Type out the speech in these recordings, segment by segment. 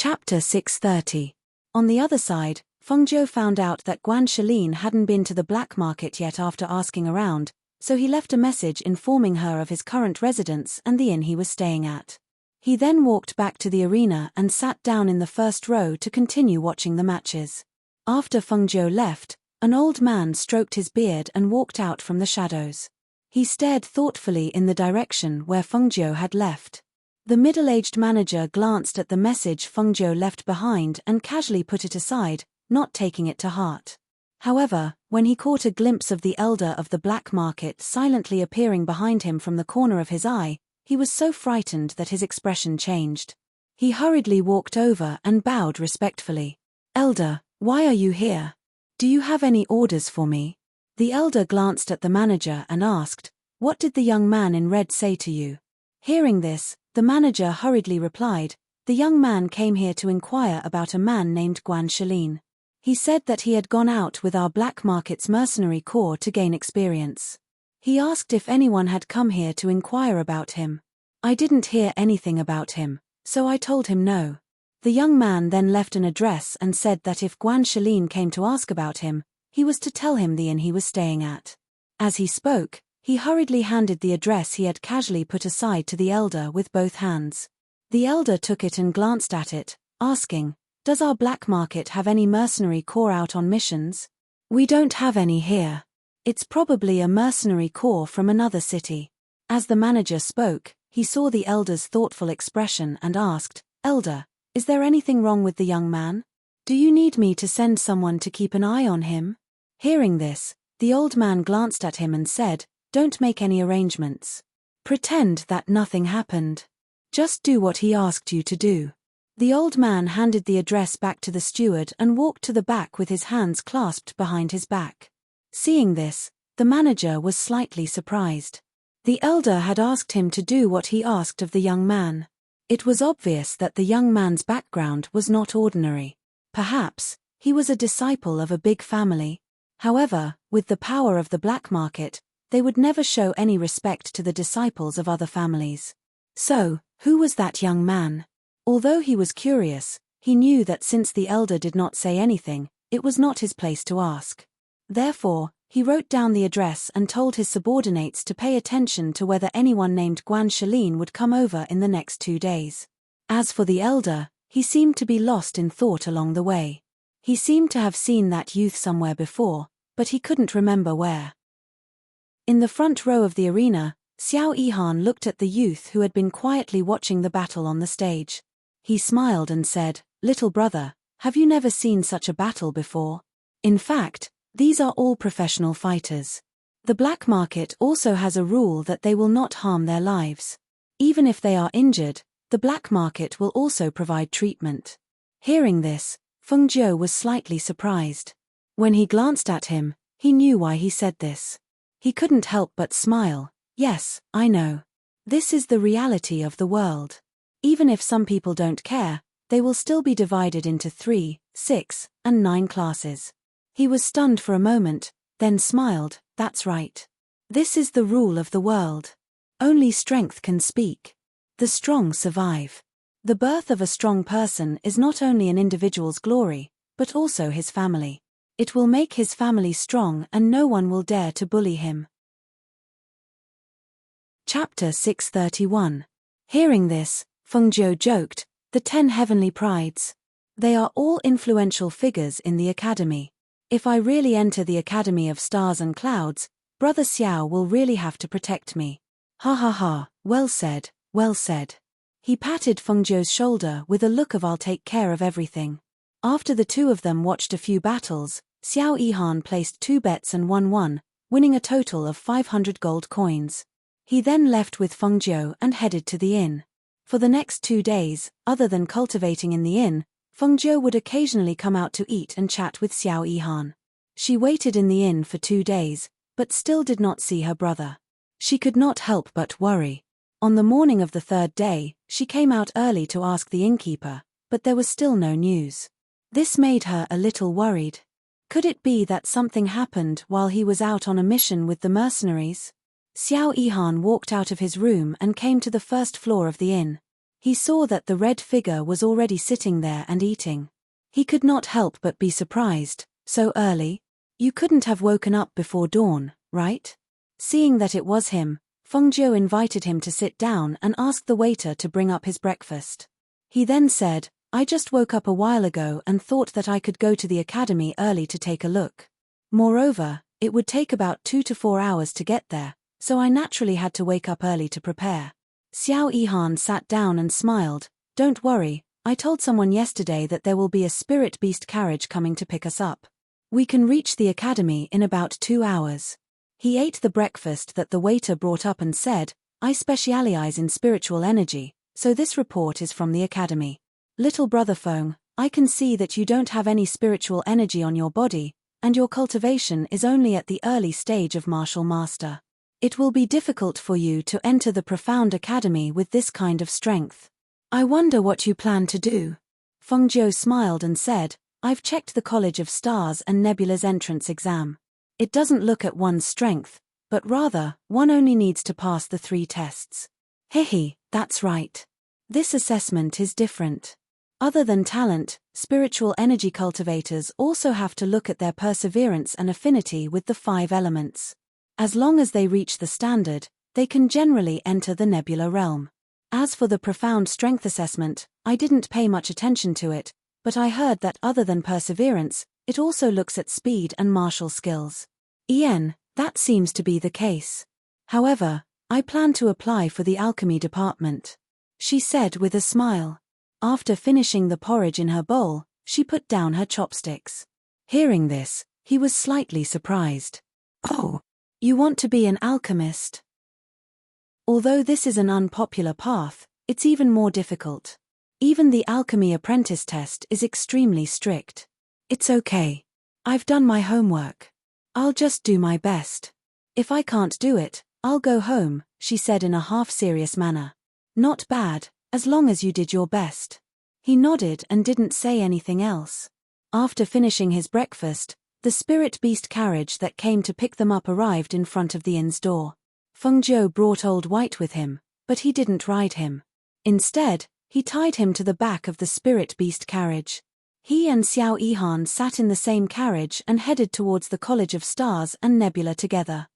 Chapter 630. On the other side, Fengzhou found out that Guan Shalin hadn't been to the black market yet after asking around, so he left a message informing her of his current residence and the inn he was staying at. He then walked back to the arena and sat down in the first row to continue watching the matches. After Fengzhou left, an old man stroked his beard and walked out from the shadows. He stared thoughtfully in the direction where Fengzhou had left. The middle-aged manager glanced at the message Fengzhou left behind and casually put it aside, not taking it to heart. However, when he caught a glimpse of the elder of the black market silently appearing behind him from the corner of his eye, he was so frightened that his expression changed. He hurriedly walked over and bowed respectfully. "Elder, why are you here? Do you have any orders for me?" The elder glanced at the manager and asked, "What did the young man in red say to you?" Hearing this, the manager hurriedly replied, "The young man came here to inquire about a man named Guan Shalin. He said that he had gone out with our black market's mercenary corps to gain experience. He asked if anyone had come here to inquire about him. I didn't hear anything about him, so I told him no." The young man then left an address and said that if Guan Shalin came to ask about him, he was to tell him the inn he was staying at. As he spoke, he hurriedly handed the address he had casually put aside to the elder with both hands. The elder took it and glanced at it, asking, "Does our black market have any mercenary corps out on missions?" "We don't have any here. It's probably a mercenary corps from another city." As the manager spoke, he saw the elder's thoughtful expression and asked, "Elder, is there anything wrong with the young man? Do you need me to send someone to keep an eye on him?" Hearing this, the old man glanced at him and said, "Don't make any arrangements. Pretend that nothing happened. Just do what he asked you to do." The old man handed the address back to the steward and walked to the back with his hands clasped behind his back. Seeing this, the manager was slightly surprised. The elder had asked him to do what he asked of the young man. It was obvious that the young man's background was not ordinary. Perhaps, he was a disciple of a big family. However, with the power of the black market, they would never show any respect to the disciples of other families. So, who was that young man? Although he was curious, he knew that since the elder did not say anything, it was not his place to ask. Therefore, he wrote down the address and told his subordinates to pay attention to whether anyone named Guan Shalin would come over in the next 2 days. As for the elder, he seemed to be lost in thought along the way. He seemed to have seen that youth somewhere before, but he couldn't remember where. In the front row of the arena, Xiao Yihan looked at the youth who had been quietly watching the battle on the stage. He smiled and said, "Little brother, have you never seen such a battle before? In fact, these are all professional fighters. The black market also has a rule that they will not harm their lives. Even if they are injured, the black market will also provide treatment." Hearing this, Fengzhou was slightly surprised. When he glanced at him, he knew why he said this. He couldn't help but smile. "Yes, I know. This is the reality of the world. Even if some people don't care, they will still be divided into 3, 6, and 9 classes." He was stunned for a moment, then smiled. "That's right. This is the rule of the world. Only strength can speak. The strong survive. The birth of a strong person is not only an individual's glory, but also his family. It will make his family strong and no one will dare to bully him." Chapter 631. Hearing this, Fengzhou joked, "The 10 heavenly prides. They are all influential figures in the academy. If I really enter the Academy of Stars and Clouds, Brother Xiao will really have to protect me. Ha ha ha, well said, well said." He patted Fengzhou's shoulder with a look of "I'll take care of everything." After the two of them watched a few battles, Xiao Yihan placed 2 bets and won, winning a total of 500 gold coins. He then left with Fengzhou and headed to the inn. For the next 2 days, other than cultivating in the inn, Fengzhou would occasionally come out to eat and chat with Xiao Yihan. She waited in the inn for 2 days, but still did not see her brother. She could not help but worry. On the morning of the 3rd day, she came out early to ask the innkeeper, but there was still no news. This made her a little worried. Could it be that something happened while he was out on a mission with the mercenaries? Xiao Yihan walked out of his room and came to the first floor of the inn. He saw that the red figure was already sitting there and eating. He could not help but be surprised. So early? You couldn't have woken up before dawn, right? Seeing that it was him, Fengjiu invited him to sit down and asked the waiter to bring up his breakfast. He then said, I just woke up a while ago and thought that I could go to the academy early to take a look. Moreover, it would take about 2 to 4 hours to get there, so I naturally had to wake up early to prepare. Xiao Yihan sat down and smiled. Don't worry, I told someone yesterday that there will be a spirit beast carriage coming to pick us up. We can reach the academy in about 2 hours. He ate the breakfast that the waiter brought up and said, I specialize in spiritual energy, so this report is from the academy. Little brother Feng, I can see that you don't have any spiritual energy on your body, and your cultivation is only at the early stage of martial master. It will be difficult for you to enter the profound academy with this kind of strength. I wonder what you plan to do. Fengjiu smiled and said, I've checked the College of Stars and Nebula's entrance exam. It doesn't look at one's strength, but rather, one only needs to pass the 3 tests. Hehe, that's right. This assessment is different. Other than talent, spiritual energy cultivators also have to look at their perseverance and affinity with the 5 elements. As long as they reach the standard, they can generally enter the nebula realm. As for the profound strength assessment, I didn't pay much attention to it, but I heard that other than perseverance, it also looks at speed and martial skills. That seems to be the case. However, I plan to apply for the alchemy department, she said with a smile. After finishing the porridge in her bowl, she put down her chopsticks. Hearing this, he was slightly surprised. Oh, you want to be an alchemist? Although this is an unpopular path, it's even more difficult. Even the alchemy apprentice test is extremely strict. It's okay. I've done my homework. I'll just do my best. If I can't do it, I'll go home, she said in a half-serious manner. Not bad, as long as you did your best. He nodded and didn't say anything else. After finishing his breakfast, the spirit beast carriage that came to pick them up arrived in front of the inn's door. Fengjiu brought Old White with him, but he didn't ride him. Instead, he tied him to the back of the spirit beast carriage. He and Xiao Yihan sat in the same carriage and headed towards the College of Stars and Nebula together.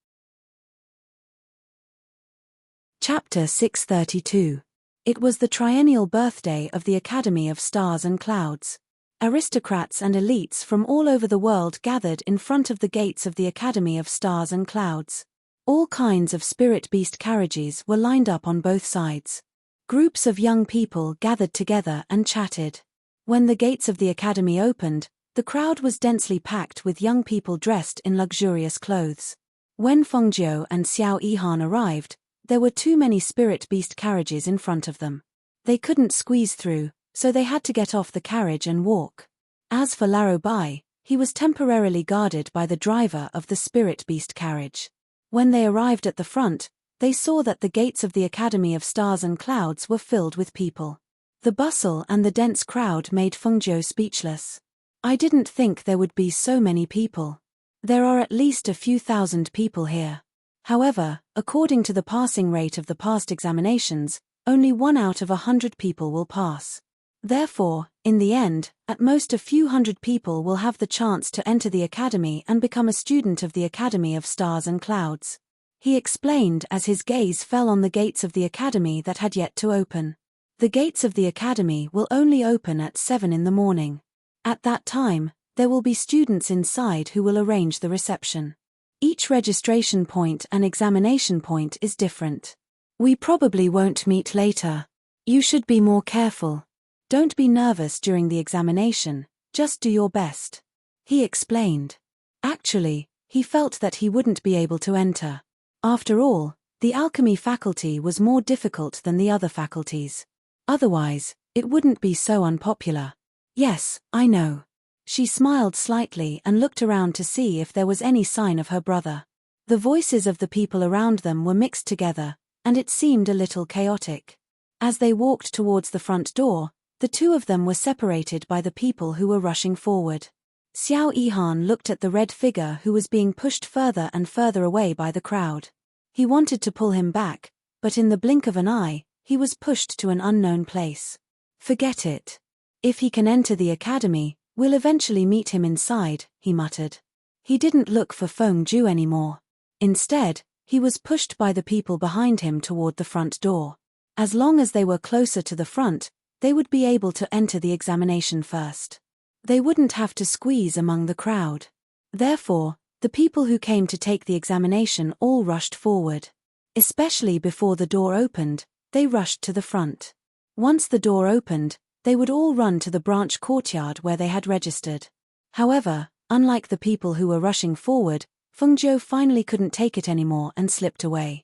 Chapter 632. It was the triennial birthday of the Academy of Stars and Clouds. Aristocrats and elites from all over the world gathered in front of the gates of the Academy of Stars and Clouds. All kinds of spirit beast carriages were lined up on both sides. Groups of young people gathered together and chatted. When the gates of the academy opened, the crowd was densely packed with young people dressed in luxurious clothes. When Fengjiu and Xiao Yihan arrived, there were too many spirit beast carriages in front of them. They couldn't squeeze through, so they had to get off the carriage and walk. As for Laro Bai, he was temporarily guarded by the driver of the spirit beast carriage. When they arrived at the front, they saw that the gates of the Academy of Stars and Clouds were filled with people. The bustle and the dense crowd made Fengjiu speechless. I didn't think there would be so many people. There are at least a few thousand people here. However, according to the passing rate of the past examinations, only 1 out of 100 people will pass. Therefore, in the end, at most a few hundred people will have the chance to enter the academy and become a student of the Academy of Stars and Clouds. He explained as his gaze fell on the gates of the academy that had yet to open. The gates of the academy will only open at 7 in the morning. At that time, there will be students inside who will arrange the reception. Each registration point and examination point is different. We probably won't meet later. You should be more careful. Don't be nervous during the examination, just do your best. He explained. Actually, he felt that he wouldn't be able to enter. After all, the alchemy faculty was more difficult than the other faculties. Otherwise, it wouldn't be so unpopular. Yes, I know. She smiled slightly and looked around to see if there was any sign of her brother. The voices of the people around them were mixed together, and it seemed a little chaotic. As they walked towards the front door, the two of them were separated by the people who were rushing forward. Xiao Yihan looked at the red figure who was being pushed further and further away by the crowd. He wanted to pull him back, but in the blink of an eye, he was pushed to an unknown place. Forget it. If he can enter the academy, we'll eventually meet him inside, he muttered. He didn't look for Feng Zhu anymore. Instead, he was pushed by the people behind him toward the front door. As long as they were closer to the front, they would be able to enter the examination first. They wouldn't have to squeeze among the crowd. Therefore, the people who came to take the examination all rushed forward. Especially before the door opened, they rushed to the front. Once the door opened, they would all run to the branch courtyard where they had registered. However, unlike the people who were rushing forward, Feng Zhu finally couldn't take it anymore and slipped away.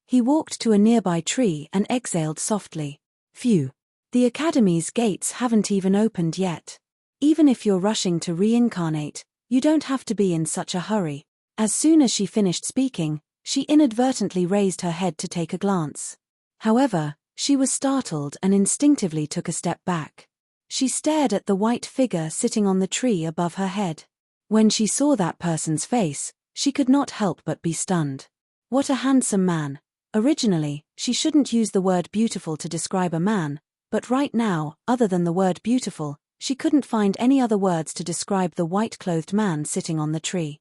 He walked to a nearby tree and exhaled softly. Phew. The academy's gates haven't even opened yet. Even if you're rushing to reincarnate, you don't have to be in such a hurry. As soon as she finished speaking, she inadvertently raised her head to take a glance. However, she was startled and instinctively took a step back. She stared at the white figure sitting on the tree above her head. When she saw that person's face, she could not help but be stunned. What a handsome man. Originally, she shouldn't use the word beautiful to describe a man, but right now, other than the word beautiful, she couldn't find any other words to describe the white-clothed man sitting on the tree.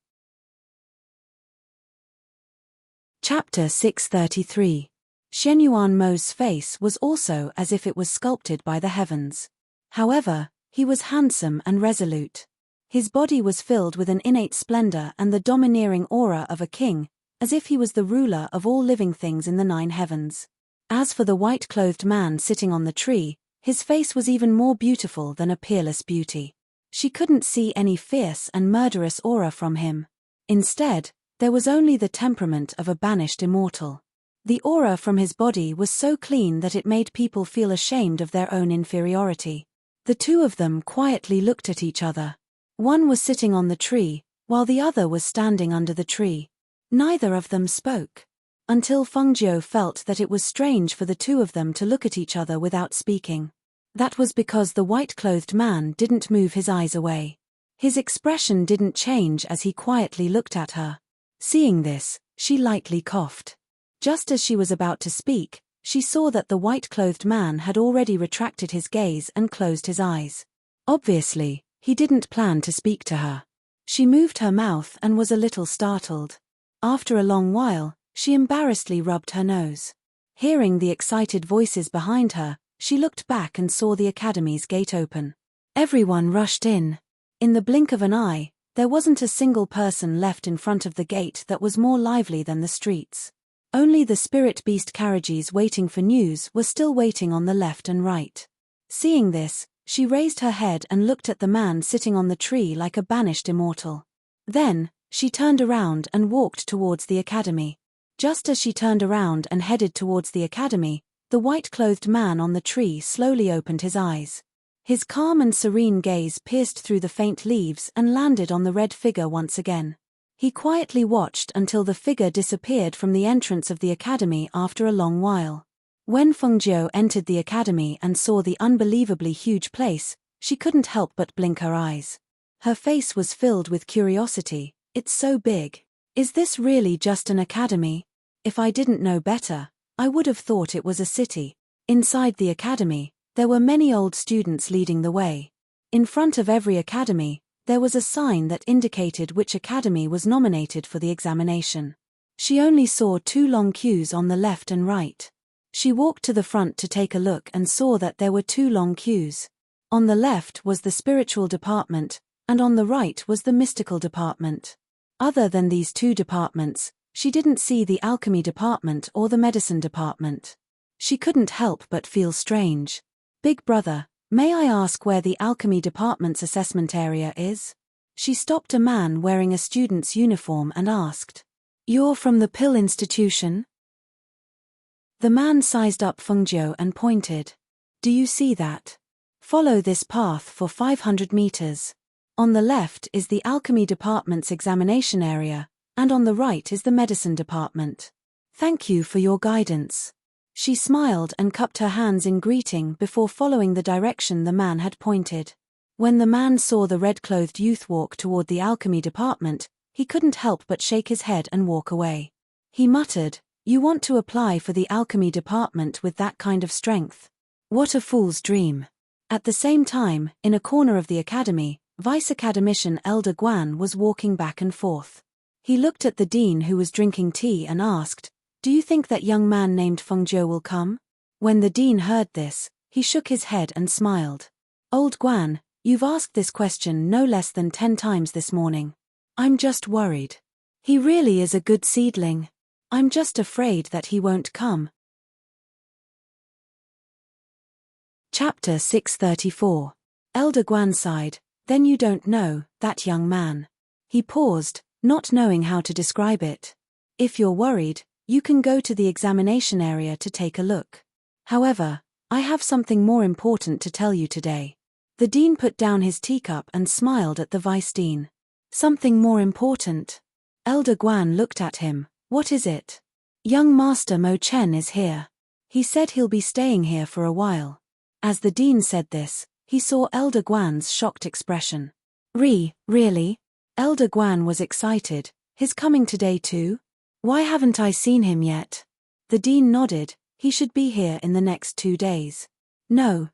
Chapter 633. Shenyuan Mo's face was also as if it was sculpted by the heavens. However, he was handsome and resolute. His body was filled with an innate splendor and the domineering aura of a king, as if he was the ruler of all living things in the 9 heavens. As for the white-clothed man sitting on the tree, his face was even more beautiful than a peerless beauty. She couldn't see any fierce and murderous aura from him. Instead, there was only the temperament of a banished immortal. The aura from his body was so clean that it made people feel ashamed of their own inferiority. The two of them quietly looked at each other. One was sitting on the tree, while the other was standing under the tree. Neither of them spoke. Until Feng Zhu felt that it was strange for the two of them to look at each other without speaking. That was because the white-clothed man didn't move his eyes away. His expression didn't change as he quietly looked at her. Seeing this, she lightly coughed. Just as she was about to speak, she saw that the white-clothed man had already retracted his gaze and closed his eyes. Obviously, he didn't plan to speak to her. She moved her mouth and was a little startled. After a long while, she embarrassedly rubbed her nose. Hearing the excited voices behind her, she looked back and saw the academy's gate open. Everyone rushed in. In the blink of an eye, there wasn't a single person left in front of the gate that was more lively than the streets. Only the spirit beast carriages waiting for news were still waiting on the left and right. Seeing this, she raised her head and looked at the man sitting on the tree like a banished immortal. Then, she turned around and walked towards the academy. Just as she turned around and headed towards the academy, the white-clothed man on the tree slowly opened his eyes. His calm and serene gaze pierced through the faint leaves and landed on the red figure once again. He quietly watched until the figure disappeared from the entrance of the academy after a long while. When Feng Zhu entered the academy and saw the unbelievably huge place, she couldn't help but blink her eyes. Her face was filled with curiosity. It's so big. Is this really just an academy? If I didn't know better, I would have thought it was a city. Inside the academy, there were many old students leading the way. In front of every academy, there was a sign that indicated which academy was nominated for the examination. She only saw 2 long queues on the left and right. She walked to the front to take a look and saw that there were 2 long queues. On the left was the spiritual department, and on the right was the mystical department. Other than these 2 departments, she didn't see the alchemy department or the medicine department. She couldn't help but feel strange. Big brother, may I ask where the alchemy department's assessment area is? She stopped a man wearing a student's uniform and asked. You're from the Pill Institution? The man sized up Feng Zhu and pointed. Do you see that? Follow this path for 500 meters. On the left is the alchemy department's examination area, and on the right is the medicine department. Thank you for your guidance. She smiled and cupped her hands in greeting before following the direction the man had pointed. When the man saw the red-clothed youth walk toward the alchemy department, he couldn't help but shake his head and walk away. He muttered, You want to apply for the alchemy department with that kind of strength? What a fool's dream. At the same time, in a corner of the academy, Vice Academician Elder Guan was walking back and forth. He looked at the dean who was drinking tea and asked, "Do you think that young man named Feng Zhou will come?" When the dean heard this, he shook his head and smiled. "Old Guan, you've asked this question no less than 10 times this morning. I'm just worried. He really is a good seedling. I'm just afraid that he won't come." Chapter 634. Elder Guan sighed, "Then you don't know that young man." He paused, not knowing how to describe it. "If you're worried, you can go to the examination area to take a look. However, I have something more important to tell you today." The dean put down his teacup and smiled at the vice dean. "Something more important?" Elder Guan looked at him. "What is it?" "Young Master Mo Chen is here. He said he'll be staying here for a while." As the dean said this, he saw Elder Guan's shocked expression. Really? Elder Guan was excited. "He's coming today too? Why haven't I seen him yet?" The dean nodded. "He should be here in the next 2 days. No,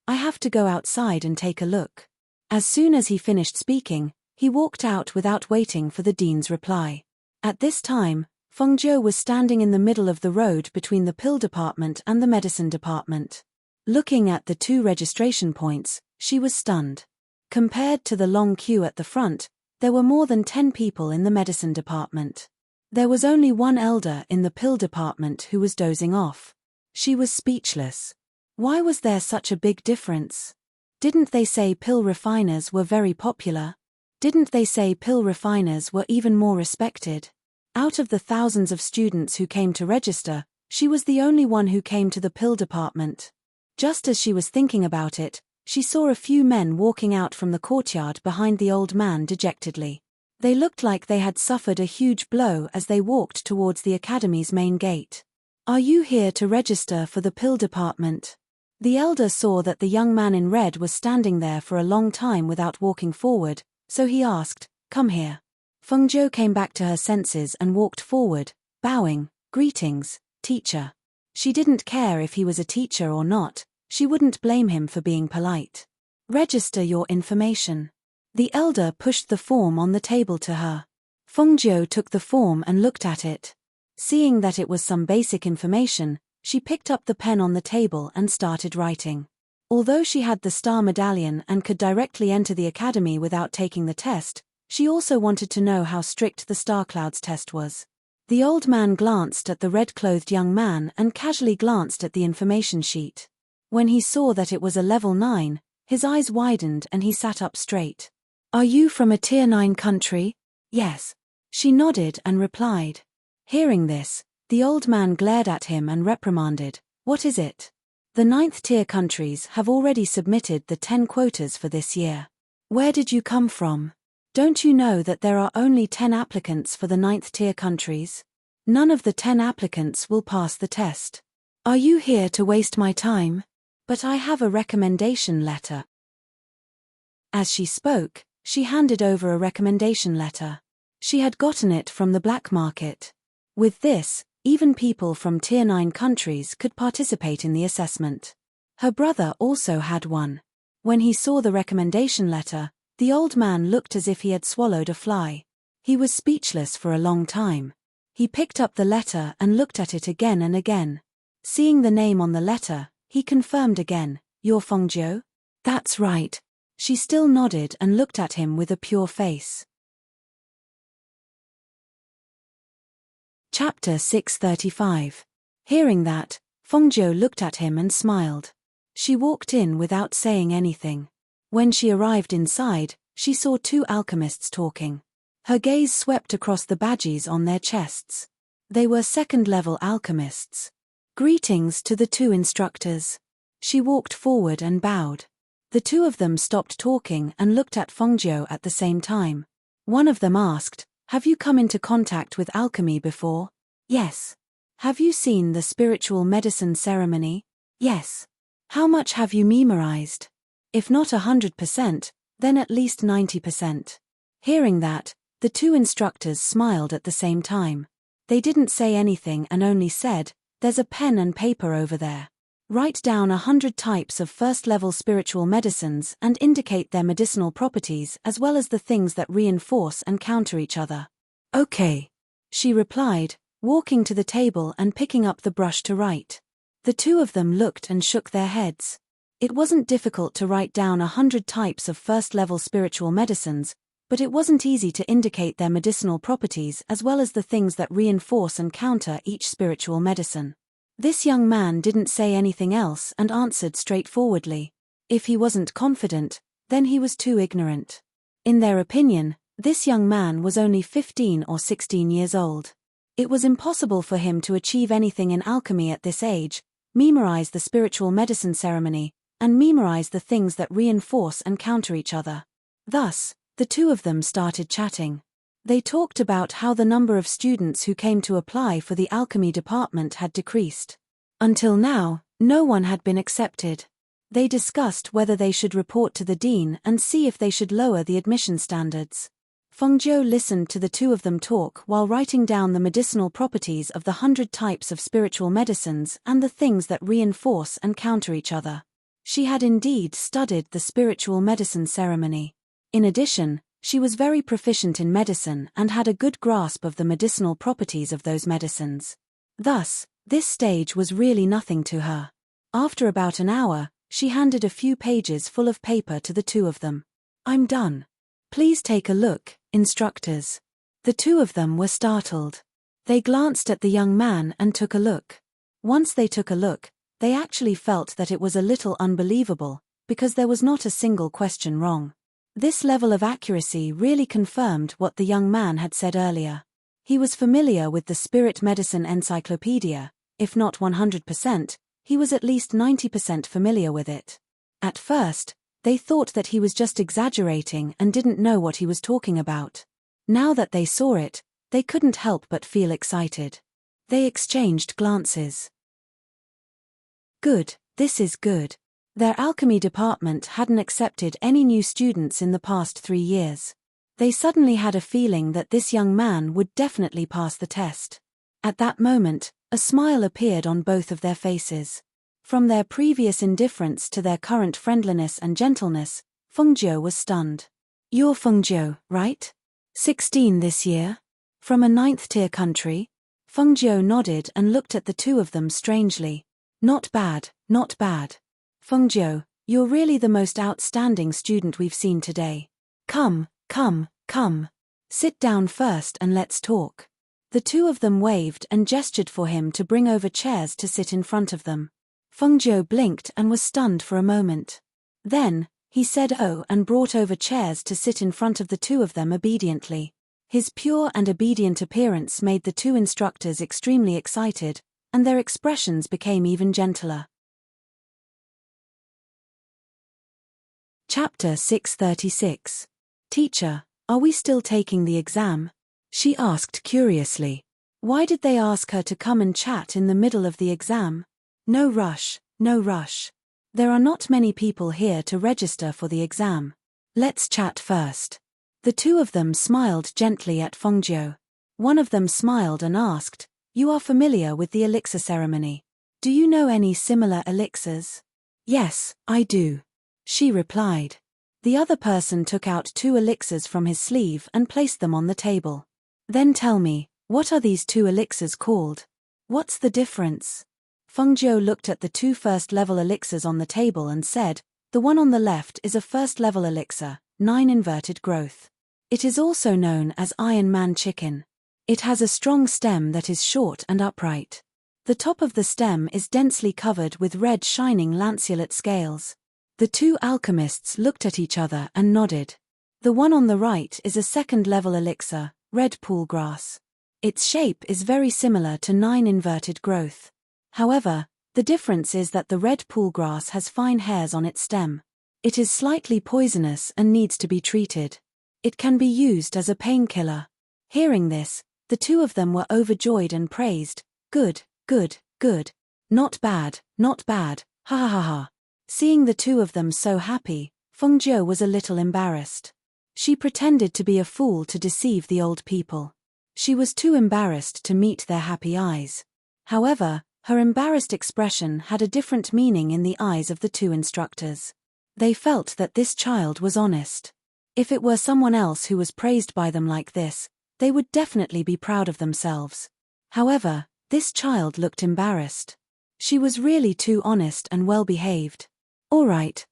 I have to go outside and take a look." As soon as he finished speaking, he walked out without waiting for the dean's reply. At this time, Feng Zhou was standing in the middle of the road between the pill department and the medicine department. Looking at the 2 registration points, she was stunned. Compared to the long queue at the front, there were more than 10 people in the medicine department. There was only one elder in the pill department who was dozing off. She was speechless. Why was there such a big difference? Didn't they say pill refiners were very popular? Didn't they say pill refiners were even more respected? Out of the thousands of students who came to register, she was the only one who came to the pill department. Just as she was thinking about it, she saw a few men walking out from the courtyard behind the old man dejectedly. They looked like they had suffered a huge blow as they walked towards the academy's main gate. "Are you here to register for the pill department?" The elder saw that the young man in red was standing there for a long time without walking forward, so he asked, "Come here." Feng Zhou came back to her senses and walked forward, bowing. "Greetings, teacher." She didn't care if he was a teacher or not, she wouldn't blame him for being polite. "Register your information." The elder pushed the form on the table to her. Feng Zhou took the form and looked at it. Seeing that it was some basic information, she picked up the pen on the table and started writing. Although she had the star medallion and could directly enter the academy without taking the test, she also wanted to know how strict the Star Clouds test was. The old man glanced at the red-clothed young man and casually glanced at the information sheet. When he saw that it was a level 9, his eyes widened and he sat up straight. "Are you from a Tier 9 country?" "Yes." She nodded and replied. Hearing this, the old man glared at him and reprimanded, "What is it?" "The 9th tier countries have already submitted the 10 quotas for this year." "Where did you come from? Don't you know that there are only 10 applicants for the 9th tier countries? None of the 10 applicants will pass the test. Are you here to waste my time? But I have a recommendation letter." As she spoke, she handed over a recommendation letter. She had gotten it from the black market. With this, even people from Tier 9 countries could participate in the assessment. Her brother also had one. When he saw the recommendation letter, the old man looked as if he had swallowed a fly. He was speechless for a long time. He picked up the letter and looked at it again and again. Seeing the name on the letter, he confirmed again, "You're Feng Zhou?" "That's right." She still nodded and looked at him with a pure face. Chapter 635. Hearing that, Feng Zhou looked at him and smiled. She walked in without saying anything. When she arrived inside, she saw 2 alchemists talking. Her gaze swept across the badges on their chests. They were 2nd-level alchemists. "Greetings to the 2 instructors." She walked forward and bowed. The 2 of them stopped talking and looked at Feng Zhou at the same time. One of them asked, "Have you come into contact with alchemy before?" "Yes." "Have you seen the spiritual medicine ceremony?" "Yes." "How much have you memorized?" "If not 100%, then at least 90%. Hearing that, the 2 instructors smiled at the same time. They didn't say anything and only said, "There's a pen and paper over there. Write down 100 types of first-level spiritual medicines and indicate their medicinal properties as well as the things that reinforce and counter each other." "Okay," she replied, walking to the table and picking up the brush to write. The two of them looked and shook their heads. It wasn't difficult to write down 100 types of first-level spiritual medicines, but it wasn't easy to indicate their medicinal properties as well as the things that reinforce and counter each spiritual medicine. This young man didn't say anything else and answered straightforwardly. If he wasn't confident, then he was too ignorant. In their opinion, this young man was only 15 or 16 years old. It was impossible for him to achieve anything in alchemy at this age, memorize the spiritual medicine ceremony, and memorize the things that reinforce and counter each other. Thus, the two of them started chatting. They talked about how the number of students who came to apply for the alchemy department had decreased. Until now, no one had been accepted. They discussed whether they should report to the dean and see if they should lower the admission standards. Fengjiu listened to the two of them talk while writing down the medicinal properties of the 100 types of spiritual medicines and the things that reinforce and counter each other. She had indeed studied the spiritual medicine ceremony. In addition, she was very proficient in medicine and had a good grasp of the medicinal properties of those medicines. Thus, this stage was really nothing to her. After about an hour, she handed a few pages full of paper to the two of them. "I'm done. Please take a look, instructors." The two of them were startled. They glanced at the young man and took a look. Once they took a look, they actually felt that it was a little unbelievable, because there was not a single question wrong. This level of accuracy really confirmed what the young man had said earlier. He was familiar with the Spirit Medicine Encyclopedia. If not 100%, he was at least 90% familiar with it. At first, they thought that he was just exaggerating and didn't know what he was talking about. Now that they saw it, they couldn't help but feel excited. They exchanged glances. Good, this is good. Their alchemy department hadn't accepted any new students in the past 3 years. They suddenly had a feeling that this young man would definitely pass the test. At that moment, a smile appeared on both of their faces. From their previous indifference to their current friendliness and gentleness, Fengjiu was stunned. "You're Fengjiu, right? 16 this year? From a 9th-tier country?" Fengjiu nodded and looked at the two of them strangely. "Not bad, not bad. Fengjiu, you're really the most outstanding student we've seen today. Come, come, come. Sit down first and let's talk." The two of them waved and gestured for him to bring over chairs to sit in front of them. Fengjiu blinked and was stunned for a moment. Then, he said "Oh" and brought over chairs to sit in front of the two of them obediently. His pure and obedient appearance made the two instructors extremely excited, and their expressions became even gentler. Chapter 636. "Teacher, are we still taking the exam?" she asked curiously. Why did they ask her to come and chat in the middle of the exam? "No rush, no rush. There are not many people here to register for the exam. Let's chat first." The two of them smiled gently at Fengjiu. One of them smiled and asked, "You are familiar with the elixir ceremony. Do you know any similar elixirs?" "Yes, I do," she replied. The other person took out 2 elixirs from his sleeve and placed them on the table. "Then tell me, what are these 2 elixirs called? What's the difference?" Fengjiu looked at the 2 first-level elixirs on the table and said, "The one on the left is a first-level elixir, 9 inverted growth. It is also known as Iron Man Chicken. It has a strong stem that is short and upright. The top of the stem is densely covered with red shining lanceolate scales." The two alchemists looked at each other and nodded. The one on the right is a second-level elixir, red pool grass. Its shape is very similar to 9 inverted growth. However, the difference is that the red pool grass has fine hairs on its stem. It is slightly poisonous and needs to be treated. It can be used as a painkiller. Hearing this, the two of them were overjoyed and praised. "Good, good, good. Not bad, not bad, ha ha ha ha." Seeing the two of them so happy, Fengjiu was a little embarrassed. She pretended to be a fool to deceive the old people. She was too embarrassed to meet their happy eyes. However, her embarrassed expression had a different meaning in the eyes of the two instructors. They felt that this child was honest. If it were someone else who was praised by them like this, they would definitely be proud of themselves. However, this child looked embarrassed. She was really too honest and well-behaved. All right.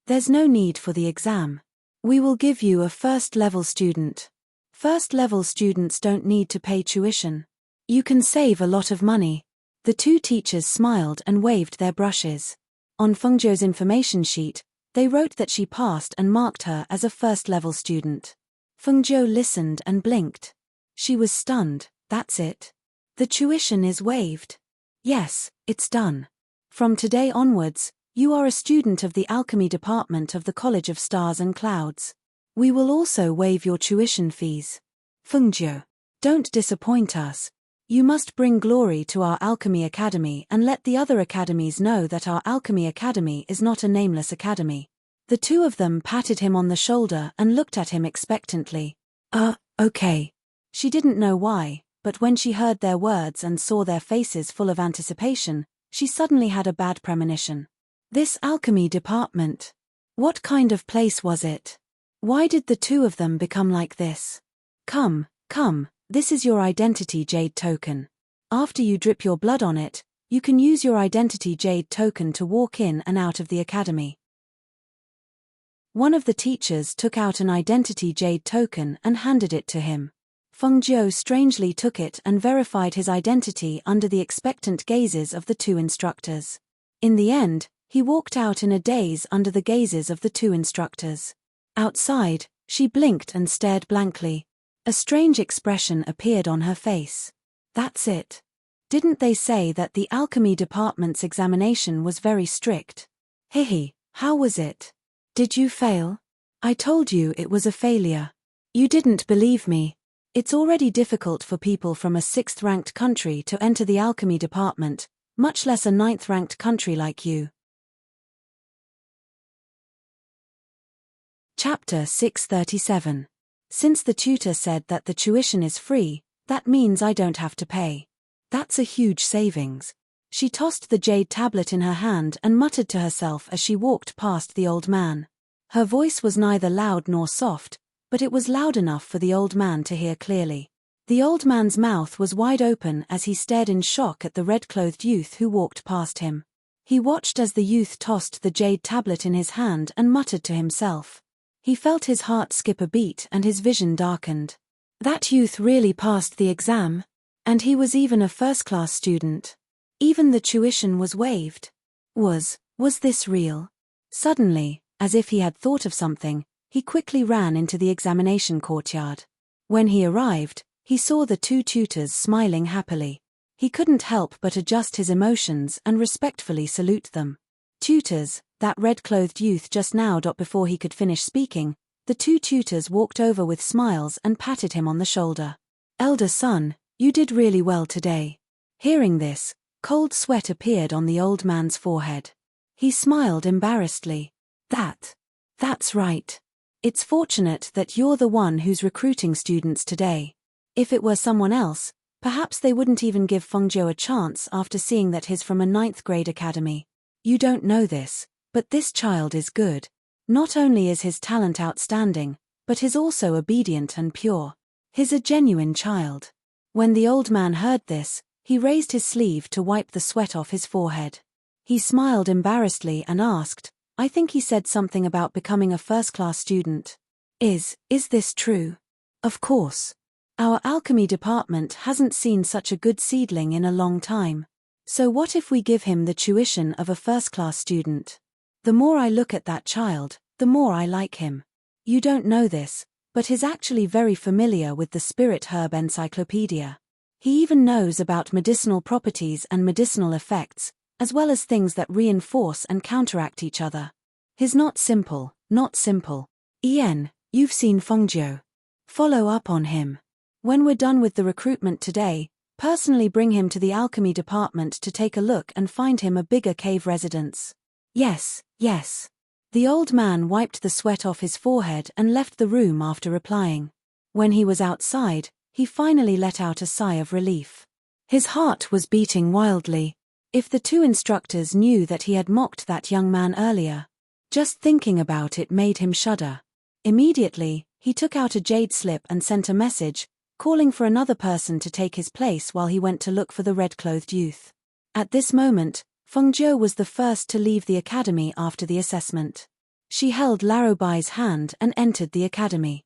There's no need for the exam. We will give you a first-level student. First-level students don't need to pay tuition. You can save a lot of money. The two teachers smiled and waved their brushes. On Fengzhou's information sheet, they wrote that she passed and marked her as a first-level student. Fengzhou listened and blinked. She was stunned. That's it? The tuition is waived? Yes, it's done. From today onwards, you are a student of the Alchemy Department of the College of Stars and Clouds. We will also waive your tuition fees. Fengzhou, don't disappoint us. You must bring glory to our Alchemy Academy and let the other academies know that our Alchemy Academy is not a nameless academy. The two of them patted him on the shoulder and looked at him expectantly. Okay. She didn't know why, but when she heard their words and saw their faces full of anticipation, she suddenly had a bad premonition. This Alchemy Department. What kind of place was it? Why did the two of them become like this? Come, this is your identity jade token. After you drip your blood on it, you can use your identity jade token to walk in and out of the academy. One of the teachers took out an identity jade token and handed it to him. Fengzhou strangely took it and verified his identity under the expectant gazes of the two instructors. In the end, he walked out in a daze under the gazes of the two instructors. Outside, she blinked and stared blankly. A strange expression appeared on her face. That's it. Didn't they say that the Alchemy Department's examination was very strict? Hihi, how was it? Did you fail? I told you it was a failure. You didn't believe me. It's already difficult for people from a 6th-ranked country to enter the Alchemy Department, much less a 9th-ranked country like you. Chapter 637. Since the tutor said that the tuition is free, that means I don't have to pay. That's a huge savings. She tossed the jade tablet in her hand and muttered to herself as she walked past the old man. Her voice was neither loud nor soft, but it was loud enough for the old man to hear clearly. The old man's mouth was wide open as he stared in shock at the red-clothed youth who walked past him. He watched as the youth tossed the jade tablet in his hand and muttered to himself. He felt his heart skip a beat and his vision darkened. That youth really passed the exam, and he was even a first-class student. Even the tuition was waived. Was this real? Suddenly, as if he had thought of something, he quickly ran into the examination courtyard. When he arrived, he saw the two tutors smiling happily. He couldn't help but adjust his emotions and respectfully salute them. Tutors, that red-clothed youth just now. Before he could finish speaking, the two tutors walked over with smiles and patted him on the shoulder. Elder son, you did really well today. Hearing this, cold sweat appeared on the old man's forehead. He smiled embarrassedly. That's right. It's fortunate that you're the one who's recruiting students today. If it were someone else, perhaps they wouldn't even give Fengzhou a chance after seeing that he's from a 9th grade academy. You don't know this, but this child is good. Not only is his talent outstanding, but he's also obedient and pure. He's a genuine child. When the old man heard this, he raised his sleeve to wipe the sweat off his forehead. He smiled embarrassedly and asked, I think he said something about becoming a first-class student. Is this true? Of course. Our alchemy department hasn't seen such a good seedling in a long time. So what if we give him the tuition of a first-class student? The more I look at that child, the more I like him. You don't know this, but he's actually very familiar with the Spirit Herb Encyclopedia. He even knows about medicinal properties and medicinal effects, as well as things that reinforce and counteract each other. He's not simple. Ian, you've seen Fengzhou. Follow up on him. When we're done with the recruitment today, personally bring him to the alchemy department to take a look and find him a bigger cave residence. Yes. The old man wiped the sweat off his forehead and left the room after replying. When he was outside, he finally let out a sigh of relief. His heart was beating wildly. If the two instructors knew that he had mocked that young man earlier, just thinking about it made him shudder. Immediately, he took out a jade slip and sent a message, calling for another person to take his place while he went to look for the red-clothed youth. At this moment, Fengjiu was the first to leave the academy after the assessment. She held Larobai's hand and entered the academy.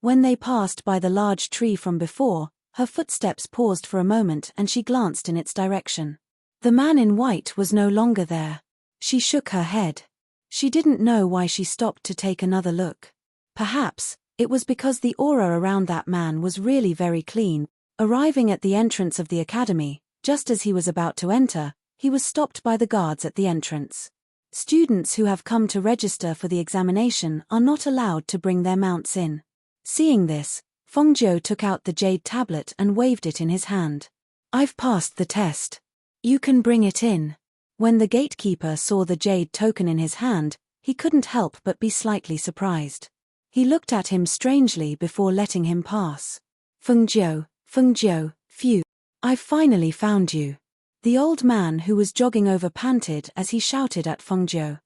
When they passed by the large tree from before, her footsteps paused for a moment and she glanced in its direction. The man in white was no longer there. She shook her head. She didn't know why she stopped to take another look. Perhaps it was because the aura around that man was really very clean. Arriving at the entrance of the academy, just as he was about to enter, he was stopped by the guards at the entrance. Students who have come to register for the examination are not allowed to bring their mounts in. Seeing this, Fengjiu took out the jade tablet and waved it in his hand. "I've passed the test. You can bring it in." When the gatekeeper saw the jade token in his hand, he couldn't help but be slightly surprised. He looked at him strangely before letting him pass. Fengjiu, phew. "I've finally found you." The old man who was jogging over panted as he shouted at Fengjiu.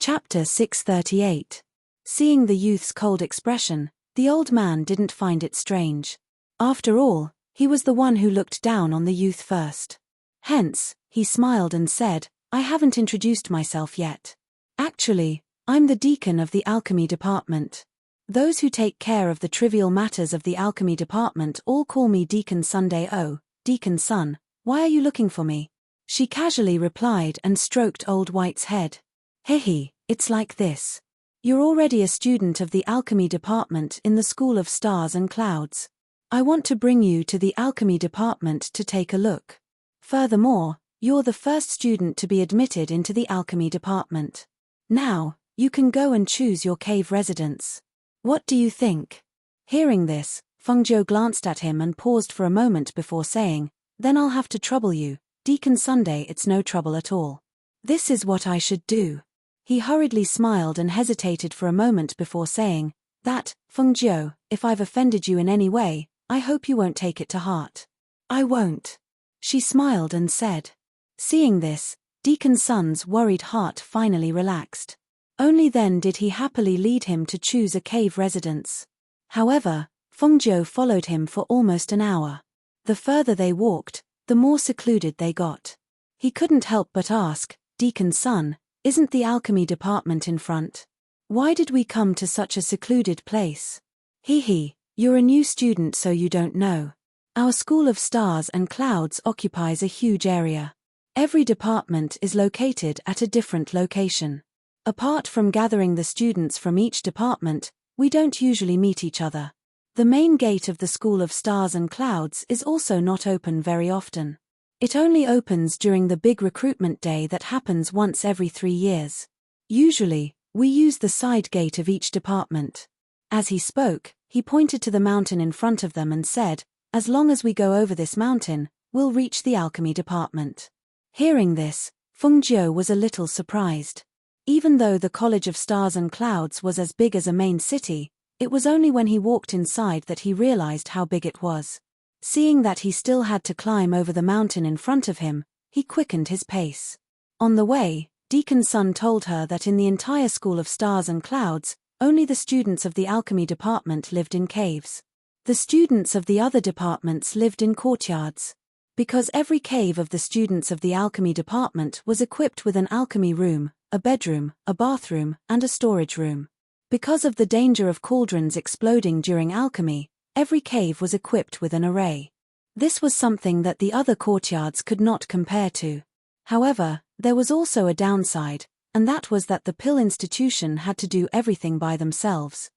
Chapter 638. Seeing the youth's cold expression, the old man didn't find it strange. After all, he was the one who looked down on the youth first. Hence, he smiled and said, "I haven't introduced myself yet. Actually, I'm the deacon of the alchemy department. Those who take care of the trivial matters of the alchemy department all call me Deacon Sunday. Oh, Deacon Sun, why are you looking for me?" She casually replied and stroked Old White's head. "Hehe, it's like this. You're already a student of the alchemy department in the School of Stars and Clouds. I want to bring you to the alchemy department to take a look. Furthermore, you're the first student to be admitted into the alchemy department. Now, you can go and choose your cave residence. What do you think?" Hearing this, Fengjiu glanced at him and paused for a moment before saying, "Then I'll have to trouble you, Deacon Sunday. It's no trouble at all. This is what I should do." He hurriedly smiled and hesitated for a moment before saying, "That, Fengjiu, if I've offended you in any way, I hope you won't take it to heart." "I won't." She smiled and said. Seeing this, Deacon Sun's worried heart finally relaxed. Only then did he happily lead him to choose a cave residence. However, Fengjiu followed him for almost an hour. The further they walked, the more secluded they got. He couldn't help but ask, "Deacon Sun, isn't the alchemy department in front? Why did we come to such a secluded place?" "Hee, you're a new student so you don't know. Our School of Stars and Clouds occupies a huge area. Every department is located at a different location. Apart from gathering the students from each department, we don't usually meet each other. The main gate of the School of Stars and Clouds is also not open very often. It only opens during the big recruitment day that happens once every 3 years. Usually, we use the side gate of each department." As he spoke, he pointed to the mountain in front of them and said, "As long as we go over this mountain, we'll reach the alchemy department." Hearing this, Fengjiu was a little surprised. Even though the College of Stars and Clouds was as big as a main city, it was only when he walked inside that he realized how big it was. Seeing that he still had to climb over the mountain in front of him, he quickened his pace. On the way, Deacon Sun told her that in the entire School of Stars and Clouds, only the students of the alchemy department lived in caves. The students of the other departments lived in courtyards. Because every cave of the students of the alchemy department was equipped with an alchemy room, a bedroom, a bathroom, and a storage room. Because of the danger of cauldrons exploding during alchemy, every cave was equipped with an array. This was something that the other courtyards could not compare to. However, there was also a downside, and that was that the pill institution had to do everything by themselves.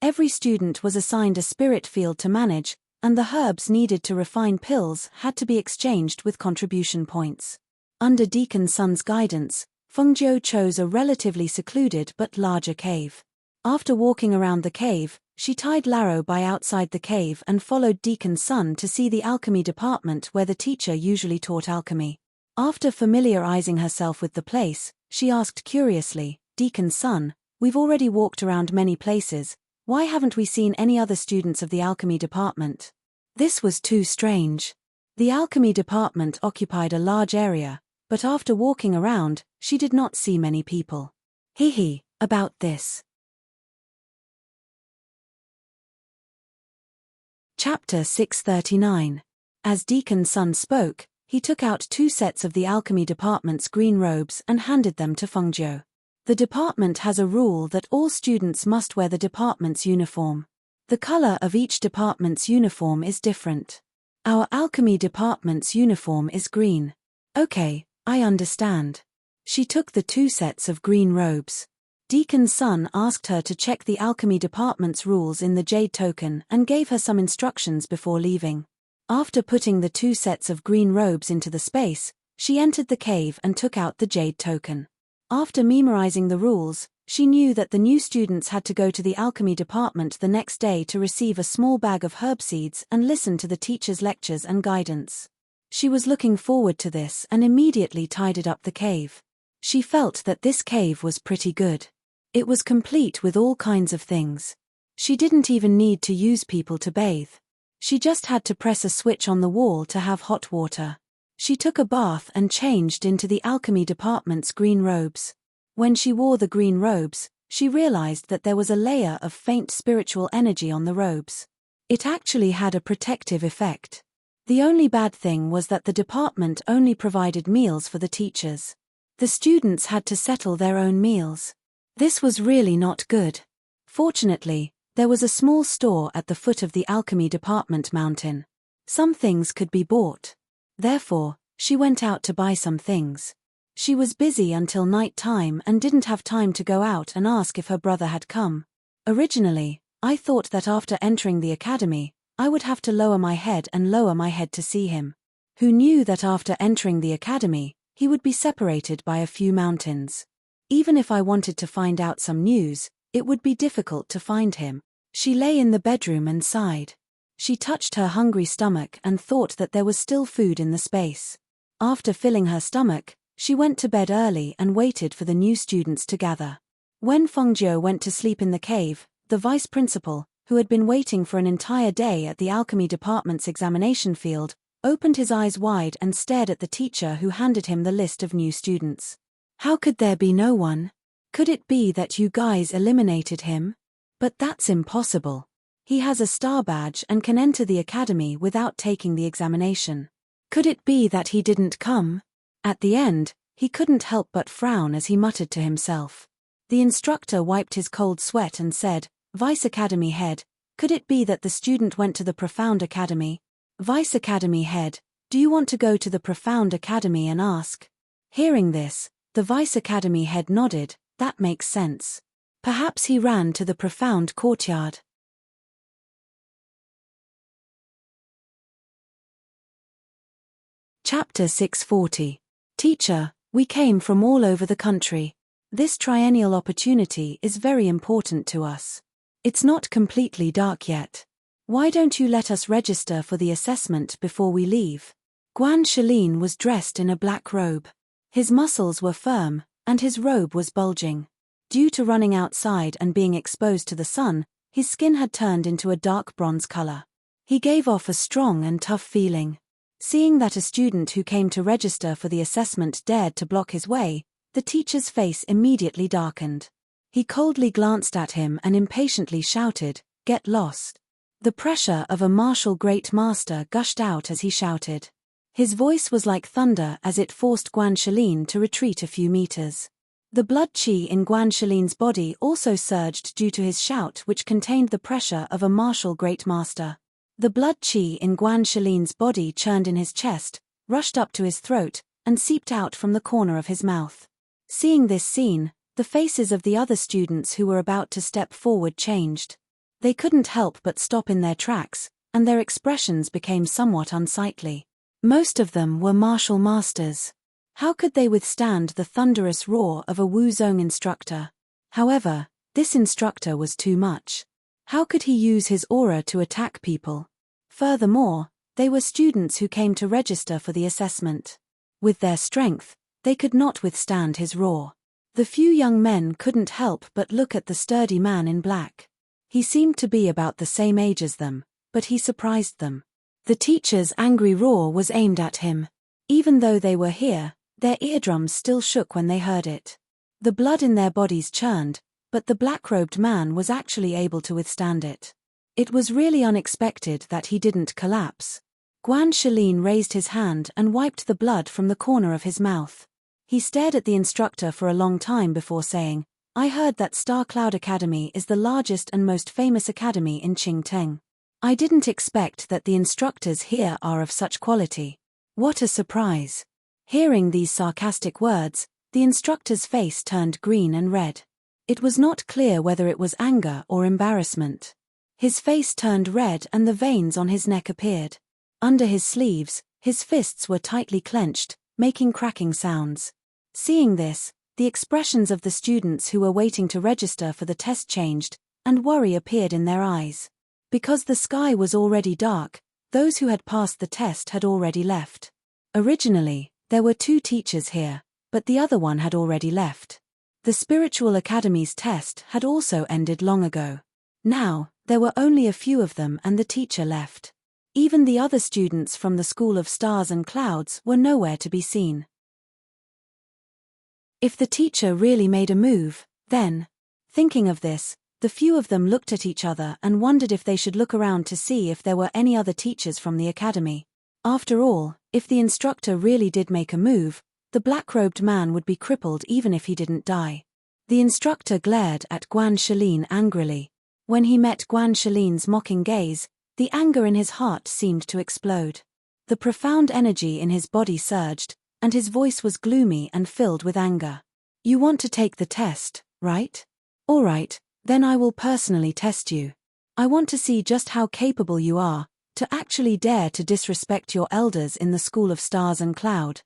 Every student was assigned a spirit field to manage, and the herbs needed to refine pills had to be exchanged with contribution points. Under Deacon Sun's guidance, Fengjiu chose a relatively secluded but larger cave. After walking around the cave, she tied Larobai outside the cave and followed Deacon Sun to see the alchemy department where the teacher usually taught alchemy. After familiarizing herself with the place, she asked curiously, Deacon Sun, we've already walked around many places. Why haven't we seen any other students of the alchemy department? This was too strange. The alchemy department occupied a large area, but after walking around, she did not see many people. About this. Chapter 639. As Deacon Sun spoke, he took out 2 sets of the alchemy department's green robes and handed them to Fengjiu. The department has a rule that all students must wear the department's uniform. The color of each department's uniform is different. Our alchemy department's uniform is green. Okay, I understand. She took the 2 sets of green robes. Deacon Sun asked her to check the alchemy department's rules in the jade token and gave her some instructions before leaving. After putting the 2 sets of green robes into the space, she entered the cave and took out the jade token. After memorizing the rules, she knew that the new students had to go to the alchemy department the next day to receive a small bag of herb seeds and listen to the teacher's lectures and guidance. She was looking forward to this and immediately tidied up the cave. She felt that this cave was pretty good. It was complete with all kinds of things. She didn't even need to use people to bathe. She just had to press a switch on the wall to have hot water. She took a bath and changed into the alchemy department's green robes. When she wore the green robes, she realized that there was a layer of faint spiritual energy on the robes. It actually had a protective effect. The only bad thing was that the department only provided meals for the teachers. The students had to settle their own meals. This was really not good. Fortunately, there was a small store at the foot of the alchemy department mountain. Some things could be bought. Therefore, she went out to buy some things. She was busy until night time and didn't have time to go out and ask if her brother had come. Originally, I thought that after entering the academy, I would have to lower my head to see him. Who knew that after entering the academy, he would be separated by a few mountains. Even if I wanted to find out some news, it would be difficult to find him. She lay in the bedroom and sighed. She touched her hungry stomach and thought that there was still food in the space. After filling her stomach, she went to bed early and waited for the new students to gather. When Fengjiu went to sleep in the cave, the vice principal, who had been waiting for an entire day at the alchemy department's examination field, opened his eyes wide and stared at the teacher who handed him the list of new students. How could there be no one? Could it be that you guys eliminated him? But that's impossible. He has a star badge and can enter the academy without taking the examination. Could it be that he didn't come? At the end, he couldn't help but frown as he muttered to himself. The instructor wiped his cold sweat and said, "Vice Academy Head, could it be that the student went to the Profound Academy? Vice Academy Head, do you want to go to the Profound Academy and ask?" Hearing this, the Vice Academy Head nodded. That makes sense. Perhaps he ran to the Profound Courtyard. Chapter 640. Teacher, we came from all over the country. This triennial opportunity is very important to us. It's not completely dark yet. Why don't you let us register for the assessment before we leave? Guan Shalin was dressed in a black robe. His muscles were firm, and his robe was bulging. Due to running outside and being exposed to the sun, his skin had turned into a dark bronze color. He gave off a strong and tough feeling. Seeing that a student who came to register for the assessment dared to block his way, the teacher's face immediately darkened. He coldly glanced at him and impatiently shouted, "Get lost." The pressure of a martial great master gushed out as he shouted. His voice was like thunder as it forced Guan Shalin to retreat a few meters. The blood qi in Guan Shalin's body also surged due to his shout, which contained the pressure of a martial great master. The blood qi in Guan Shalin's body churned in his chest, rushed up to his throat, and seeped out from the corner of his mouth. Seeing this scene, the faces of the other students who were about to step forward changed. They couldn't help but stop in their tracks, and their expressions became somewhat unsightly. Most of them were martial masters. How could they withstand the thunderous roar of a Wuzong instructor? However, this instructor was too much. How could he use his aura to attack people? Furthermore, they were students who came to register for the assessment. With their strength, they could not withstand his roar. The few young men couldn't help but look at the sturdy man in black. He seemed to be about the same age as them, but he surprised them. The teacher's angry roar was aimed at him. Even though they were here, their eardrums still shook when they heard it. The blood in their bodies churned, but the black-robed man was actually able to withstand it. It was really unexpected that he didn't collapse. Guanshelin raised his hand and wiped the blood from the corner of his mouth. He stared at the instructor for a long time before saying, "I heard that Star Cloud Academy is the largest and most famous academy in Qingteng. I didn't expect that the instructors here are of such quality. What a surprise." Hearing these sarcastic words, the instructor's face turned green and red. It was not clear whether it was anger or embarrassment. His face turned red and the veins on his neck appeared. Under his sleeves, his fists were tightly clenched, making cracking sounds. Seeing this, the expressions of the students who were waiting to register for the test changed, and worry appeared in their eyes. Because the sky was already dark, those who had passed the test had already left. Originally, there were 2 teachers here, but the other one had already left. The Spiritual Academy's test had also ended long ago. Now, there were only a few of them and the teacher left. Even the other students from the School of Stars and Clouds were nowhere to be seen. If the teacher really made a move, then, thinking of this, the few of them looked at each other and wondered if they should look around to see if there were any other teachers from the academy. After all, if the instructor really did make a move, the black-robed man would be crippled even if he didn't die. The instructor glared at Guanshelin angrily. When he met Guanshelin's mocking gaze, the anger in his heart seemed to explode. The profound energy in his body surged, and his voice was gloomy and filled with anger. "You want to take the test, right? All right, then I will personally test you. I want to see just how capable you are, to actually dare to disrespect your elders in the School of Stars and Cloud."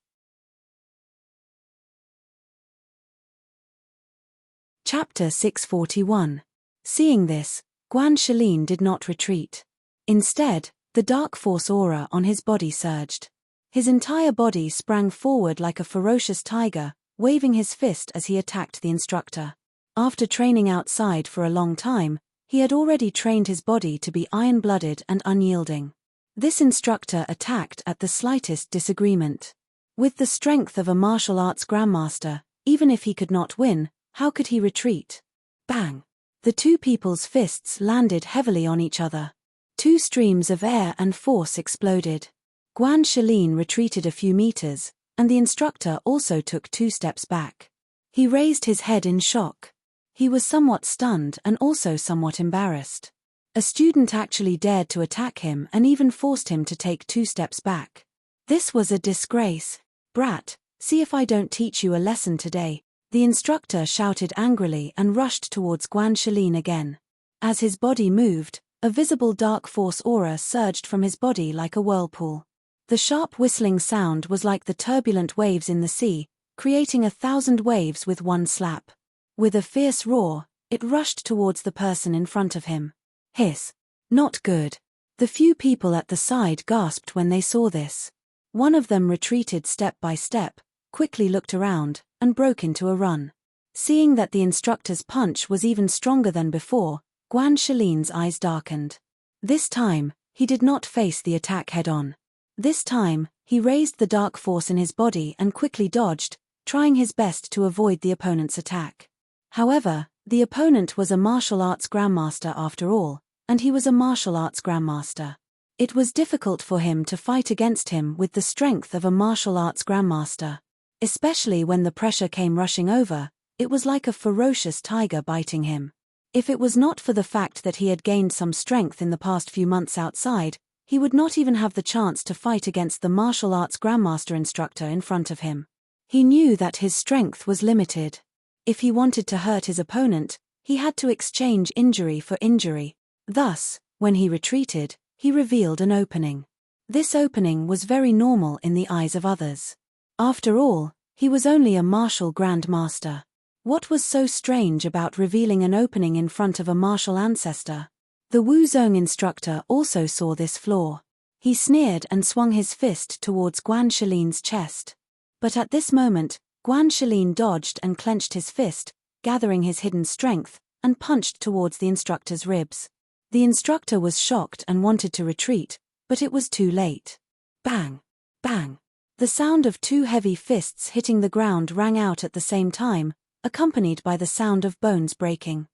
Chapter 641. Seeing this, Guanshelin did not retreat. Instead, the dark force aura on his body surged. His entire body sprang forward like a ferocious tiger, waving his fist as he attacked the instructor. After training outside for a long time, he had already trained his body to be iron-blooded and unyielding. This instructor attacked at the slightest disagreement. With the strength of a martial arts grandmaster, even if he could not win, how could he retreat? Bang! The 2 people's fists landed heavily on each other. 2 streams of air and force exploded. Guanshelin retreated a few meters, and the instructor also took 2 steps back. He raised his head in shock. He was somewhat stunned and also somewhat embarrassed. A student actually dared to attack him and even forced him to take 2 steps back. This was a disgrace. "Brat, see if I don't teach you a lesson today," the instructor shouted angrily and rushed towards Guanshelin again. As his body moved, a visible dark force aura surged from his body like a whirlpool. The sharp whistling sound was like the turbulent waves in the sea, creating 1,000 waves with one slap. With a fierce roar, it rushed towards the person in front of him. Hiss. Not good. The few people at the side gasped when they saw this. One of them retreated step by step, quickly looked around, and broke into a run. Seeing that the instructor's punch was even stronger than before, Guanshelin's eyes darkened. This time, he did not face the attack head-on. This time, he raised the dark force in his body and quickly dodged, trying his best to avoid the opponent's attack. However, the opponent was a martial arts grandmaster after all, and he was a martial arts grandmaster. It was difficult for him to fight against him with the strength of a martial arts grandmaster. Especially when the pressure came rushing over, it was like a ferocious tiger biting him. If it was not for the fact that he had gained some strength in the past few months outside, he would not even have the chance to fight against the martial arts grandmaster instructor in front of him. He knew that his strength was limited. If he wanted to hurt his opponent, he had to exchange injury for injury. Thus, when he retreated, he revealed an opening. This opening was very normal in the eyes of others. After all, he was only a martial grandmaster. What was so strange about revealing an opening in front of a martial ancestor? The Wuzong instructor also saw this flaw. He sneered and swung his fist towards Guanshelin's chest. But at this moment, Guan Shalin dodged and clenched his fist, gathering his hidden strength, and punched towards the instructor's ribs. The instructor was shocked and wanted to retreat, but it was too late. Bang! Bang! The sound of two heavy fists hitting the ground rang out at the same time, accompanied by the sound of bones breaking.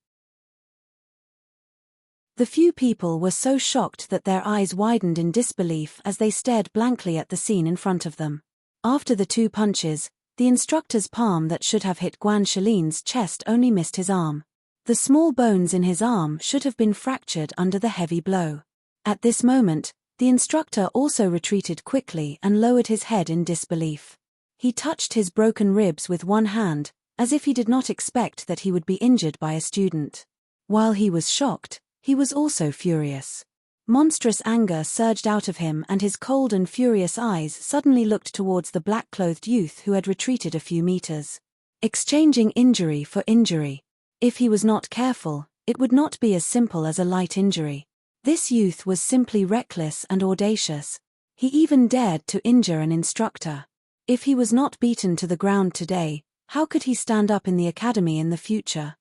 The few people were so shocked that their eyes widened in disbelief as they stared blankly at the scene in front of them. After the two punches, the instructor's palm that should have hit Guan Shalin's chest only missed his arm. The small bones in his arm should have been fractured under the heavy blow. At this moment, the instructor also retreated quickly and lowered his head in disbelief. He touched his broken ribs with one hand, as if he did not expect that he would be injured by a student. While he was shocked, he was also furious. Monstrous anger surged out of him, and his cold and furious eyes suddenly looked towards the black-clothed youth who had retreated a few meters. Exchanging injury for injury. If he was not careful, it would not be as simple as a light injury. This youth was simply reckless and audacious. He even dared to injure an instructor. If he was not beaten to the ground today, how could he stand up in the academy in the future?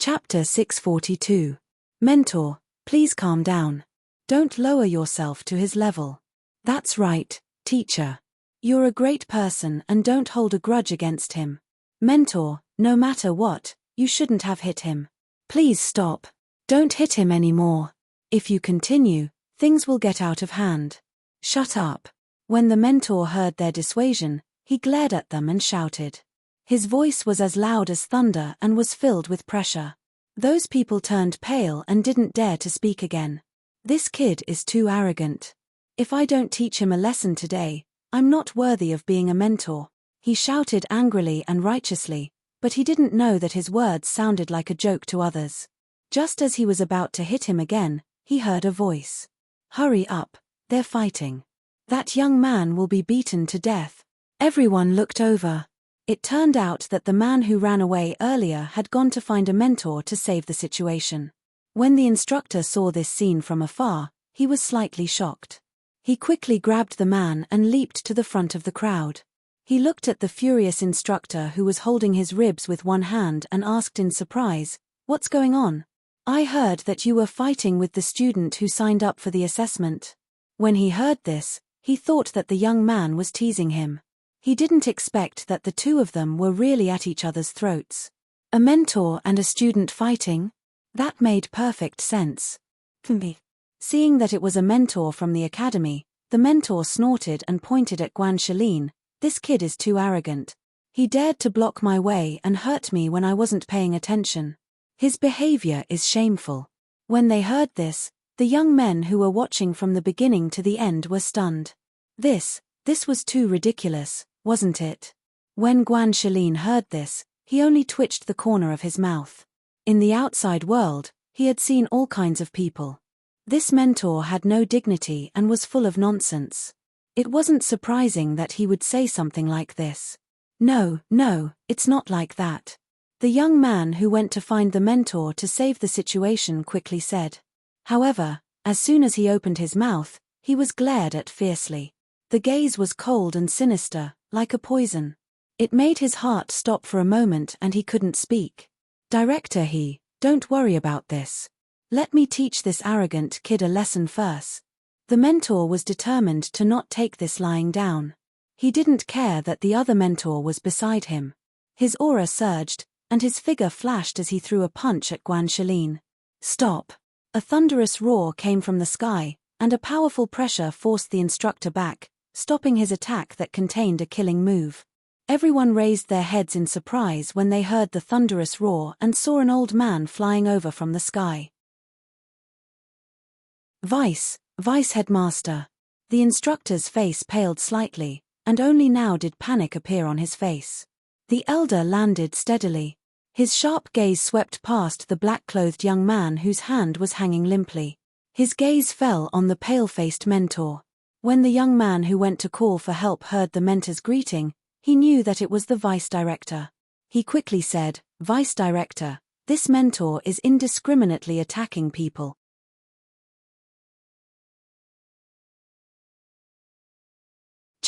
Chapter 642. Mentor, please calm down. Don't lower yourself to his level. That's right, teacher. You're a great person and don't hold a grudge against him. Mentor, no matter what, you shouldn't have hit him. Please stop. Don't hit him anymore. If you continue, things will get out of hand. Shut up. When the mentor heard their dissuasion, he glared at them and shouted. His voice was as loud as thunder and was filled with pressure. Those people turned pale and didn't dare to speak again. This kid is too arrogant. If I don't teach him a lesson today, I'm not worthy of being a mentor. He shouted angrily and righteously, but he didn't know that his words sounded like a joke to others. Just as he was about to hit him again, he heard a voice. Hurry up, they're fighting. That young man will be beaten to death. Everyone looked over. It turned out that the man who ran away earlier had gone to find a mentor to save the situation. When the instructor saw this scene from afar, he was slightly shocked. He quickly grabbed the man and leaped to the front of the crowd. He looked at the furious instructor who was holding his ribs with one hand and asked in surprise, "What's going on? I heard that you were fighting with the student who signed up for the assessment." When he heard this, he thought that the young man was teasing him. He didn't expect that the two of them were really at each other's throats. A mentor and a student fighting? That made perfect sense. Seeing that it was a mentor from the academy, the mentor snorted and pointed at Guan Shalin. This kid is too arrogant. He dared to block my way and hurt me when I wasn't paying attention. His behavior is shameful. When they heard this, the young men who were watching from the beginning to the end were stunned. This was too ridiculous, wasn't it? When Guan Shalin heard this, he only twitched the corner of his mouth. In the outside world, he had seen all kinds of people. This mentor had no dignity and was full of nonsense. It wasn't surprising that he would say something like this. No, it's not like that. The young man who went to find the mentor to save the situation quickly said. However, as soon as he opened his mouth, he was glared at fiercely. The gaze was cold and sinister, like a poison. It made his heart stop for a moment and he couldn't speak. Director, don't worry about this. Let me teach this arrogant kid a lesson first. The mentor was determined to not take this lying down. He didn't care that the other mentor was beside him. His aura surged, and his figure flashed as he threw a punch at Guan Shalin. Stop! A thunderous roar came from the sky, and a powerful pressure forced the instructor back, stopping his attack that contained a killing move. Everyone raised their heads in surprise when they heard the thunderous roar and saw an old man flying over from the sky. Vice headmaster. The instructor's face paled slightly, and only now did panic appear on his face. The elder landed steadily. His sharp gaze swept past the black-clothed young man whose hand was hanging limply. His gaze fell on the pale-faced mentor. When the young man who went to call for help heard the mentor's greeting, he knew that it was the vice director. He quickly said, "Vice director, this mentor is indiscriminately attacking people."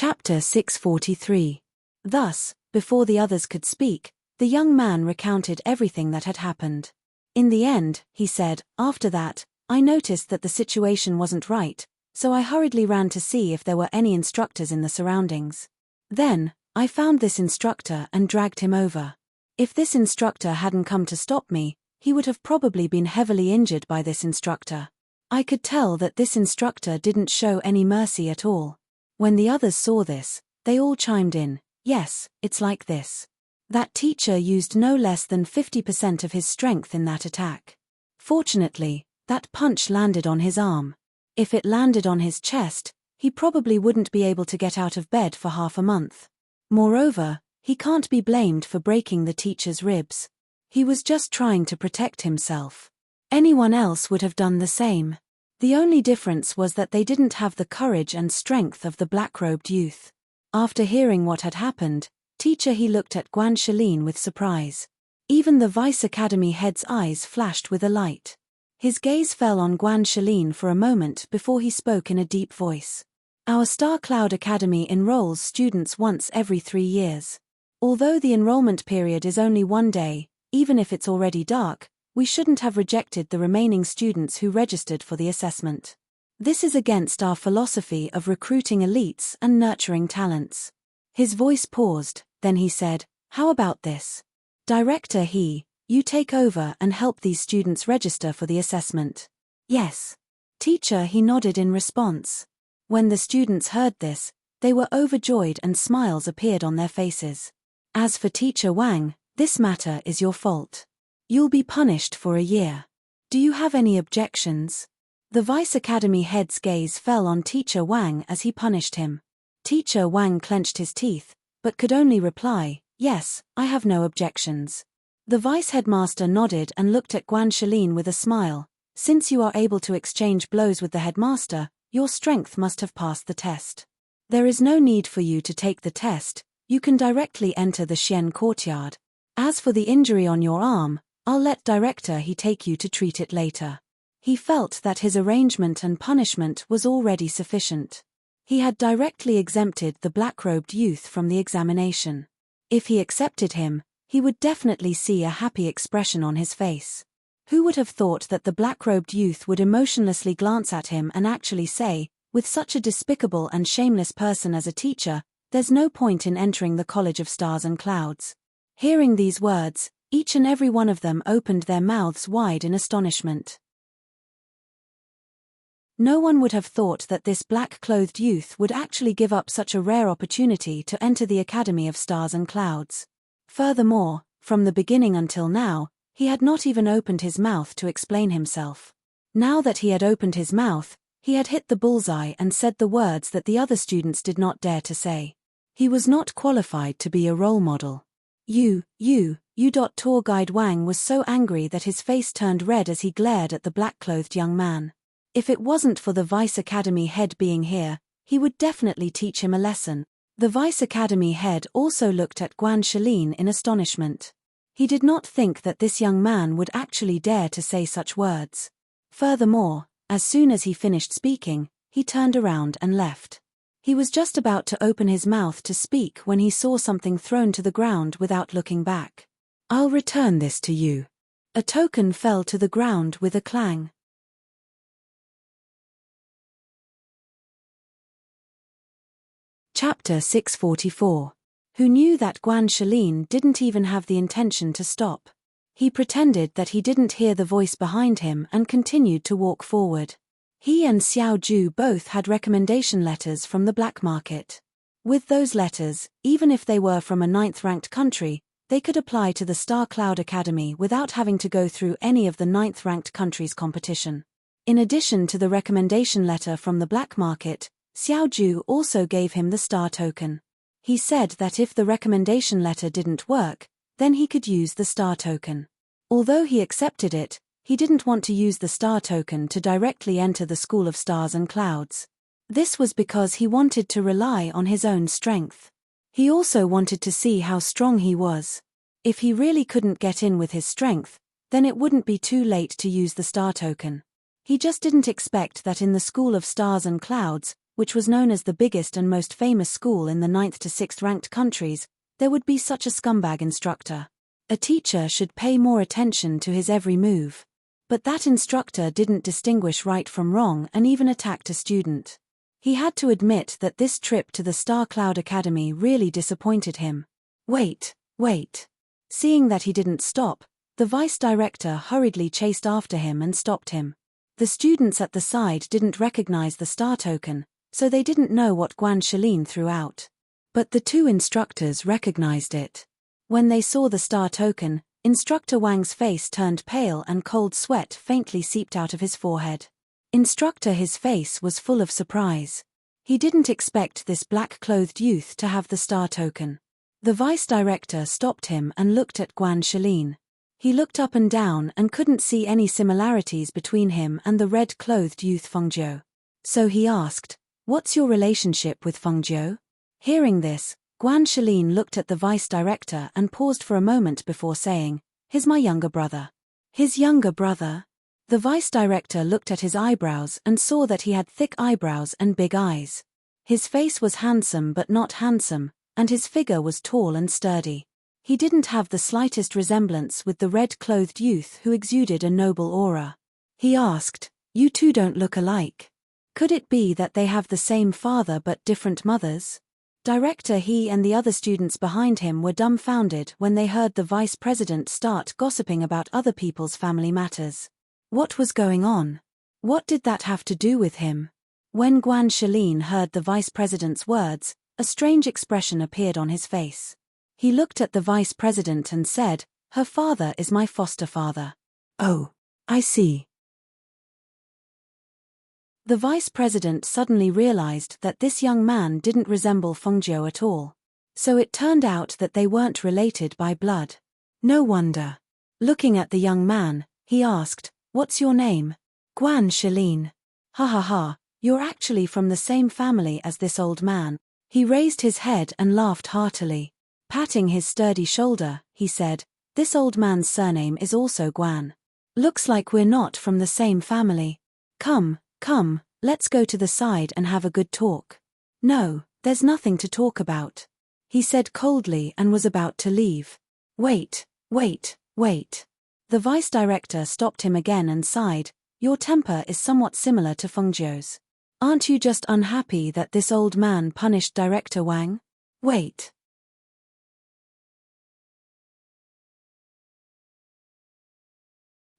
Chapter 643. Thus, before the others could speak, the young man recounted everything that had happened. In the end, he said, after that, I noticed that the situation wasn't right, so I hurriedly ran to see if there were any instructors in the surroundings. Then, I found this instructor and dragged him over. If this instructor hadn't come to stop me, he would have probably been heavily injured by this instructor. I could tell that this instructor didn't show any mercy at all. When the others saw this, they all chimed in, yes, it's like this. That teacher used no less than 50% of his strength in that attack. Fortunately, that punch landed on his arm. If it landed on his chest, he probably wouldn't be able to get out of bed for half a month. Moreover, he can't be blamed for breaking the teacher's ribs. He was just trying to protect himself. Anyone else would have done the same. The only difference was that they didn't have the courage and strength of the black-robed youth. After hearing what had happened, Teacher he looked at Guanshelin with surprise. Even the Vice Academy head's eyes flashed with a light. His gaze fell on Guanshelin for a moment before he spoke in a deep voice. Our Star Cloud Academy enrolls students once every 3 years. Although the enrollment period is only 1 day, even if it's already dark, we shouldn't have rejected the remaining students who registered for the assessment. This is against our philosophy of recruiting elites and nurturing talents. His voice paused, then he said, how about this? Director you take over and help these students register for the assessment. Yes. Teacher he nodded in response. When the students heard this, they were overjoyed and smiles appeared on their faces. As for Teacher Wang, this matter is your fault. You'll be punished for a year. Do you have any objections? The Vice Academy head's gaze fell on Teacher Wang as he punished him. Teacher Wang clenched his teeth, but could only reply, yes, I have no objections. The Vice Headmaster nodded and looked at Guanshelin with a smile. Since you are able to exchange blows with the headmaster, your strength must have passed the test. There is no need for you to take the test, you can directly enter the Xian courtyard. As for the injury on your arm, I'll let Director he take you to treat it later. He felt that his arrangement and punishment was already sufficient. He had directly exempted the black-robed youth from the examination. If he accepted him, he would definitely see a happy expression on his face. Who would have thought that the black-robed youth would emotionlessly glance at him and actually say, with such a despicable and shameless person as a teacher, there's no point in entering the College of Stars and Clouds. Hearing these words, each and every one of them opened their mouths wide in astonishment. No one would have thought that this black-clothed youth would actually give up such a rare opportunity to enter the Academy of Stars and Clouds. Furthermore, from the beginning until now, he had not even opened his mouth to explain himself. Now that he had opened his mouth, he had hit the bullseye and said the words that the other students did not dare to say. He was not qualified to be a role model. Tour Guide Wang was so angry that his face turned red as he glared at the black-clothed young man. If it wasn't for the Vice Academy head being here, he would definitely teach him a lesson. The Vice Academy head also looked at Guanshelin in astonishment. He did not think that this young man would actually dare to say such words. Furthermore, as soon as he finished speaking, he turned around and left. He was just about to open his mouth to speak when he saw something thrown to the ground without looking back. I'll return this to you. A token fell to the ground with a clang. Chapter 644. Who knew that Guanshelin didn't even have the intention to stop. He pretended that he didn't hear the voice behind him and continued to walk forward. He and Xiao Ju both had recommendation letters from the black market. With those letters, even if they were from a 9th-ranked country, they could apply to the Star Cloud Academy without having to go through any of the 9th-ranked countries' competition. In addition to the recommendation letter from the black market, Xiao Ju also gave him the star token. He said that if the recommendation letter didn't work, then he could use the star token. Although he accepted it, he didn't want to use the star token to directly enter the School of Stars and Clouds. This was because he wanted to rely on his own strength. He also wanted to see how strong he was. If he really couldn't get in with his strength, then it wouldn't be too late to use the star token. He just didn't expect that in the School of Stars and Clouds, which was known as the biggest and most famous school in the 9th to 6th ranked countries, there would be such a scumbag instructor. A teacher should pay more attention to his every move. But that instructor didn't distinguish right from wrong and even attacked a student. He had to admit that this trip to the Star Cloud Academy really disappointed him. Wait. Seeing that he didn't stop, the vice director hurriedly chased after him and stopped him. The students at the side didn't recognize the star token, so they didn't know what Guanshelin threw out. But the two instructors recognized it. When they saw the star token, Instructor Wang's face turned pale and cold sweat faintly seeped out of his forehead. His face was full of surprise. He didn't expect this black-clothed youth to have the star token. The vice director stopped him and looked at Guanshelin. He looked up and down and couldn't see any similarities between him and the red-clothed youth Fengjiu. So he asked, "What's your relationship with Fengjiu?" Hearing this, Guanshelin looked at the vice director and paused for a moment before saying, "He's my younger brother." His younger brother? The vice director looked at his eyebrows and saw that he had thick eyebrows and big eyes. His face was handsome but not handsome, and his figure was tall and sturdy. He didn't have the slightest resemblance with the red-clothed youth who exuded a noble aura. He asked, "You two don't look alike. Could it be that they have the same father but different mothers?" Director He and the other students behind him were dumbfounded when they heard the vice president start gossiping about other people's family matters. What was going on? What did that have to do with him? When Guanshelin heard the vice president's words, a strange expression appeared on his face. He looked at the vice president and said, "Her father is my foster father." "Oh, I see." The vice president suddenly realized that this young man didn't resemble Fengjiu at all. So it turned out that they weren't related by blood. No wonder. Looking at the young man, he asked, "What's your name?" "Guanshelin." "Ha ha ha, you're actually from the same family as this old man." He raised his head and laughed heartily. Patting his sturdy shoulder, he said, "This old man's surname is also Guan. Looks like we're not from the same family. Come, let's go to the side and have a good talk." "No, there's nothing to talk about," he said coldly and was about to leave. Wait. The vice director stopped him again and sighed, "Your temper is somewhat similar to Fengjiu's. Aren't you just unhappy that this old man punished Director Wang?" Wait.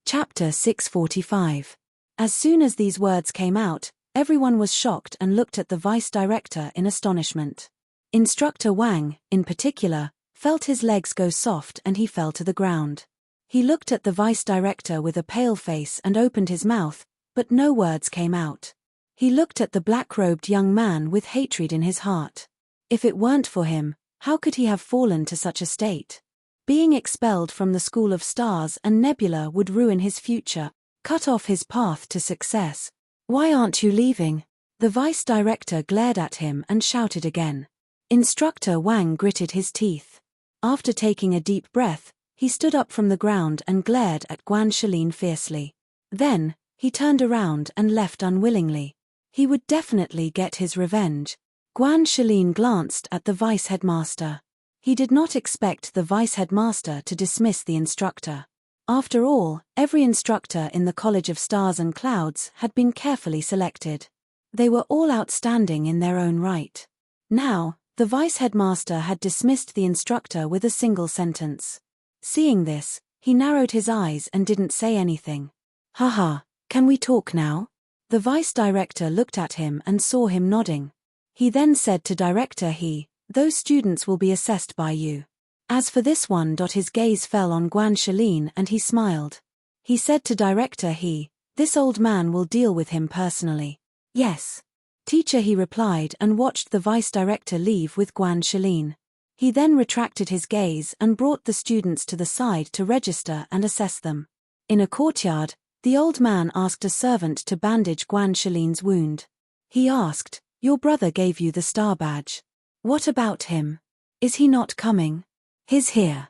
Chapter 645. As soon as these words came out, everyone was shocked and looked at the vice director in astonishment. Instructor Wang, in particular, felt his legs go soft and he fell to the ground. He looked at the vice director with a pale face and opened his mouth, but no words came out. He looked at the black-robed young man with hatred in his heart. If it weren't for him, how could he have fallen to such a state? Being expelled from the School of Stars and Nebula would ruin his future, cut off his path to success. "Why aren't you leaving?" The vice director glared at him and shouted again. Instructor Wang gritted his teeth. After taking a deep breath, he stood up from the ground and glared at Guanshelin fiercely. Then, he turned around and left unwillingly. He would definitely get his revenge. Guanshelin glanced at the vice headmaster. He did not expect the vice headmaster to dismiss the instructor. After all, every instructor in the College of Stars and Clouds had been carefully selected. They were all outstanding in their own right. Now, the vice headmaster had dismissed the instructor with a single sentence. Seeing this, he narrowed his eyes and didn't say anything. "Haha, can we talk now?" The vice director looked at him and saw him nodding. He then said to Director He, "Those students will be assessed by you. As for this one," his gaze fell on Guanshelin and he smiled. He said to Director He, "This old man will deal with him personally." "Yes. Teacher," he replied and watched the vice director leave with Guanshelin. He then retracted his gaze and brought the students to the side to register and assess them. In a courtyard, the old man asked a servant to bandage Guanshelin's wound. He asked, "Your brother gave you the star badge. What about him? Is he not coming?" He's here.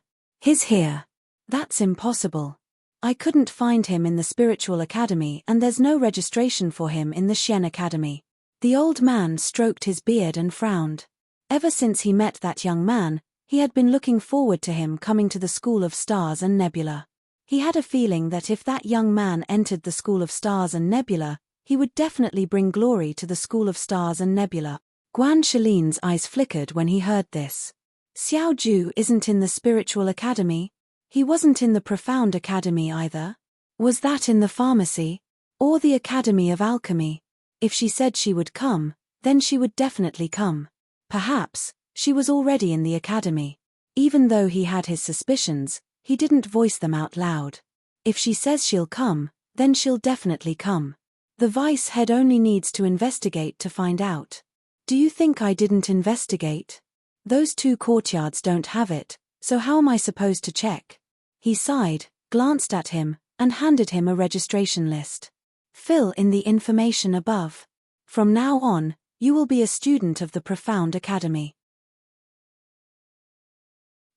"That's impossible. I couldn't find him in the Spiritual Academy and there's no registration for him in the Shen Academy. The old man stroked his beard and frowned. Ever since he met that young man, he had been looking forward to him coming to the School of Stars and Nebula. He had a feeling that if that young man entered the School of Stars and Nebula, he would definitely bring glory to the School of Stars and Nebula. Guan Shilin's eyes flickered when he heard this. Xiao Ju isn't in the Spiritual Academy? He wasn't in the Profound Academy either? Was that in the Pharmacy? Or the Academy of Alchemy? If she said she would come, then she would definitely come. Perhaps, she was already in the academy. Even though he had his suspicions, he didn't voice them out loud. If she says she'll come, then she'll definitely come. The vice head only needs to investigate to find out. Do you think I didn't investigate? Those 2 courtyards don't have it, so how am I supposed to check? He sighed, glanced at him, and handed him a registration list. Fill in the information above. From now on, you will be a student of the Profound Academy.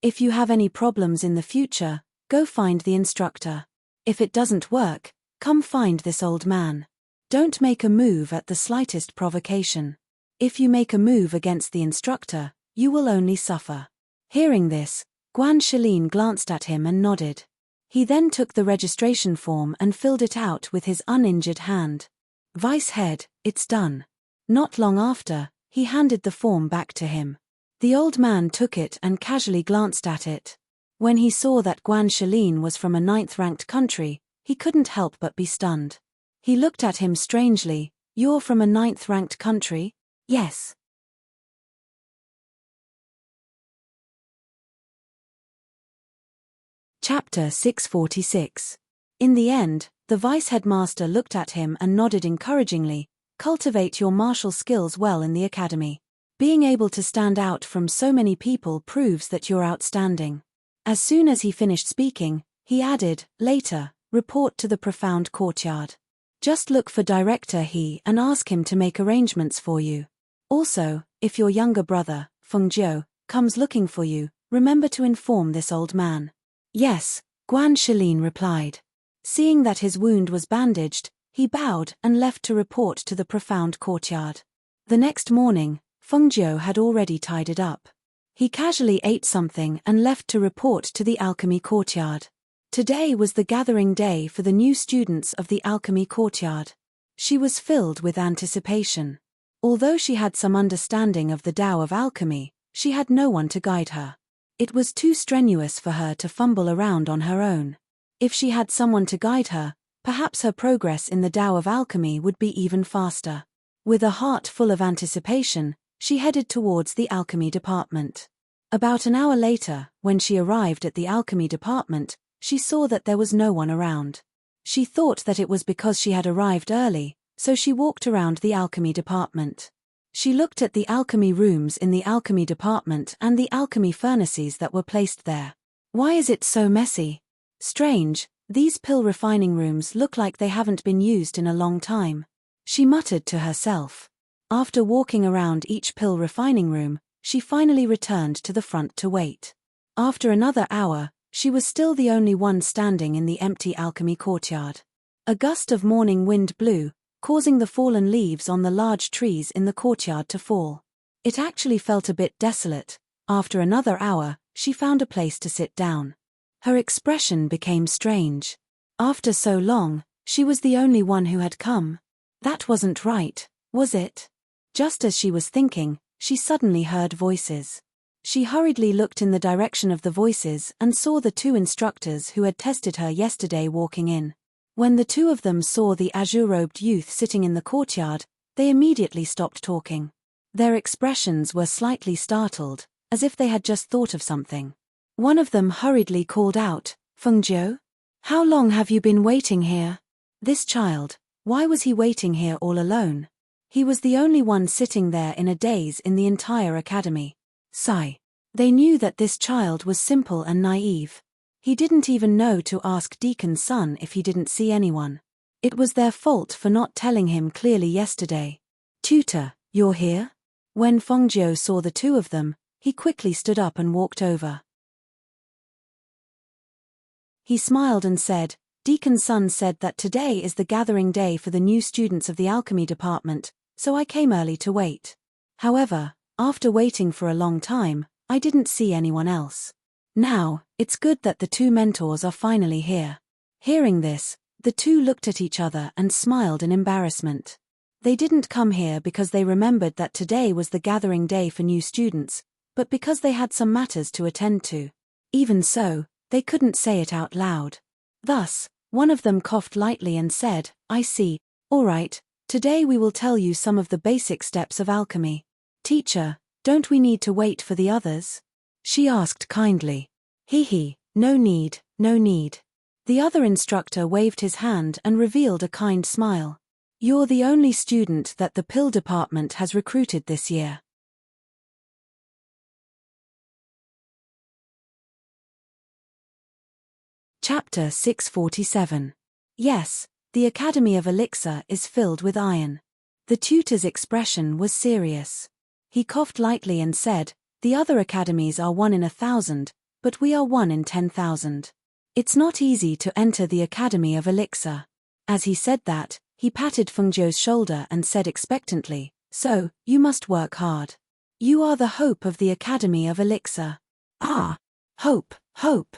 If you have any problems in the future, go find the instructor. If it doesn't work, come find this old man. Don't make a move at the slightest provocation. If you make a move against the instructor, you will only suffer. Hearing this, Guan Shilin glanced at him and nodded. He then took the registration form and filled it out with his uninjured hand. Vice head, it's done. Not long after, he handed the form back to him. The old man took it and casually glanced at it. When he saw that Guan Shilin was from a 9th-ranked country, he couldn't help but be stunned. He looked at him strangely. You're from a 9th-ranked country? Yes. Chapter 646. In the end, the vice-headmaster looked at him and nodded encouragingly. Cultivate your martial skills well in the academy. Being able to stand out from so many people proves that you're outstanding. As soon as he finished speaking, he added, later, report to the Profound Courtyard. Just look for Director He and ask him to make arrangements for you. Also, if your younger brother, Feng Jiu, comes looking for you, remember to inform this old man. Yes, Guan Shilin replied. Seeing that his wound was bandaged, he bowed and left to report to the Profound Courtyard. The next morning, Feng Jiu had already tidied up. He casually ate something and left to report to the Alchemy Courtyard. Today was the gathering day for the new students of the Alchemy Courtyard. She was filled with anticipation. Although she had some understanding of the Tao of Alchemy, she had no one to guide her. It was too strenuous for her to fumble around on her own. If she had someone to guide her, perhaps her progress in the Tao of Alchemy would be even faster. With a heart full of anticipation, she headed towards the Alchemy Department. About an hour later, when she arrived at the Alchemy Department, she saw that there was no one around. She thought that it was because she had arrived early, so she walked around the Alchemy Department. She looked at the alchemy rooms in the Alchemy Department and the alchemy furnaces that were placed there. Why is it so messy? Strange, these pill refining rooms look like they haven't been used in a long time. She muttered to herself. After walking around each pill refining room, she finally returned to the front to wait. After another hour, she was still the only one standing in the empty alchemy courtyard. A gust of morning wind blew, causing the fallen leaves on the large trees in the courtyard to fall. It actually felt a bit desolate. After another hour, she found a place to sit down. Her expression became strange. After so long, she was the only one who had come. That wasn't right, was it? Just as she was thinking, she suddenly heard voices. She hurriedly looked in the direction of the voices and saw the 2 instructors who had tested her yesterday walking in. When the 2 of them saw the azure-robed youth sitting in the courtyard, they immediately stopped talking. Their expressions were slightly startled, as if they had just thought of something. One of them hurriedly called out, "Feng Jiu? How long have you been waiting here?" This child, why was he waiting here all alone? He was the only one sitting there in a daze in the entire academy. Sigh. They knew that this child was simple and naive. He didn't even know to ask Deacon's son if he didn't see anyone. It was their fault for not telling him clearly yesterday. "Tutor, you're here?" When Feng Jiu saw the 2 of them, he quickly stood up and walked over. He smiled and said, "Deacon's son said that today is the gathering day for the new students of the Alchemy Department, so I came early to wait. However, after waiting for a long time, I didn't see anyone else. Now, it's good that the two mentors are finally here." Hearing this, the two looked at each other and smiled in embarrassment. They didn't come here because they remembered that today was the gathering day for new students, but because they had some matters to attend to. Even so, they couldn't say it out loud. Thus, one of them coughed lightly and said, "I see. All right, today we will tell you some of the basic steps of alchemy." "Teacher, don't we need to wait for the others?" she asked kindly. "Hee, no need, no need." The other instructor waved his hand and revealed a kind smile. "You're the only student that the pill department has recruited this year." Chapter 647. Yes, the Academy of Elixir is filled with iron. The tutor's expression was serious. He coughed lightly and said, "The other academies are 1 in 1,000, but we are 1 in 10,000. It's not easy to enter the Academy of Elixir." As he said that, he patted Fengjiu's shoulder and said expectantly, "So, you must work hard. You are the hope of the Academy of Elixir." "Ah, hope, hope."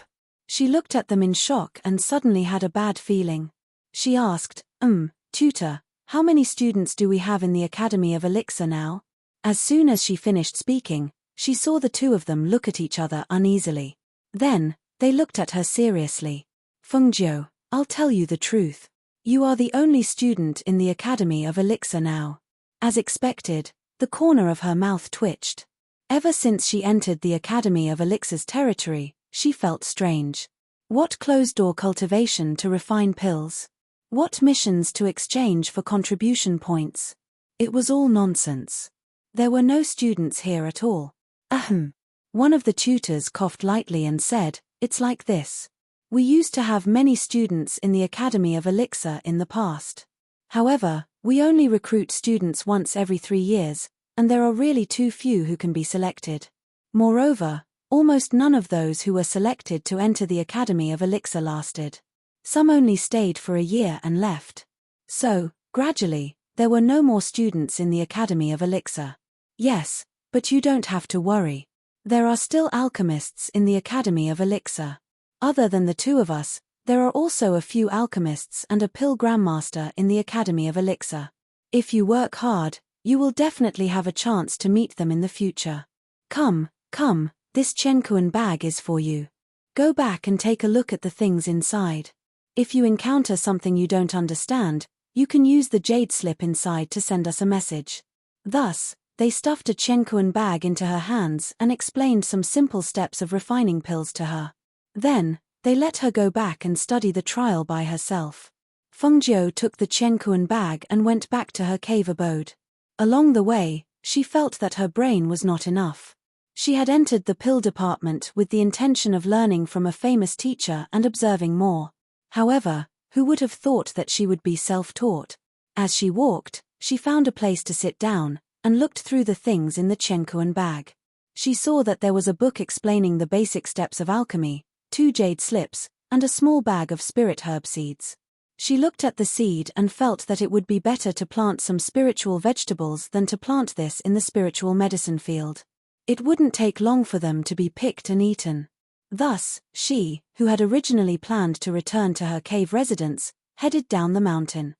She looked at them in shock and suddenly had a bad feeling. She asked, "Tutor, how many students do we have in the Academy of Elixir now?" As soon as she finished speaking, she saw the two of them look at each other uneasily. Then, they looked at her seriously. "Fengjiu, I'll tell you the truth. You are the only student in the Academy of Elixir now." As expected, the corner of her mouth twitched. Ever since she entered the Academy of Elixir's territory, she felt strange. What closed-door cultivation to refine pills? What missions to exchange for contribution points? It was all nonsense. There were no students here at all. Ahem. One of the tutors coughed lightly and said, "It's like this. We used to have many students in the Academy of Elixir in the past. However, we only recruit students once every 3 years, and there are really too few who can be selected. Moreover, almost none of those who were selected to enter the Academy of Elixir lasted. Some only stayed for a year and left. So, gradually, there were no more students in the Academy of Elixir." "Yes, but you don't have to worry. There are still alchemists in the Academy of Elixir. Other than the two of us, there are also a few alchemists and a pill grandmaster in the Academy of Elixir. If you work hard, you will definitely have a chance to meet them in the future. Come, come. This Chenkuan bag is for you. Go back and take a look at the things inside. If you encounter something you don't understand, you can use the jade slip inside to send us a message." Thus, they stuffed a Chenkuan bag into her hands and explained some simple steps of refining pills to her. Then, they let her go back and study the trial by herself. Fengjiu took the Chenkuan bag and went back to her cave abode. Along the way, she felt that her brain was not enough. She had entered the pill department with the intention of learning from a famous teacher and observing more. However, who would have thought that she would be self-taught? As she walked, she found a place to sit down, and looked through the things in the Chenkuan bag. She saw that there was a book explaining the basic steps of alchemy, 2 jade slips, and a small bag of spirit herb seeds. She looked at the seed and felt that it would be better to plant some spiritual vegetables than to plant this in the spiritual medicine field. It wouldn't take long for them to be picked and eaten. Thus, she, who had originally planned to return to her cave residence, headed down the mountain.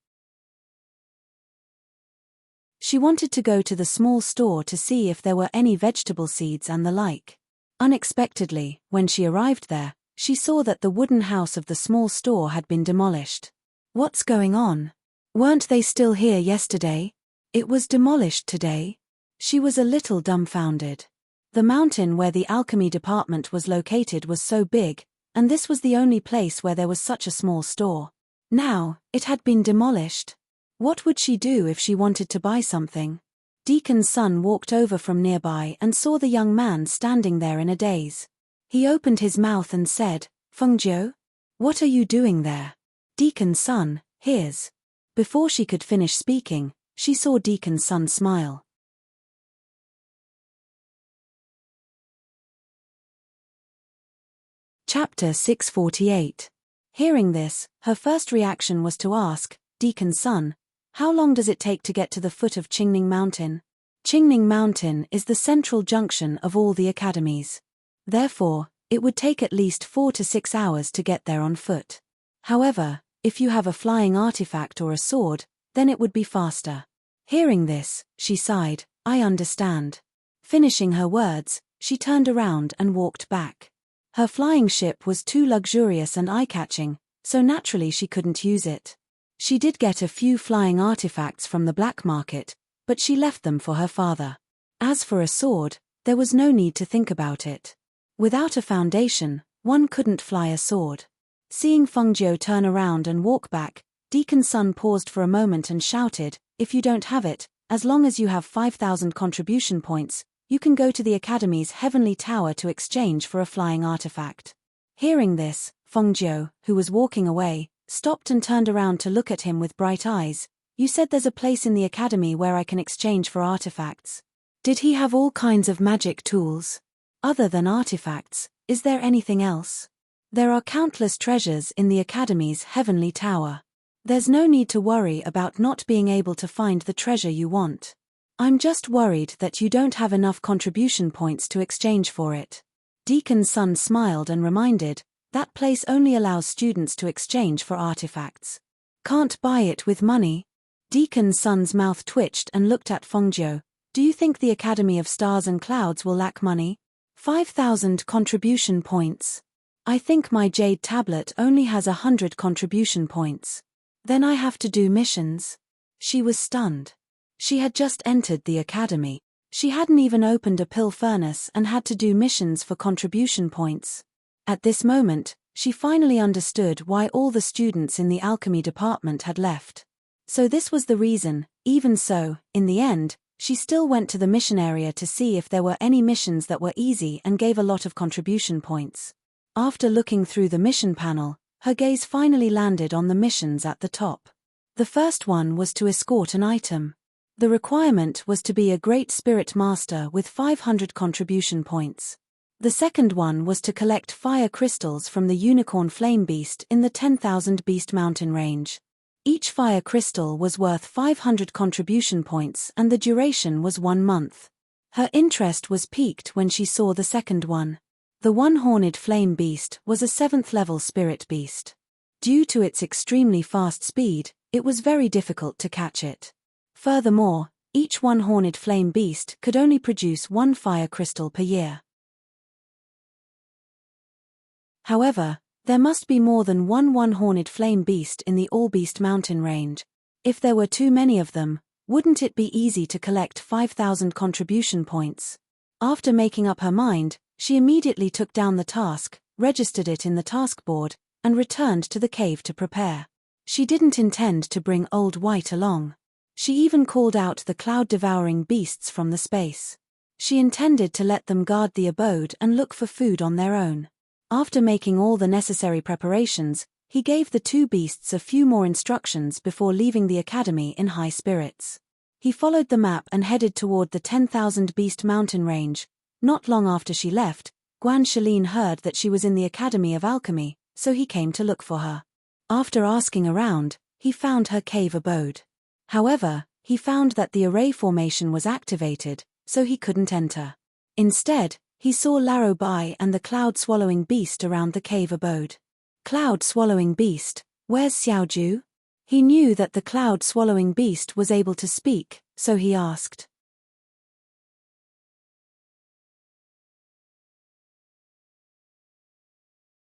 She wanted to go to the small store to see if there were any vegetable seeds and the like. Unexpectedly, when she arrived there, she saw that the wooden house of the small store had been demolished. What's going on? Weren't they still here yesterday? It was demolished today? She was a little dumbfounded. The mountain where the alchemy department was located was so big, and this was the only place where there was such a small store. Now, it had been demolished. What would she do if she wanted to buy something? Deacon's son walked over from nearby and saw the young man standing there in a daze. He opened his mouth and said, "Fengjiu? What are you doing there?" "Deacon's son, here's." Before she could finish speaking, she saw Deacon's son smile. Chapter 648. Hearing this, her first reaction was to ask, "Deacon's son, How long does it take to get to the foot of Qingning Mountain? Qingning Mountain is the central junction of all the academies. Therefore, it would take at least 4 to 6 hours to get there on foot. However, if you have a flying artifact or a sword, then it would be faster. Hearing this, she sighed, I understand. Finishing her words, she turned around and walked back. Her flying ship was too luxurious and eye-catching, so naturally she couldn't use it. She did get a few flying artifacts from the black market, but she left them for her father. As for a sword, there was no need to think about it. Without a foundation, one couldn't fly a sword. Seeing Fengjiu turn around and walk back, Deacon Sun paused for a moment and shouted, if you don't have it, as long as you have 5,000 contribution points, you can go to the Academy's Heavenly Tower to exchange for a flying artifact. Hearing this, Fengjiu, who was walking away, stopped and turned around to look at him with bright eyes. You said there's a place in the Academy where I can exchange for artifacts. Did he have all kinds of magic tools? Other than artifacts, is there anything else? There are countless treasures in the Academy's Heavenly Tower. There's no need to worry about not being able to find the treasure you want. I'm just worried that you don't have enough contribution points to exchange for it. Deacon Sun smiled and reminded, that place only allows students to exchange for artifacts. Can't buy it with money? Deacon Sun's mouth twitched and looked at Fengjiu. Do you think the Academy of Stars and Clouds will lack money? 5,000 contribution points. I think my jade tablet only has 100 contribution points. Then I have to do missions. She was stunned. She had just entered the academy. She hadn't even opened a pill furnace and had to do missions for contribution points. At this moment, she finally understood why all the students in the alchemy department had left. So this was the reason. Even so, in the end, she still went to the mission area to see if there were any missions that were easy and gave a lot of contribution points. After looking through the mission panel, her gaze finally landed on the missions at the top. The first one was to escort an item. The requirement was to be a great spirit master with 500 contribution points. The second one was to collect fire crystals from the unicorn flame beast in the 10,000 Beast Mountain range. Each fire crystal was worth 500 contribution points and the duration was 1 month. Her interest was piqued when she saw the second one. The one-horned flame beast was a 7th level spirit beast. Due to its extremely fast speed, it was very difficult to catch it. Furthermore, each one-horned flame beast could only produce 1 fire crystal per year. However, there must be more than one one-horned flame beast in the All-Beast Mountain range. If there were too many of them, wouldn't it be easy to collect 5,000 contribution points? After making up her mind, she immediately took down the task, registered it in the task board, and returned to the cave to prepare. She didn't intend to bring Old White along. She even called out the cloud-devouring beasts from the space. She intended to let them guard the abode and look for food on their own. After making all the necessary preparations, he gave the 2 beasts a few more instructions before leaving the academy in high spirits. He followed the map and headed toward the 10,000 Beast Mountain range. Not long after she left, Guan Shalin heard that she was in the Academy of Alchemy, so he came to look for her. After asking around, he found her cave abode. However, he found that the array formation was activated, so he couldn't enter. Instead, he saw Laro Bai and the cloud-swallowing beast around the cave abode. Cloud-swallowing beast, where's Xiaoju? He knew that the cloud-swallowing beast was able to speak, so he asked.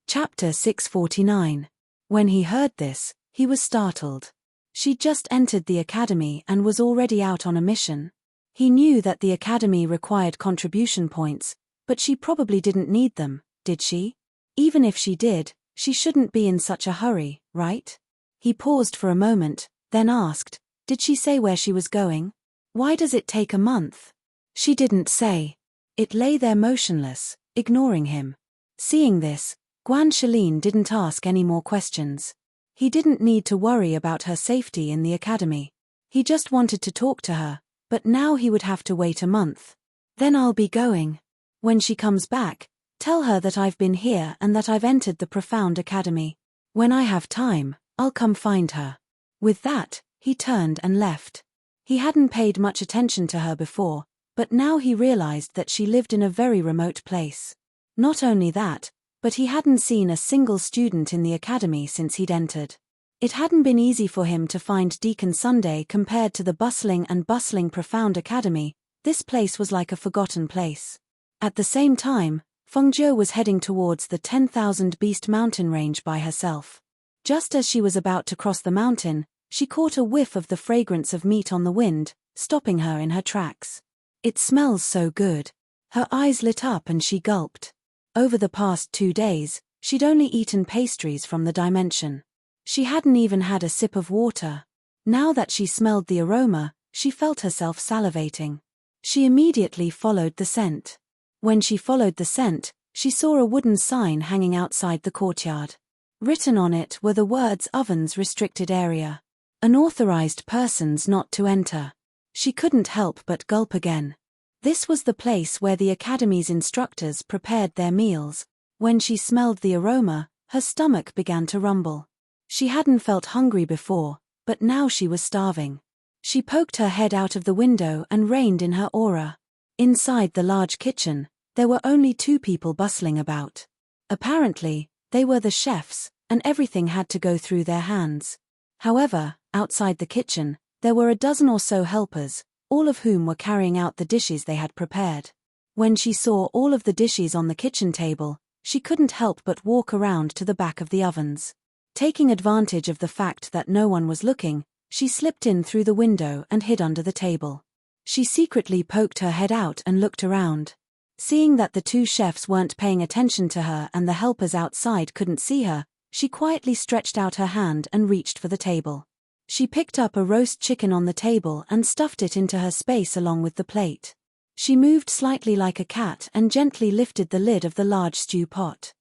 Chapter 649. When he heard this, he was startled. She'd just entered the academy and was already out on a mission. He knew that the academy required contribution points, but she probably didn't need them, did she? Even if she did, she shouldn't be in such a hurry, right? He paused for a moment, then asked, did she say where she was going? Why does it take a month? She didn't say. It lay there motionless, ignoring him. Seeing this, Guan Shalin didn't ask any more questions. He didn't need to worry about her safety in the academy. He just wanted to talk to her, but now he would have to wait a month. Then I'll be going. When she comes back, tell her that I've been here and that I've entered the Profound Academy. When I have time, I'll come find her. With that, He turned and left. He hadn't paid much attention to her before, but now he realized that she lived in a very remote place. Not only that, but he hadn't seen a single student in the academy since he'd entered. It hadn't been easy for him to find Deacon Sunday compared to the bustling profound academy. This place was like a forgotten place. At the same time, Fengjiu was heading towards the 10,000 Beast mountain range by herself. Just as she was about to cross the mountain, she caught a whiff of the fragrance of meat on the wind, stopping her in her tracks. "It smells so good." Her eyes lit up and she gulped. Over the past 2 days, she'd only eaten pastries from the dimension. She hadn't even had a sip of water. Now that she smelled the aroma, she felt herself salivating. She immediately followed the scent. When she followed the scent, she saw a wooden sign hanging outside the courtyard. Written on it were the words "Ovens Restricted Area. Unauthorized persons not to enter." She couldn't help but gulp again. This was the place where the academy's instructors prepared their meals. When she smelled the aroma, her stomach began to rumble. She hadn't felt hungry before, but now she was starving. She poked her head out of the window and reined in her aura. Inside the large kitchen, there were only 2 people bustling about. Apparently, they were the chefs, and everything had to go through their hands. However, outside the kitchen, there were a dozen or so helpers, all of whom were carrying out the dishes they had prepared. When she saw all of the dishes on the kitchen table, she couldn't help but walk around to the back of the ovens. Taking advantage of the fact that no one was looking, she slipped in through the window and hid under the table. She secretly poked her head out and looked around. Seeing that the 2 chefs weren't paying attention to her and the helpers outside couldn't see her, she quietly stretched out her hand and reached for the table. She picked up a roast chicken on the table and stuffed it into her space along with the plate. She moved slightly like a cat and gently lifted the lid of the large stew pot.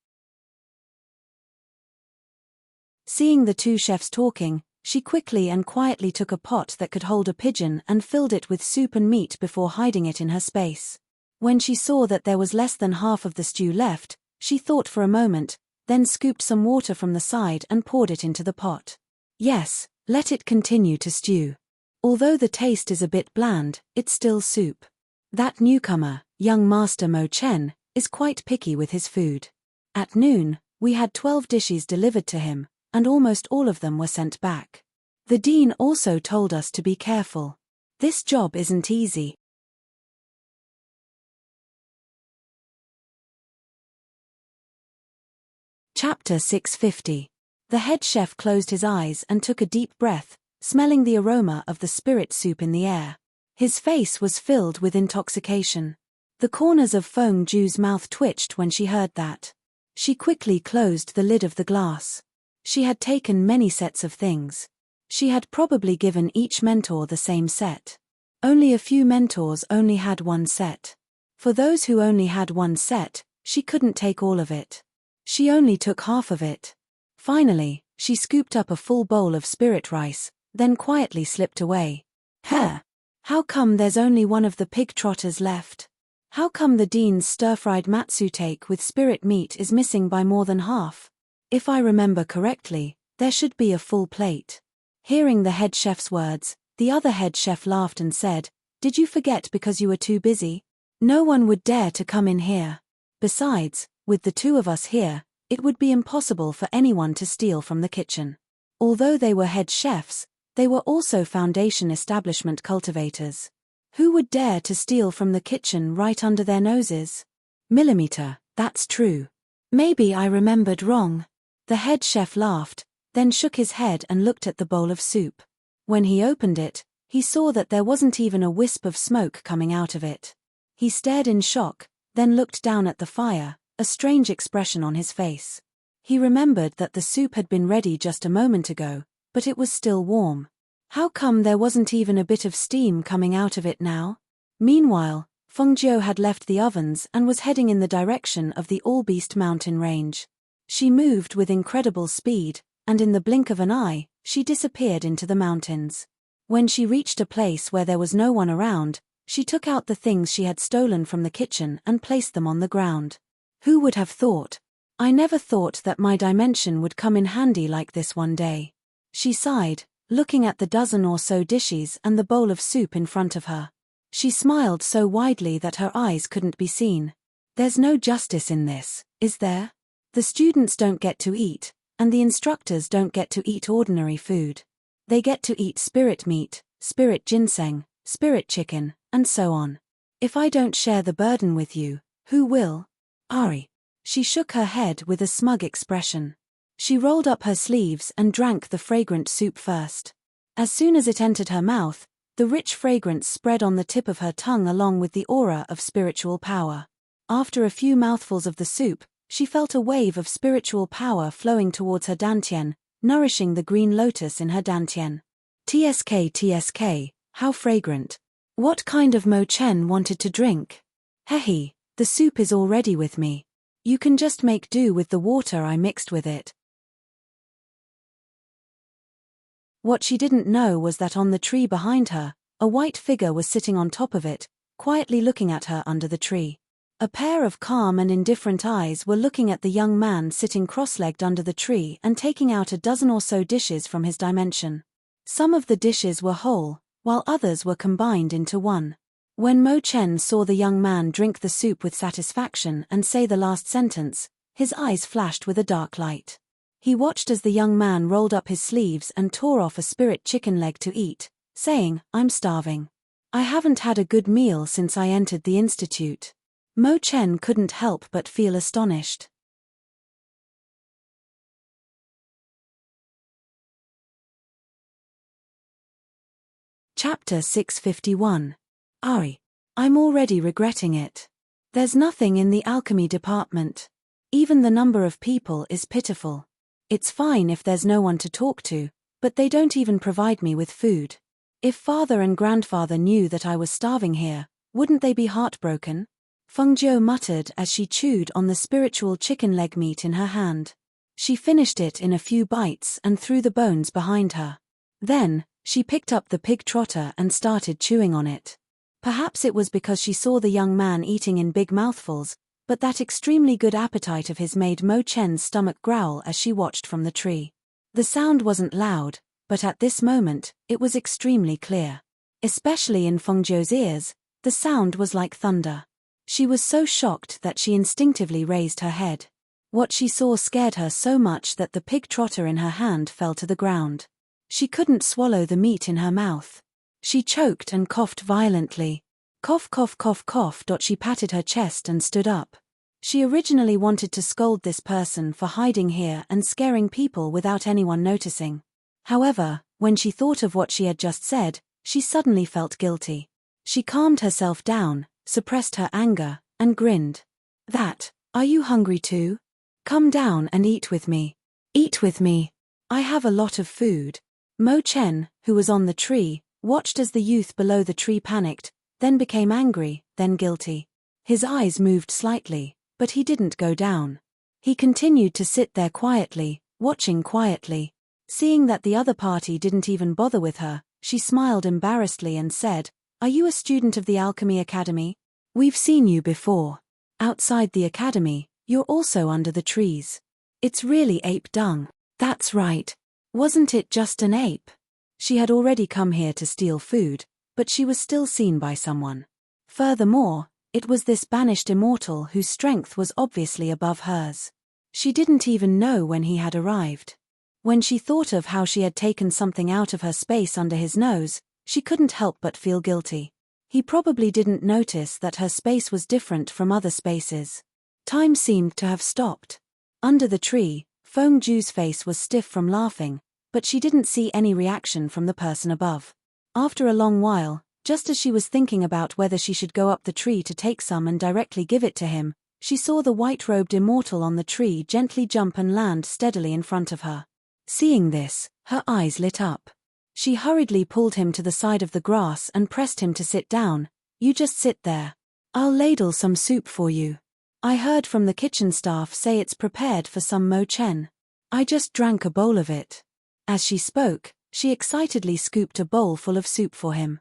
Seeing the 2 chefs talking, she quickly and quietly took a pot that could hold a pigeon and filled it with soup and meat before hiding it in her space. When she saw that there was less than half of the stew left, she thought for a moment, then scooped some water from the side and poured it into the pot. Yes, let it continue to stew. Although the taste is a bit bland, it's still soup. That newcomer, young Master Mo Chen, is quite picky with his food. At noon, we had 12 dishes delivered to him, and almost all of them were sent back. The dean also told us to be careful. This job isn't easy. Chapter 650. The head chef closed his eyes and took a deep breath, smelling the aroma of the spirit soup in the air. His face was filled with intoxication. The corners of Feng Ju's mouth twitched when she heard that. She quickly closed the lid of the glass. She had taken many sets of things. She had probably given each mentor the same set. Only a few mentors only had 1 set. For those who only had 1 set, she couldn't take all of it. She only took half of it. Finally, she scooped up a full bowl of spirit rice, then quietly slipped away. How come there's only 1 of the pig trotters left? How come the dean's stir-fried matsutake with spirit meat is missing by more than half? If I remember correctly, there should be a full plate. Hearing the head chef's words, the other head chef laughed and said, "Did you forget because you were too busy? No one would dare to come in here. Besides, with the 2 of us here, it would be impossible for anyone to steal from the kitchen." Although they were head chefs, they were also foundation establishment cultivators. Who would dare to steal from the kitchen right under their noses? Millimeter, that's true. Maybe I remembered wrong. The head chef laughed, then shook his head and looked at the bowl of soup. When he opened it, he saw that there wasn't even a wisp of smoke coming out of it. He stared in shock, then looked down at the fire, a strange expression on his face. He remembered that the soup had been ready just a moment ago, but it was still warm. How come there wasn't even a bit of steam coming out of it now? Meanwhile, Fengjiu had left the ovens and was heading in the direction of the All-Beast mountain range. She moved with incredible speed, and in the blink of an eye, she disappeared into the mountains. When she reached a place where there was no one around, she took out the things she had stolen from the kitchen and placed them on the ground. Who would have thought? I never thought that my dimension would come in handy like this one day. She sighed, looking at the dozen or so dishes and the bowl of soup in front of her. She smiled so widely that her eyes couldn't be seen. There's no justice in this, is there? The students don't get to eat, and the instructors don't get to eat ordinary food. They get to eat spirit meat, spirit ginseng, spirit chicken, and so on. If I don't share the burden with you, who will? Ari. She shook her head with a smug expression. She rolled up her sleeves and drank the fragrant soup first. As soon as it entered her mouth, the rich fragrance spread on the tip of her tongue along with the aura of spiritual power. After a few mouthfuls of the soup, she felt a wave of spiritual power flowing towards her dantian, nourishing the green lotus in her dantian. TSK, how fragrant. What kind of Mo Chen wanted to drink? Hehe, the soup is already with me. You can just make do with the water I mixed with it. What she didn't know was that on the tree behind her, a white figure was sitting on top of it, quietly looking at her under the tree. A pair of calm and indifferent eyes were looking at the young man sitting cross-legged under the tree and taking out a dozen or so dishes from his dimension. Some of the dishes were whole, while others were combined into one. When Mo Chen saw the young man drink the soup with satisfaction and say the last sentence, his eyes flashed with a dark light. He watched as the young man rolled up his sleeves and tore off a spirit chicken leg to eat, saying, "I'm starving. I haven't had a good meal since I entered the institute." Mo Chen couldn't help but feel astonished. Chapter 651. Ari. I'm already regretting it. There's nothing in the alchemy department. Even the number of people is pitiful. It's fine if there's no one to talk to, but they don't even provide me with food. If father and grandfather knew that I was starving here, wouldn't they be heartbroken? Fengjiu muttered as she chewed on the spiritual chicken leg meat in her hand. She finished it in a few bites and threw the bones behind her. Then, she picked up the pig trotter and started chewing on it. Perhaps it was because she saw the young man eating in big mouthfuls, but that extremely good appetite of his made Mo Chen's stomach growl as she watched from the tree. The sound wasn't loud, but at this moment, it was extremely clear. Especially in Fengjiu's ears, the sound was like thunder. She was so shocked that she instinctively raised her head. What she saw scared her so much that the pig trotter in her hand fell to the ground. She couldn't swallow the meat in her mouth. She choked and coughed violently. Cough, cough, cough, cough. She patted her chest and stood up. She originally wanted to scold this person for hiding here and scaring people without anyone noticing. However, when she thought of what she had just said, she suddenly felt guilty. She calmed herself down, suppressed her anger, and grinned. Are you hungry too? Come down and eat with me. Eat with me. I have a lot of food. Mo Chen, who was on the tree, watched as the youth below the tree panicked, then became angry, then guilty. His eyes moved slightly, but he didn't go down. He continued to sit there quietly, watching quietly. Seeing that the other party didn't even bother with her, she smiled embarrassedly and said, "Are you a student of the Alchemy Academy? We've seen you before. Outside the academy, you're also under the trees. It's really ape dung." That's right. Wasn't it just an ape? She had already come here to steal food, but she was still seen by someone. Furthermore, it was this banished immortal whose strength was obviously above hers. She didn't even know when he had arrived. When she thought of how she had taken something out of her space under his nose, she couldn't help but feel guilty. He probably didn't notice that her space was different from other spaces. Time seemed to have stopped. Under the tree, Fengjiu's face was stiff from laughing, but she didn't see any reaction from the person above. After a long while, just as she was thinking about whether she should go up the tree to take some and directly give it to him, she saw the white-robed immortal on the tree gently jump and land steadily in front of her. Seeing this, her eyes lit up. She hurriedly pulled him to the side of the grass and pressed him to sit down. "You just sit there. I'll ladle some soup for you. I heard from the kitchen staff say it's prepared for some Mo Chen. I just drank a bowl of it." As she spoke, she excitedly scooped a bowl full of soup for him.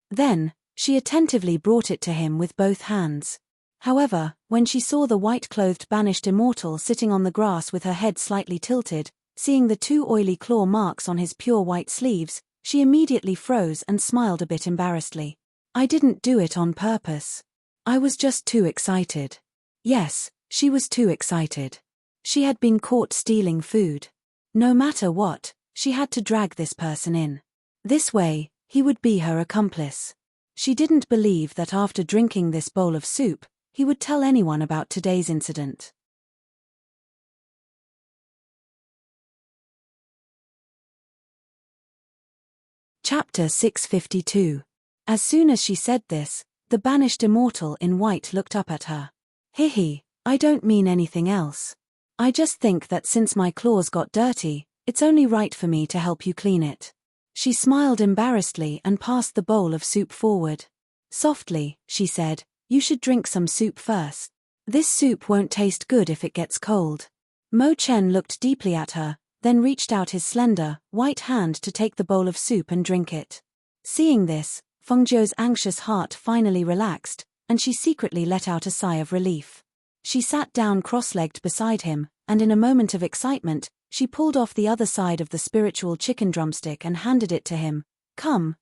Then, she attentively brought it to him with both hands. However, when she saw the white-clothed banished immortal sitting on the grass with her head slightly tilted, Seeing the 2 oily claw marks on his pure white sleeves, she immediately froze and smiled a bit embarrassedly. I didn't do it on purpose. I was just too excited. Yes, she was too excited. She had been caught stealing food. No matter what, she had to drag this person in. This way, he would be her accomplice. She didn't believe that after drinking this bowl of soup, he would tell anyone about today's incident. Chapter 652. As soon as she said this, the banished immortal in white looked up at her. Hihi, I don't mean anything else. I just think that since my claws got dirty, it's only right for me to help you clean it. She smiled embarrassedly and passed the bowl of soup forward. Softly, she said, you should drink some soup first. This soup won't taste good if it gets cold. Mo Chen looked deeply at her, then reached out his slender, white hand to take the bowl of soup and drink it. Seeing this, Fengzhou's anxious heart finally relaxed, and she secretly let out a sigh of relief. She sat down cross-legged beside him, and in a moment of excitement, she pulled off the other side of the spiritual chicken drumstick and handed it to him. Come,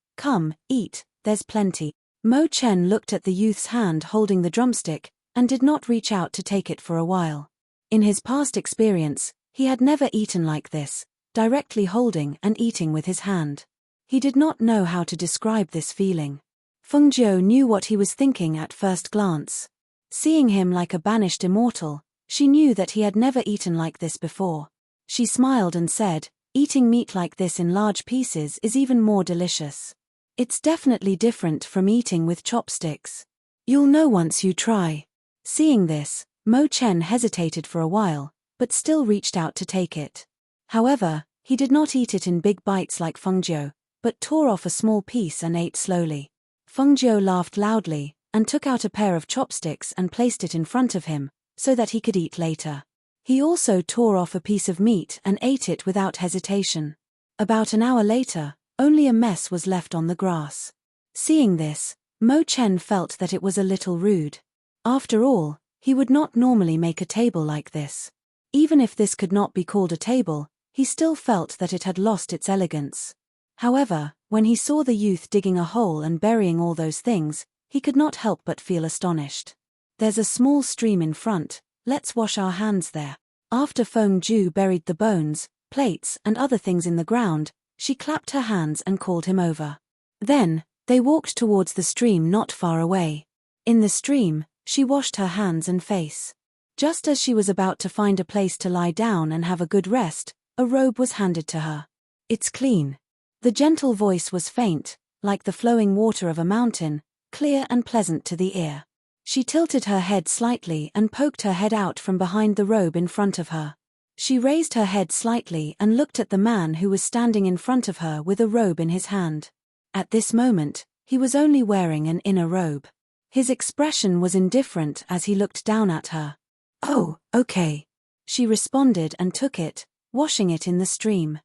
eat, there's plenty. Mo Chen looked at the youth's hand holding the drumstick, and did not reach out to take it for a while. In his past experience, he had never eaten like this, directly holding and eating with his hand. He did not know how to describe this feeling. Fengzhou knew what he was thinking at first glance. Seeing him like a banished immortal, she knew that he had never eaten like this before. She smiled and said, eating meat like this in large pieces is even more delicious. It's definitely different from eating with chopsticks. You'll know once you try. Seeing this, Mo Chen hesitated for a while, but still reached out to take it. However, he did not eat it in big bites like Fengzhou, but tore off a small piece and ate slowly. Fengzhou laughed loudly, and took out a pair of chopsticks and placed it in front of him, so that he could eat later. He also tore off a piece of meat and ate it without hesitation. About an hour later, only a mess was left on the grass. Seeing this, Mo Chen felt that it was a little rude. After all, he would not normally make a table like this. Even if this could not be called a table, he still felt that it had lost its elegance. However, when he saw the youth digging a hole and burying all those things, he could not help but feel astonished. There's a small stream in front, let's wash our hands there. After Fengzhou buried the bones, plates, and other things in the ground, she clapped her hands and called him over. Then, they walked towards the stream not far away. In the stream, she washed her hands and face. Just as she was about to find a place to lie down and have a good rest, a robe was handed to her. It's clean. The gentle voice was faint, like the flowing water of a mountain, clear and pleasant to the ear. She tilted her head slightly and poked her head out from behind the robe in front of her. She raised her head slightly and looked at the man who was standing in front of her with a robe in his hand. At this moment, he was only wearing an inner robe. His expression was indifferent as he looked down at her. Oh, okay. She responded and took it, washing it in the stream.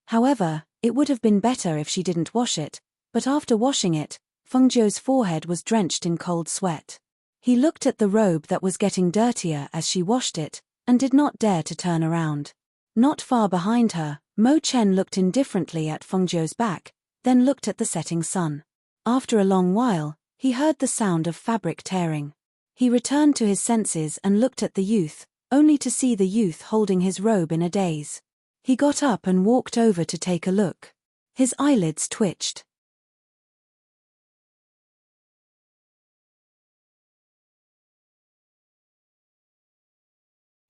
However, it would have been better if she didn't wash it, but after washing it, Fengzhou's forehead was drenched in cold sweat. He looked at the robe that was getting dirtier as she washed it, and did not dare to turn around. Not far behind her, Mo Chen looked indifferently at Fengzhou's back, then looked at the setting sun. After a long while, he heard the sound of fabric tearing. He returned to his senses and looked at the youth, only to see the youth holding his robe in a daze. He got up and walked over to take a look. His eyelids twitched.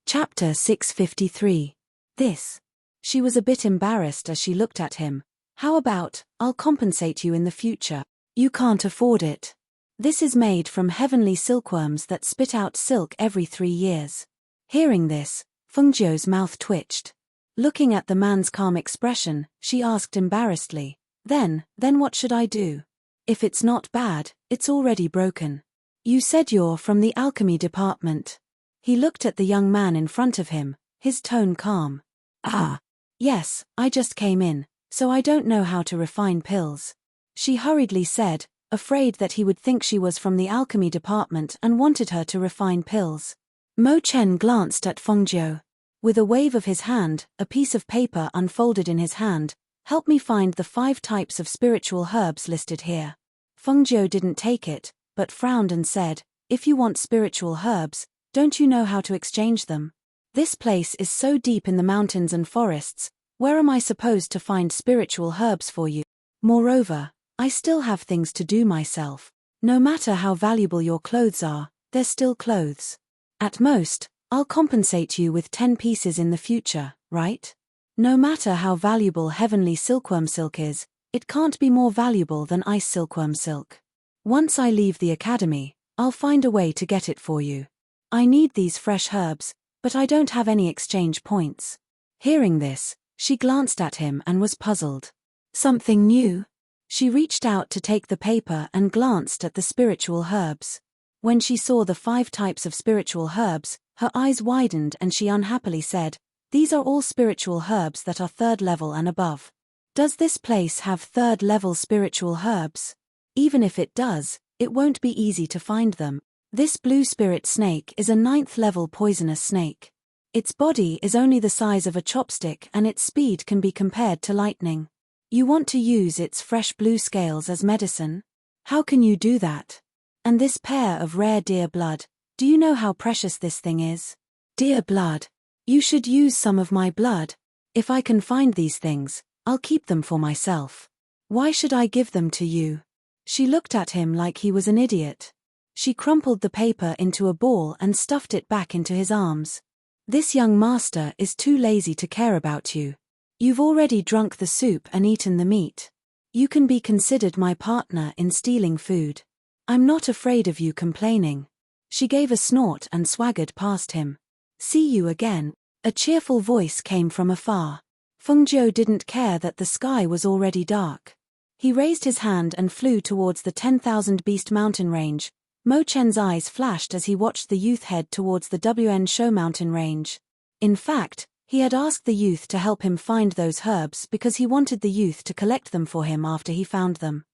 Chapter 653. This. She was a bit embarrassed as she looked at him. How about, I'll compensate you in the future. You can't afford it. This is made from heavenly silkworms that spit out silk every 3 years. Hearing this, Fengzhou's mouth twitched. Looking at the man's calm expression, she asked embarrassedly, Then what should I do? If it's not bad, it's already broken. You said you're from the alchemy department. He looked at the young man in front of him, his tone calm. Ah. Yes, I just came in, so I don't know how to refine pills. She hurriedly said, afraid that he would think she was from the alchemy department and wanted her to refine pills. Mo Chen glanced at Fengjiu. With a wave of his hand, a piece of paper unfolded in his hand. Help me find the 5 types of spiritual herbs listed here. Fengjiu didn't take it, but frowned and said, if you want spiritual herbs, don't you know how to exchange them? This place is so deep in the mountains and forests, where am I supposed to find spiritual herbs for you? Moreover, I still have things to do myself. No matter how valuable your clothes are, they're still clothes. At most, I'll compensate you with 10 pieces in the future, right? No matter how valuable heavenly silkworm silk is, it can't be more valuable than ice silkworm silk. Once I leave the academy, I'll find a way to get it for you. I need these fresh herbs, but I don't have any exchange points. Hearing this, she glanced at him and was puzzled. Something new? She reached out to take the paper and glanced at the spiritual herbs. When she saw the 5 types of spiritual herbs, her eyes widened and she unhappily said, these are all spiritual herbs that are 3rd level and above. Does this place have 3rd level spiritual herbs? Even if it does, it won't be easy to find them. This blue spirit snake is a 9th level poisonous snake. Its body is only the size of a chopstick and its speed can be compared to lightning. You want to use its fresh blue scales as medicine? How can you do that? And this pair of rare deer blood, do you know how precious this thing is? Deer blood. You should use some of my blood. If I can find these things, I'll keep them for myself. Why should I give them to you? She looked at him like he was an idiot. She crumpled the paper into a ball and stuffed it back into his arms. This young master is too lazy to care about you. You've already drunk the soup and eaten the meat. You can be considered my partner in stealing food. I'm not afraid of you complaining. She gave a snort and swaggered past him. See you again. A cheerful voice came from afar. Fengjiu didn't care that the sky was already dark. He raised his hand and flew towards the 10,000 Beast mountain range. Mo Chen's eyes flashed as he watched the youth head towards the WN Shou mountain range. In fact, he had asked the youth to help him find those herbs because he wanted the youth to collect them for him after he found them.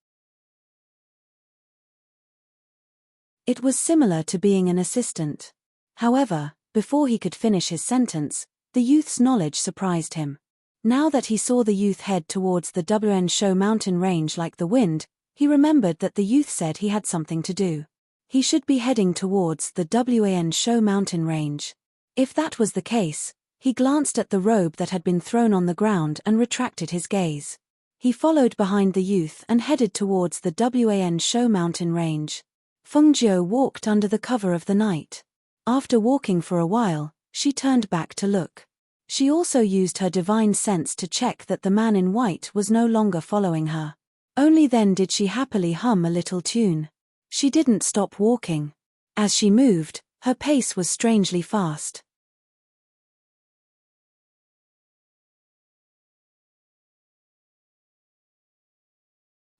It was similar to being an assistant. However, before he could finish his sentence, the youth's knowledge surprised him. Now that he saw the youth head towards the WN Shou mountain range like the wind, he remembered that the youth said he had something to do. He should be heading towards the WN Shou mountain range. If that was the case, he glanced at the robe that had been thrown on the ground and retracted his gaze. He followed behind the youth and headed towards the WN Shou mountain range. Fengjiu walked under the cover of the night. After walking for a while, she turned back to look. She also used her divine sense to check that the man in white was no longer following her. Only then did she happily hum a little tune. She didn't stop walking. As she moved, her pace was strangely fast.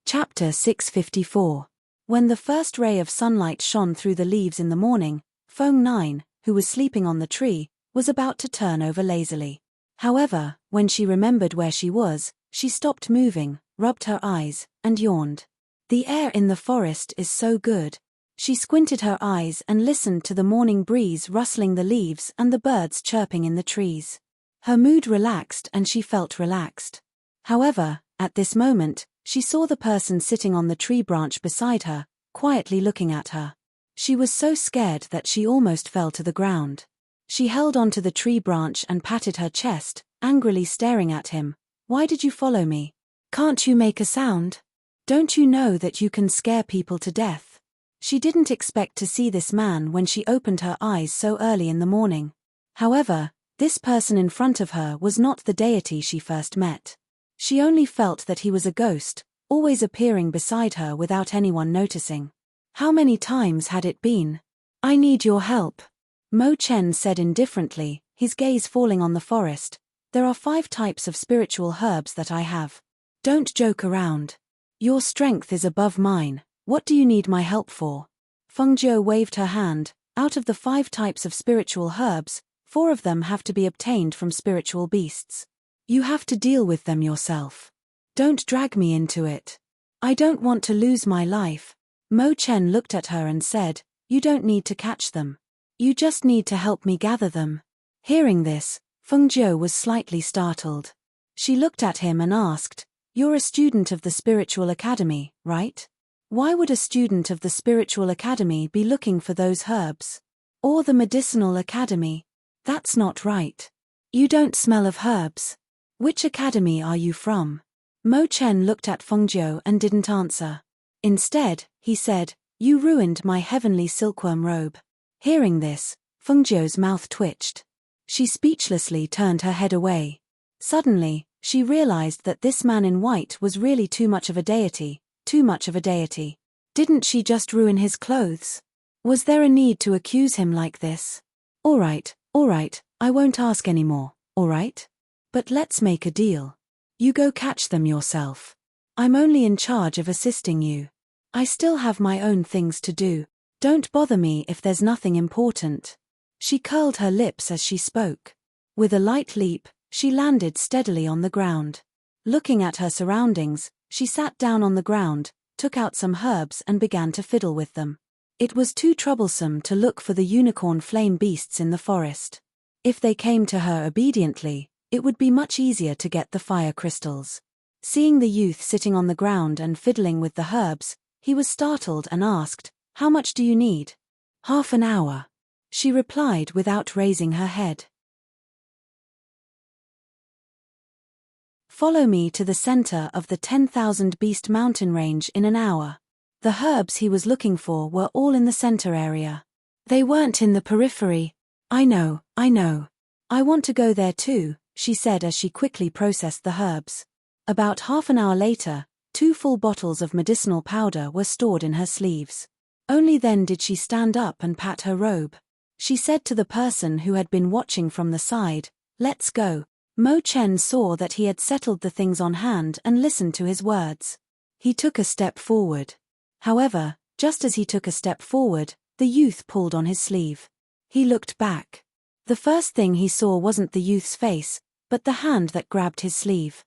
Chapter 654. When the first ray of sunlight shone through the leaves in the morning, Feng 9, who was sleeping on the tree, was about to turn over lazily. However, when she remembered where she was, she stopped moving, rubbed her eyes, and yawned. The air in the forest is so good. She squinted her eyes and listened to the morning breeze rustling the leaves and the birds chirping in the trees. Her mood relaxed and she felt relaxed. However, at this moment, she saw the person sitting on the tree branch beside her, quietly looking at her. She was so scared that she almost fell to the ground. She held onto the tree branch and patted her chest, angrily staring at him. Why did you follow me? Can't you make a sound? Don't you know that you can scare people to death? She didn't expect to see this man when she opened her eyes so early in the morning. However, this person in front of her was not the deity she first met. She only felt that he was a ghost, always appearing beside her without anyone noticing. How many times had it been? I need your help. Mo Chen said indifferently, his gaze falling on the forest. There are 5 types of spiritual herbs that I have. Don't joke around. Your strength is above mine. What do you need my help for? Fengjiu waved her hand. Out of the 5 types of spiritual herbs, 4 of them have to be obtained from spiritual beasts. You have to deal with them yourself. Don't drag me into it. I don't want to lose my life. Mo Chen looked at her and said, you don't need to catch them. You just need to help me gather them. Hearing this, Fengjiu was slightly startled. She looked at him and asked, "You're a student of the Spiritual Academy, right? Why would a student of the Spiritual Academy be looking for those herbs? Or the Medicinal Academy? That's not right. You don't smell of herbs. Which academy are you from?" Mo Chen looked at Fengjiu and didn't answer. Instead, he said, "You ruined my heavenly silkworm robe." Hearing this, Fengjiu's mouth twitched. She speechlessly turned her head away. Suddenly, she realized that this man in white was really too much of a deity, too much of a deity. Didn't she just ruin his clothes? Was there a need to accuse him like this? All right, I won't ask anymore, all right? But let's make a deal. You go catch them yourself. I'm only in charge of assisting you. I still have my own things to do. Don't bother me if there's nothing important. She curled her lips as she spoke. With a light leap, she landed steadily on the ground. Looking at her surroundings, she sat down on the ground, took out some herbs and began to fiddle with them. It was too troublesome to look for the unicorn flame beasts in the forest. If they came to her obediently, it would be much easier to get the fire crystals. Seeing the youth sitting on the ground and fiddling with the herbs, he was startled and asked, "How much do you need?" "Half an hour," she replied without raising her head. Follow me to the center of the 10,000 Beast mountain range in an hour. The herbs he was looking for were all in the center area. They weren't in the periphery. I know. I want to go there too, she said as she quickly processed the herbs. About half an hour later, 2 full bottles of medicinal powder were stored in her sleeves. Only then did she stand up and pat her robe. She said to the person who had been watching from the side, "Let's go." Mo Chen saw that he had settled the things on hand and listened to his words. He took a step forward. However, just as he took a step forward, the youth pulled on his sleeve. He looked back. The first thing he saw wasn't the youth's face, but the hand that grabbed his sleeve.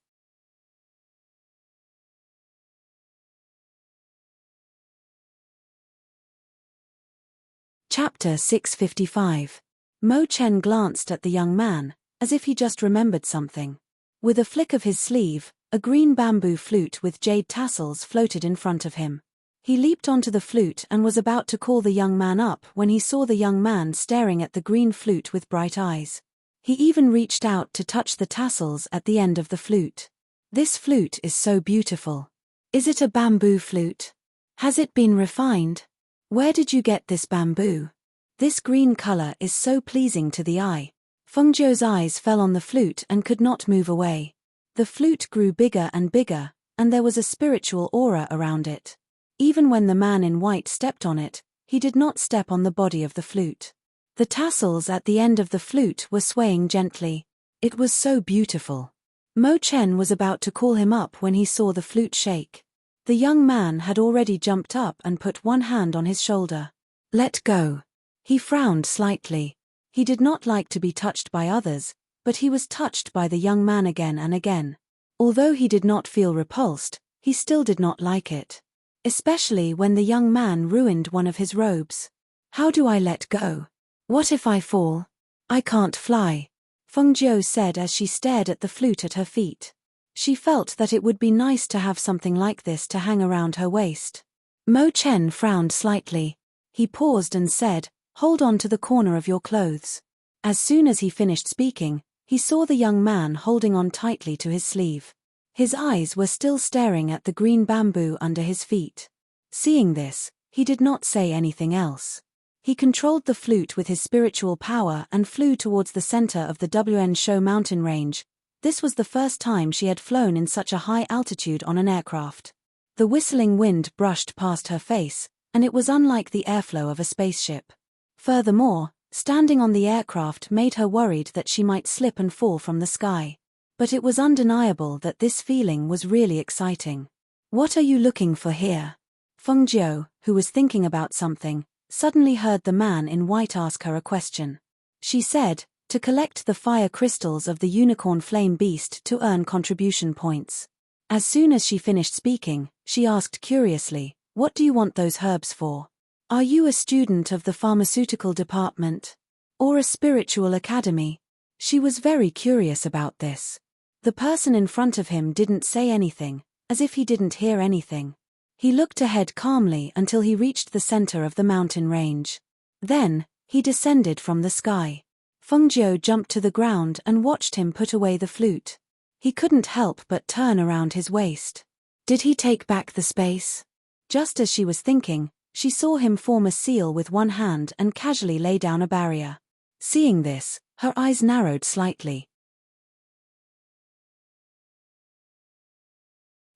Chapter 655. Mo Chen glanced at the young man, as if he just remembered something. With a flick of his sleeve, a green bamboo flute with jade tassels floated in front of him. He leaped onto the flute and was about to call the young man up when he saw the young man staring at the green flute with bright eyes. He even reached out to touch the tassels at the end of the flute. "This flute is so beautiful. Is it a bamboo flute? Has it been refined? Where did you get this bamboo? This green color is so pleasing to the eye." Fengjiu's eyes fell on the flute and could not move away. The flute grew bigger and bigger, and there was a spiritual aura around it. Even when the man in white stepped on it, he did not step on the body of the flute. The tassels at the end of the flute were swaying gently. It was so beautiful. Mo Chen was about to call him up when he saw the flute shake. The young man had already jumped up and put one hand on his shoulder. "Let go." He frowned slightly. He did not like to be touched by others, but he was touched by the young man again and again. Although he did not feel repulsed, he still did not like it. Especially when the young man ruined one of his robes. "How do I let go? What if I fall? I can't fly," Fengjiu said as she stared at the flute at her feet. She felt that it would be nice to have something like this to hang around her waist. Mo Chen frowned slightly. He paused and said, "Hold on to the corner of your clothes." As soon as he finished speaking, he saw the young man holding on tightly to his sleeve. His eyes were still staring at the green bamboo under his feet. Seeing this, he did not say anything else. He controlled the flute with his spiritual power and flew towards the center of the Wensho mountain range. This was the first time she had flown in such a high altitude on an aircraft. The whistling wind brushed past her face, and it was unlike the airflow of a spaceship. Furthermore, standing on the aircraft made her worried that she might slip and fall from the sky. But it was undeniable that this feeling was really exciting. "What are you looking for here?" Fengjiu, who was thinking about something, suddenly heard the man in white ask her a question. She said, "To collect the fire crystals of the unicorn flame beast to earn contribution points." As soon as she finished speaking, she asked curiously, "What do you want those herbs for? Are you a student of the pharmaceutical department? Or a spiritual academy? She was very curious about this. The person in front of him didn't say anything, as if he didn't hear anything. He looked ahead calmly until he reached the center of the mountain range. Then, he descended from the sky. Fengjiu jumped to the ground and watched him put away the flute. He couldn't help but turn around his waist. Did he take back the space? Just as she was thinking, she saw him form a seal with one hand and casually lay down a barrier. Seeing this, her eyes narrowed slightly.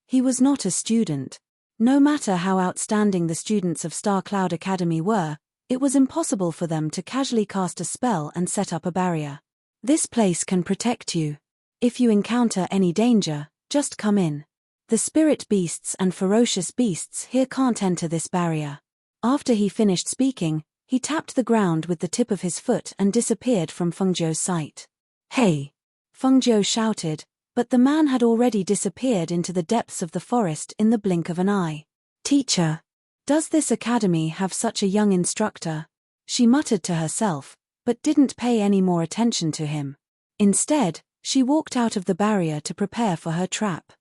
He was not a student. No matter how outstanding the students of Star Cloud Academy were, it was impossible for them to casually cast a spell and set up a barrier. This place can protect you. If you encounter any danger, just come in. The spirit beasts and ferocious beasts here can't enter this barrier. After he finished speaking, he tapped the ground with the tip of his foot and disappeared from Fengjiu's sight. Hey! Fengjiu shouted, but the man had already disappeared into the depths of the forest in the blink of an eye. Teacher! Does this academy have such a young instructor? She muttered to herself, but didn't pay any more attention to him. Instead, she walked out of the barrier to prepare for her trap.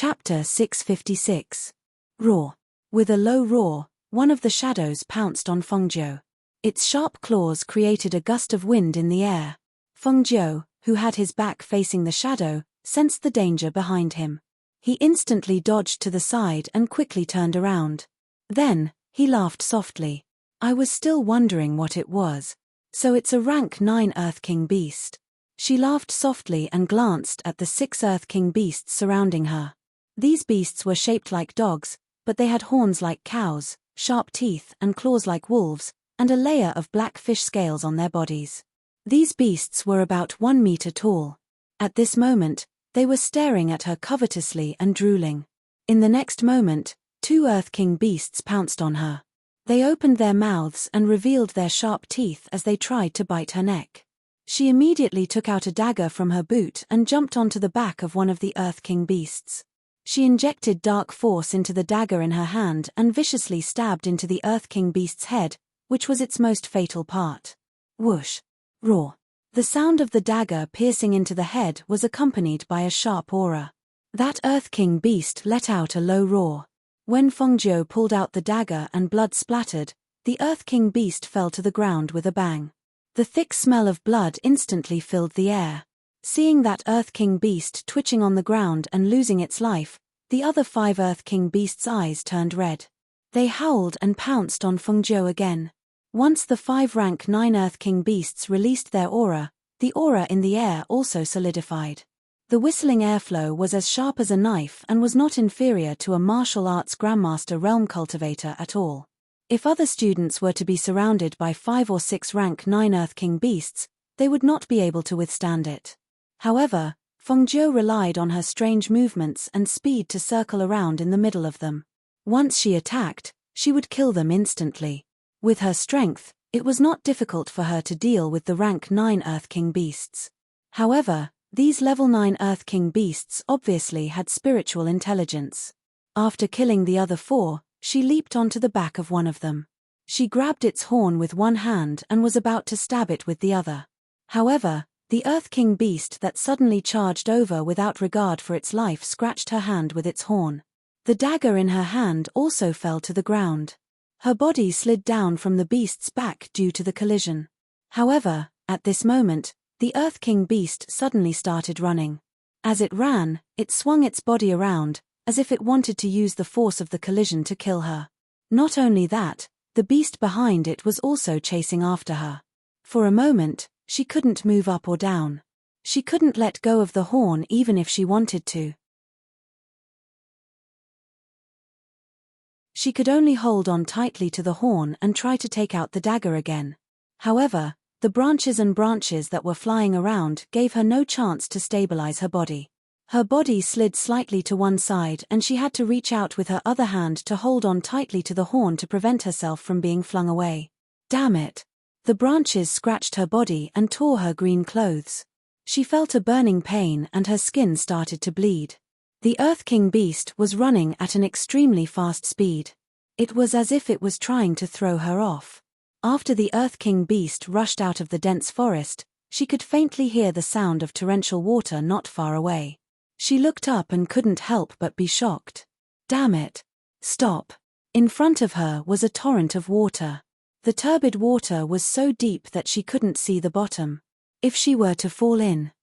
Chapter 656. Roar. With a low roar, one of the shadows pounced on Fengjiu. Its sharp claws created a gust of wind in the air. Fengjiu, who had his back facing the shadow, sensed the danger behind him. He instantly dodged to the side and quickly turned around. Then, he laughed softly. I was still wondering what it was. So it's a rank 9 Earth King beast. She laughed softly and glanced at the 6 Earth King beasts surrounding her. These beasts were shaped like dogs, but they had horns like cows, sharp teeth and claws like wolves, and a layer of black fish scales on their bodies. These beasts were about 1 meter tall. At this moment, they were staring at her covetously and drooling. In the next moment, 2 Earth King beasts pounced on her. They opened their mouths and revealed their sharp teeth as they tried to bite her neck. She immediately took out a dagger from her boot and jumped onto the back of one of the Earth King beasts. She injected dark force into the dagger in her hand and viciously stabbed into the Earth King beast's head, which was its most fatal part. Whoosh! Roar! The sound of the dagger piercing into the head was accompanied by a sharp aura. That Earth King beast let out a low roar. When Fengjiu pulled out the dagger and blood splattered, the Earth King beast fell to the ground with a bang. The thick smell of blood instantly filled the air. Seeing that Earth King beast twitching on the ground and losing its life, the other 5 Earth King beasts' eyes turned red. They howled and pounced on Fengjiu again. Once the 5 rank 9 Earth King beasts released their aura, the aura in the air also solidified. The whistling airflow was as sharp as a knife and was not inferior to a martial arts grandmaster realm cultivator at all. If other students were to be surrounded by 5 or 6 rank 9 Earth King beasts, they would not be able to withstand it. However, Fengjiu relied on her strange movements and speed to circle around in the middle of them. Once she attacked, she would kill them instantly. With her strength, it was not difficult for her to deal with the rank 9 Earth King beasts. However, these level 9 Earth King beasts obviously had spiritual intelligence. After killing the other 4, she leaped onto the back of one of them. She grabbed its horn with one hand and was about to stab it with the other. However, the Earth King beast that suddenly charged over without regard for its life scratched her hand with its horn. The dagger in her hand also fell to the ground. Her body slid down from the beast's back due to the collision. However, at this moment, the Earth King beast suddenly started running. As it ran, it swung its body around, as if it wanted to use the force of the collision to kill her. Not only that, the beast behind it was also chasing after her. For a moment, she couldn't move up or down. She couldn't let go of the horn even if she wanted to. She could only hold on tightly to the horn and try to take out the dagger again. However, the branches and branches that were flying around gave her no chance to stabilize her body. Her body slid slightly to one side and she had to reach out with her other hand to hold on tightly to the horn to prevent herself from being flung away. Damn it! The branches scratched her body and tore her green clothes. She felt a burning pain and her skin started to bleed. The Earth King beast was running at an extremely fast speed. It was as if it was trying to throw her off. After the Earth King beast rushed out of the dense forest, she could faintly hear the sound of torrential water not far away. She looked up and couldn't help but be shocked. Damn it! Stop! In front of her was a torrent of water. The turbid water was so deep that she couldn't see the bottom. If she were to fall in.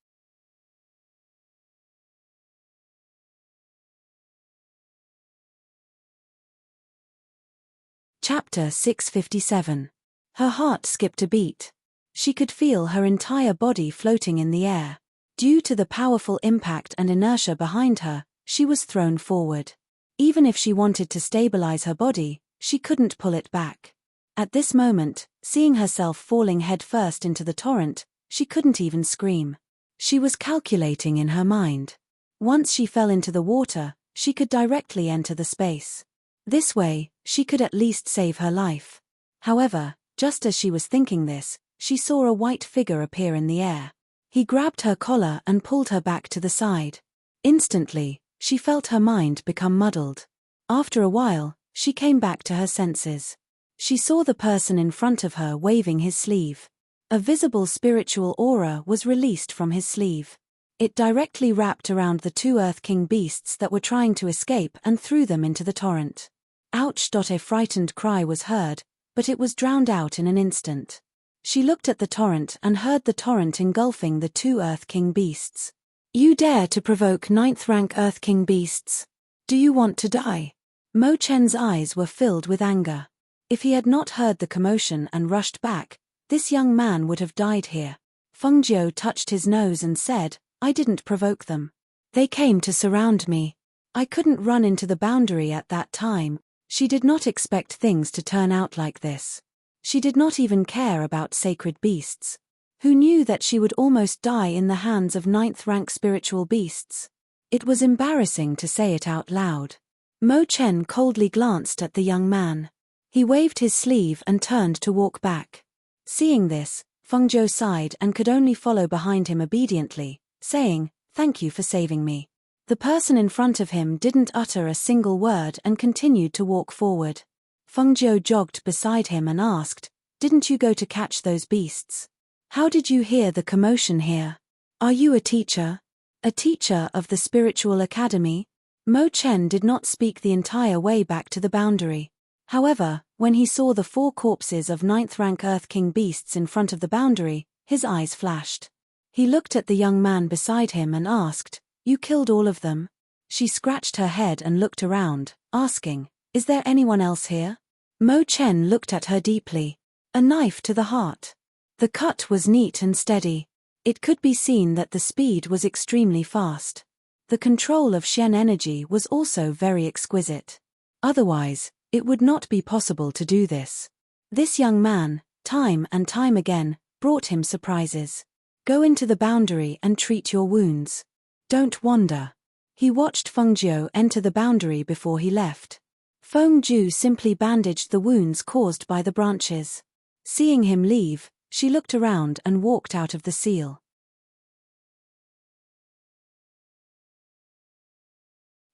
Chapter 657. Her heart skipped a beat. She could feel her entire body floating in the air. Due to the powerful impact and inertia behind her, she was thrown forward. Even if she wanted to stabilize her body, she couldn't pull it back. At this moment, seeing herself falling headfirst into the torrent, she couldn't even scream. She was calculating in her mind. Once she fell into the water, she could directly enter the space. This way, she could at least save her life. However, just as she was thinking this, she saw a white figure appear in the air. He grabbed her collar and pulled her back to the side. Instantly, she felt her mind become muddled. After a while, she came back to her senses. She saw the person in front of her waving his sleeve. A visible spiritual aura was released from his sleeve. It directly wrapped around the two Earth King beasts that were trying to escape and threw them into the torrent. Ouch! A frightened cry was heard, but it was drowned out in an instant. She looked at the torrent and heard the torrent engulfing the two Earth King beasts. You dare to provoke 9th rank Earth King beasts? Do you want to die? Mo Chen's eyes were filled with anger. If he had not heard the commotion and rushed back, this young man would have died here. Feng Jiu touched his nose and said, I didn't provoke them. They came to surround me. I couldn't run into the boundary at that time. She did not expect things to turn out like this. She did not even care about sacred beasts. Who knew that she would almost die in the hands of 9th rank spiritual beasts? It was embarrassing to say it out loud. Mo Chen coldly glanced at the young man. He waved his sleeve and turned to walk back. Seeing this, Feng Jiu sighed and could only follow behind him obediently, saying, Thank you for saving me. The person in front of him didn't utter a single word and continued to walk forward. Feng Jiu jogged beside him and asked, Didn't you go to catch those beasts? How did you hear the commotion here? Are you a teacher? A teacher of the spiritual academy? Mo Chen did not speak the entire way back to the boundary. However, when he saw the 4 corpses of 9th rank Earth King beasts in front of the boundary, his eyes flashed. He looked at the young man beside him and asked, You killed all of them? She scratched her head and looked around, asking, Is there anyone else here? Mo Chen looked at her deeply. A knife to the heart. The cut was neat and steady. It could be seen that the speed was extremely fast. The control of Shen energy was also very exquisite. Otherwise, it would not be possible to do this. This young man, time and time again, brought him surprises. Go into the boundary and treat your wounds. Don't wander. He watched Feng Jiu enter the boundary before he left. Feng Jiu simply bandaged the wounds caused by the branches. Seeing him leave, she looked around and walked out of the seal.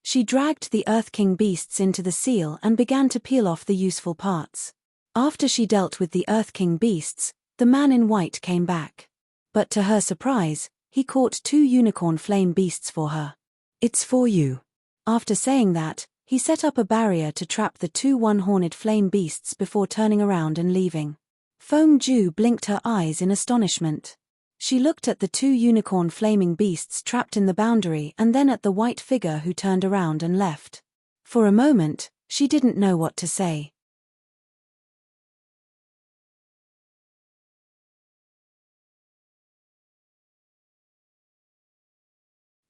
She dragged the Earth King beasts into the seal and began to peel off the useful parts. After she dealt with the Earth King beasts, the man in white came back. But to her surprise, he caught 2 unicorn flame beasts for her. It's for you. After saying that, he set up a barrier to trap the 2 one-horned flame beasts before turning around and leaving. Feng Jiu blinked her eyes in astonishment. She looked at the 2 unicorn flaming beasts trapped in the boundary and then at the white figure who turned around and left. For a moment, she didn't know what to say.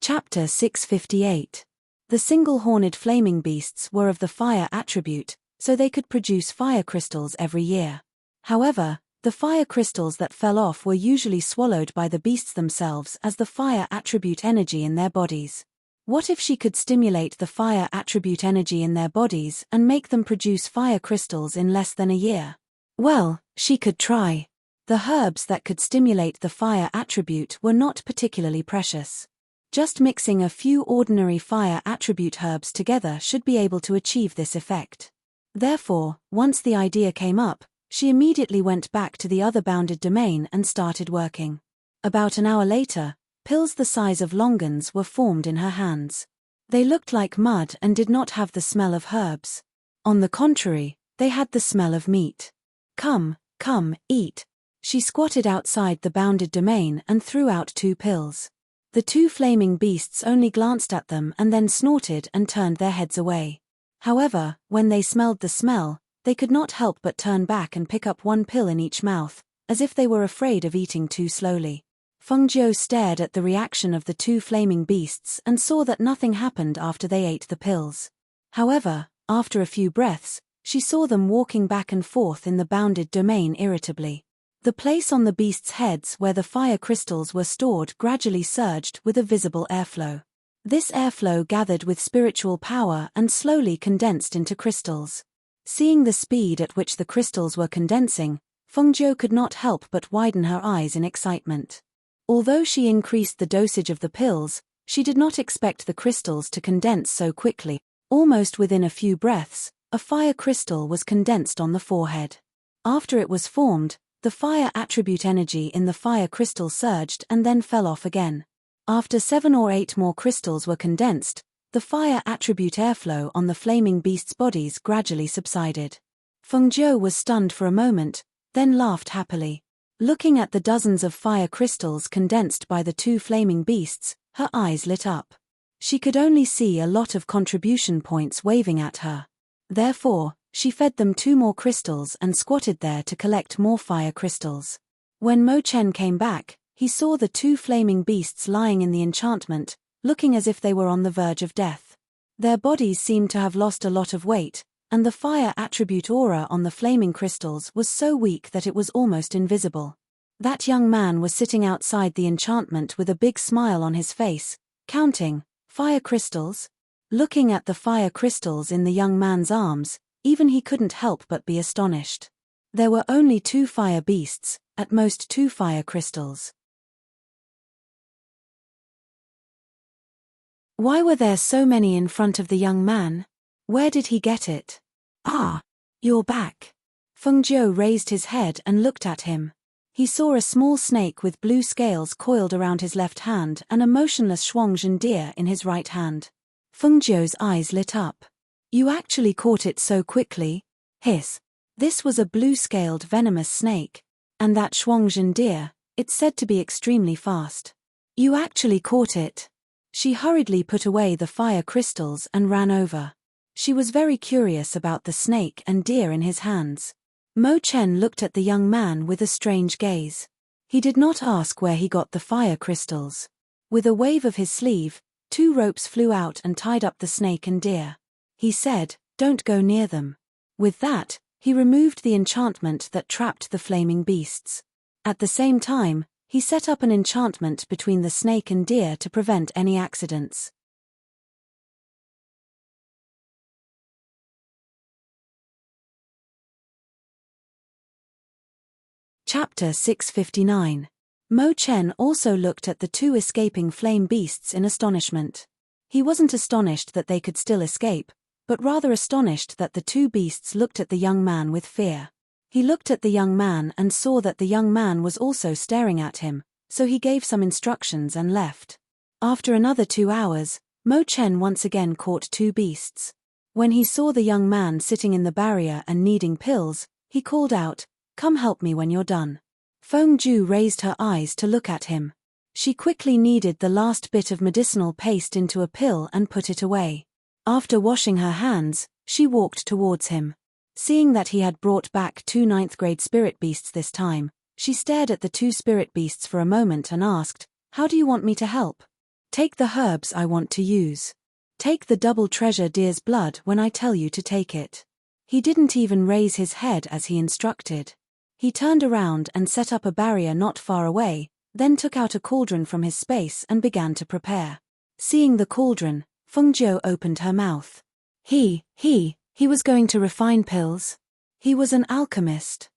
Chapter 658. The single-horned flaming beasts were of the fire attribute, so they could produce fire crystals every year. However, the fire crystals that fell off were usually swallowed by the beasts themselves as the fire attribute energy in their bodies. What if she could stimulate the fire attribute energy in their bodies and make them produce fire crystals in less than a year? Well, she could try. The herbs that could stimulate the fire attribute were not particularly precious. Just mixing a few ordinary fire attribute herbs together should be able to achieve this effect. Therefore, once the idea came up, she immediately went back to the other bounded domain and started working. About an hour later, pills the size of longans were formed in her hands. They looked like mud and did not have the smell of herbs. On the contrary, they had the smell of meat. Come, eat. She squatted outside the bounded domain and threw out 2 pills. The 2 flaming beasts only glanced at them and then snorted and turned their heads away. However, when they smelled the smell, they could not help but turn back and pick up 1 pill in each mouth, as if they were afraid of eating too slowly. Fengjiu stared at the reaction of the 2 flaming beasts and saw that nothing happened after they ate the pills. However, after a few breaths, she saw them walking back and forth in the bounded domain irritably. The place on the beasts' heads where the fire crystals were stored gradually surged with a visible airflow. This airflow gathered with spiritual power and slowly condensed into crystals. Seeing the speed at which the crystals were condensing, Fengjiu could not help but widen her eyes in excitement. Although she increased the dosage of the pills, she did not expect the crystals to condense so quickly. Almost within a few breaths, a fire crystal was condensed on the forehead. After it was formed, the fire attribute energy in the fire crystal surged and then fell off again. After 7 or 8 more crystals were condensed, the fire attribute airflow on the flaming beasts' bodies gradually subsided. Fengjiu was stunned for a moment, then laughed happily. Looking at the dozens of fire crystals condensed by the 2 flaming beasts, her eyes lit up. She could only see a lot of contribution points waving at her. Therefore, she fed them 2 more crystals and squatted there to collect more fire crystals. When Mo Chen came back, he saw the 2 flaming beasts lying in the enchantment, looking as if they were on the verge of death. Their bodies seemed to have lost a lot of weight, and the fire attribute aura on the flaming crystals was so weak that it was almost invisible. That young man was sitting outside the enchantment with a big smile on his face, counting fire crystals. Looking at the fire crystals in the young man's arms, even he couldn't help but be astonished. There were only 2 fire beasts, at most 2 fire crystals. Why were there so many in front of the young man? Where did he get it? Ah, you're back. Fengjiu raised his head and looked at him. He saw a small snake with blue scales coiled around his left hand and a motionless Shuangzhen deer in his right hand. Fengjiu's eyes lit up. You actually caught it so quickly? Hiss. This was a blue-scaled venomous snake. And that Shuangzhen deer, it's said to be extremely fast. You actually caught it. She hurriedly put away the fire crystals and ran over. She was very curious about the snake and deer in his hands. Mo Chen looked at the young man with a strange gaze. He did not ask where he got the fire crystals. With a wave of his sleeve, 2 ropes flew out and tied up the snake and deer. He said, "Don't go near them." With that, he removed the enchantment that trapped the flaming beasts. At the same time, he set up an enchantment between the snake and deer to prevent any accidents. Chapter 659. Mo Chen also looked at the 2 escaping flame beasts in astonishment. He wasn't astonished that they could still escape, but rather astonished that the 2 beasts looked at the young man with fear. He looked at the young man and saw that the young man was also staring at him, so he gave some instructions and left. After another 2 hours, Mo Chen once again caught 2 beasts. When he saw the young man sitting in the barrier and needing pills, he called out, "Come help me when you're done." Fengjiu raised her eyes to look at him. She quickly kneaded the last bit of medicinal paste into a pill and put it away. After washing her hands, she walked towards him. Seeing that he had brought back 2 ninth-grade spirit beasts this time, she stared at the 2 spirit beasts for a moment and asked, "How do you want me to help?" "Take the herbs I want to use. Take the double treasure deer's blood when I tell you to take it." He didn't even raise his head as he instructed. He turned around and set up a barrier not far away, then took out a cauldron from his space and began to prepare. Seeing the cauldron, Fengjiu opened her mouth. He was going to refine pills? He was an alchemist.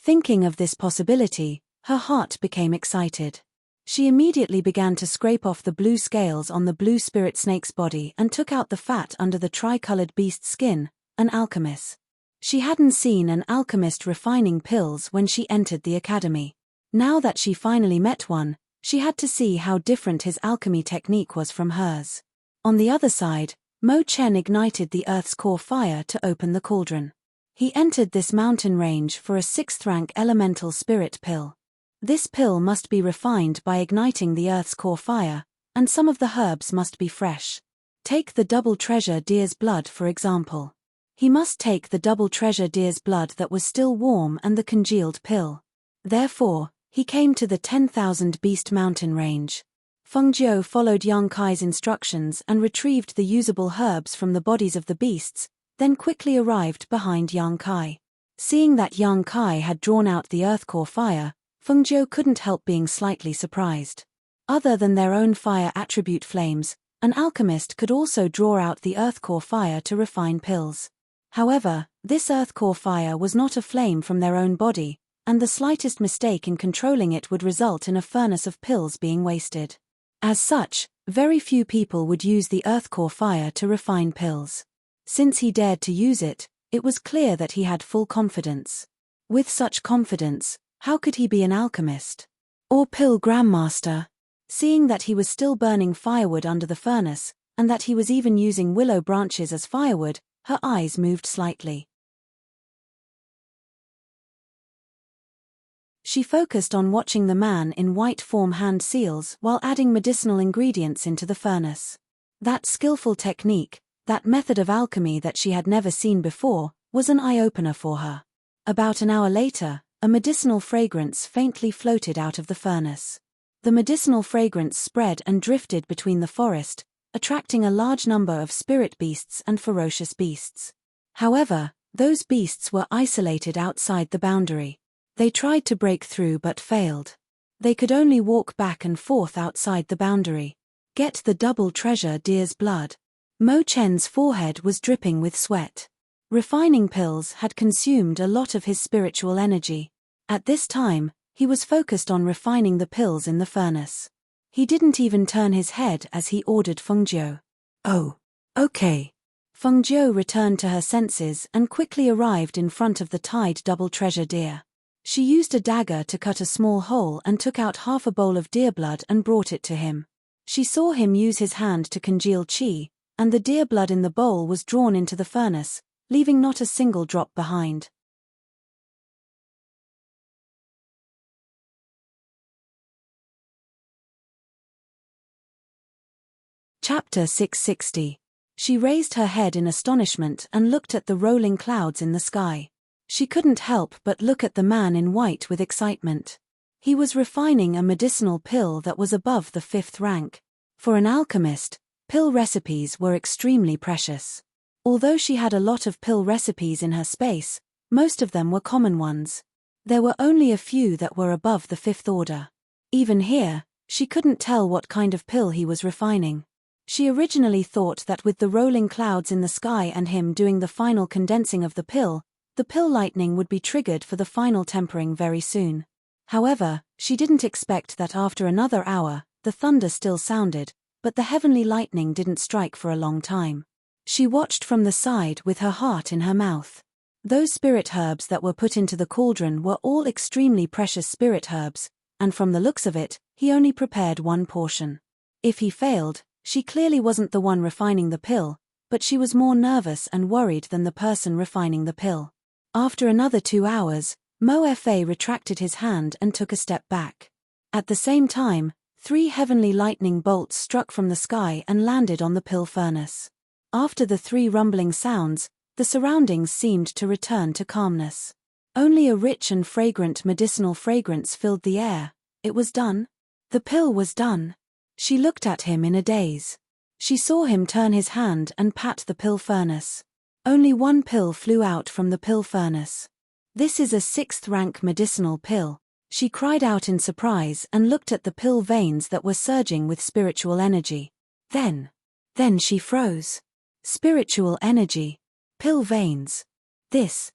Thinking of this possibility, her heart became excited. She immediately began to scrape off the blue scales on the blue spirit snake's body and took out the fat under the tri-colored beast's skin, an alchemist. She hadn't seen an alchemist refining pills when she entered the academy. Now that she finally met one, she had to see how different his alchemy technique was from hers. On the other side, Mo Chen ignited the Earth's core fire to open the cauldron. He entered this mountain range for a 6th-rank elemental spirit pill. This pill must be refined by igniting the Earth's core fire, and some of the herbs must be fresh. Take the double treasure deer's blood for example. He must take the double treasure deer's blood that was still warm and the congealed pill. Therefore, he came to the 10,000 Beast Mountain range. Feng Jiu followed Yang Kai's instructions and retrieved the usable herbs from the bodies of the beasts, then quickly arrived behind Yang Kai. Seeing that Yang Kai had drawn out the earth core fire, Feng Jiu couldn't help being slightly surprised. Other than their own fire attribute flames, an alchemist could also draw out the earth core fire to refine pills. However, this earth core fire was not a flame from their own body, and the slightest mistake in controlling it would result in a furnace of pills being wasted. As such, very few people would use the earth core fire to refine pills. Since he dared to use it, it was clear that he had full confidence. With such confidence, how could he be an alchemist? Or pill grandmaster? Seeing that he was still burning firewood under the furnace, and that he was even using willow branches as firewood, her eyes moved slightly. She focused on watching the man in white form hand seals while adding medicinal ingredients into the furnace. That skillful technique, that method of alchemy that she had never seen before, was an eye-opener for her. About an hour later, a medicinal fragrance faintly floated out of the furnace. The medicinal fragrance spread and drifted between the forest, attracting a large number of spirit beasts and ferocious beasts. However, those beasts were isolated outside the boundary. They tried to break through but failed. They could only walk back and forth outside the boundary. Get the double treasure deer's blood. Mo Chen's forehead was dripping with sweat. Refining pills had consumed a lot of his spiritual energy. At this time, he was focused on refining the pills in the furnace. He didn't even turn his head as he ordered Feng Jiu. "Oh, okay." Feng Jiu returned to her senses and quickly arrived in front of the tied double treasure deer. She used a dagger to cut a small hole and took out half a bowl of deer blood and brought it to him. She saw him use his hand to congeal qi, and the deer blood in the bowl was drawn into the furnace, leaving not a single drop behind. Chapter 660. She raised her head in astonishment and looked at the rolling clouds in the sky. She couldn't help but look at the man in white with excitement. He was refining a medicinal pill that was above the 5th rank. For an alchemist, pill recipes were extremely precious. Although she had a lot of pill recipes in her space, most of them were common ones. There were only a few that were above the 5th order. Even here, she couldn't tell what kind of pill he was refining. She originally thought that with the rolling clouds in the sky and him doing the final condensing of the pill lightning would be triggered for the final tempering very soon. However, she didn't expect that after another hour, the thunder still sounded, but the heavenly lightning didn't strike for a long time. She watched from the side with her heart in her mouth. Those spirit herbs that were put into the cauldron were all extremely precious spirit herbs, and from the looks of it, he only prepared one portion. If he failed, she clearly wasn't the one refining the pill, but she was more nervous and worried than the person refining the pill. After another 2 hours, Mo Fa retracted his hand and took a step back. At the same time, 3 heavenly lightning bolts struck from the sky and landed on the pill furnace. After the 3 rumbling sounds, the surroundings seemed to return to calmness. Only a rich and fragrant medicinal fragrance filled the air. It was done. The pill was done. She looked at him in a daze. She saw him turn his hand and pat the pill furnace. Only one pill flew out from the pill furnace. "This is a 6th rank medicinal pill," she cried out in surprise and looked at the pill veins that were surging with spiritual energy. Then she froze. Spiritual energy. Pill veins. This.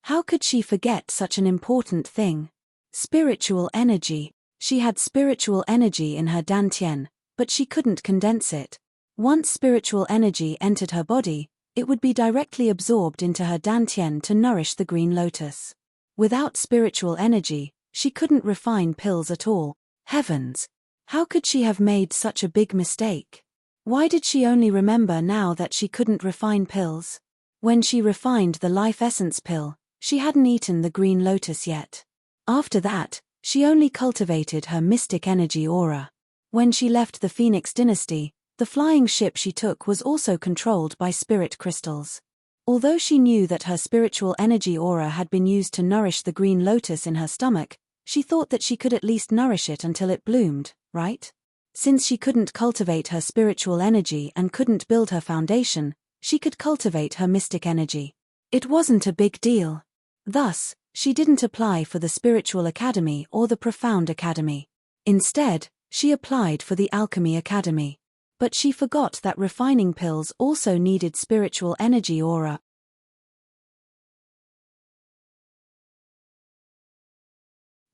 How could she forget such an important thing? Spiritual energy. She had spiritual energy in her dantian, but she couldn't condense it. Once spiritual energy entered her body, it would be directly absorbed into her dantian to nourish the green lotus. Without spiritual energy, she couldn't refine pills at all. Heavens! How could she have made such a big mistake? Why did she only remember now that she couldn't refine pills? When she refined the life essence pill, she hadn't eaten the green lotus yet. After that, she only cultivated her mystic energy aura. When she left the Phoenix dynasty, the flying ship she took was also controlled by spirit crystals. Although she knew that her spiritual energy aura had been used to nourish the green lotus in her stomach, she thought that she could at least nourish it until it bloomed, right? Since she couldn't cultivate her spiritual energy and couldn't build her foundation, she could cultivate her mystic energy. It wasn't a big deal. Thus, she didn't apply for the Spiritual Academy or the Profound Academy. Instead, she applied for the Alchemy Academy. But she forgot that refining pills also needed spiritual energy aura.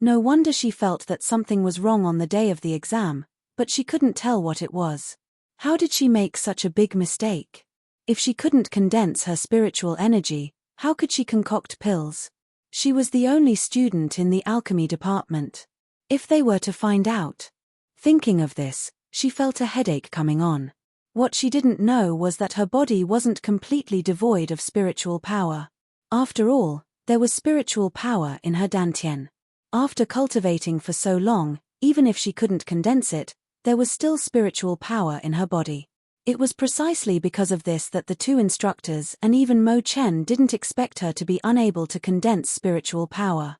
No wonder she felt that something was wrong on the day of the exam, but she couldn't tell what it was. How did she make such a big mistake? If she couldn't condense her spiritual energy, how could she concoct pills? She was the only student in the alchemy department. If they were to find out. Thinking of this, she felt a headache coming on. What she didn't know was that her body wasn't completely devoid of spiritual power. After all, there was spiritual power in her dantian. After cultivating for so long, even if she couldn't condense it, there was still spiritual power in her body. It was precisely because of this that the two instructors and even Mo Chen didn't expect her to be unable to condense spiritual power.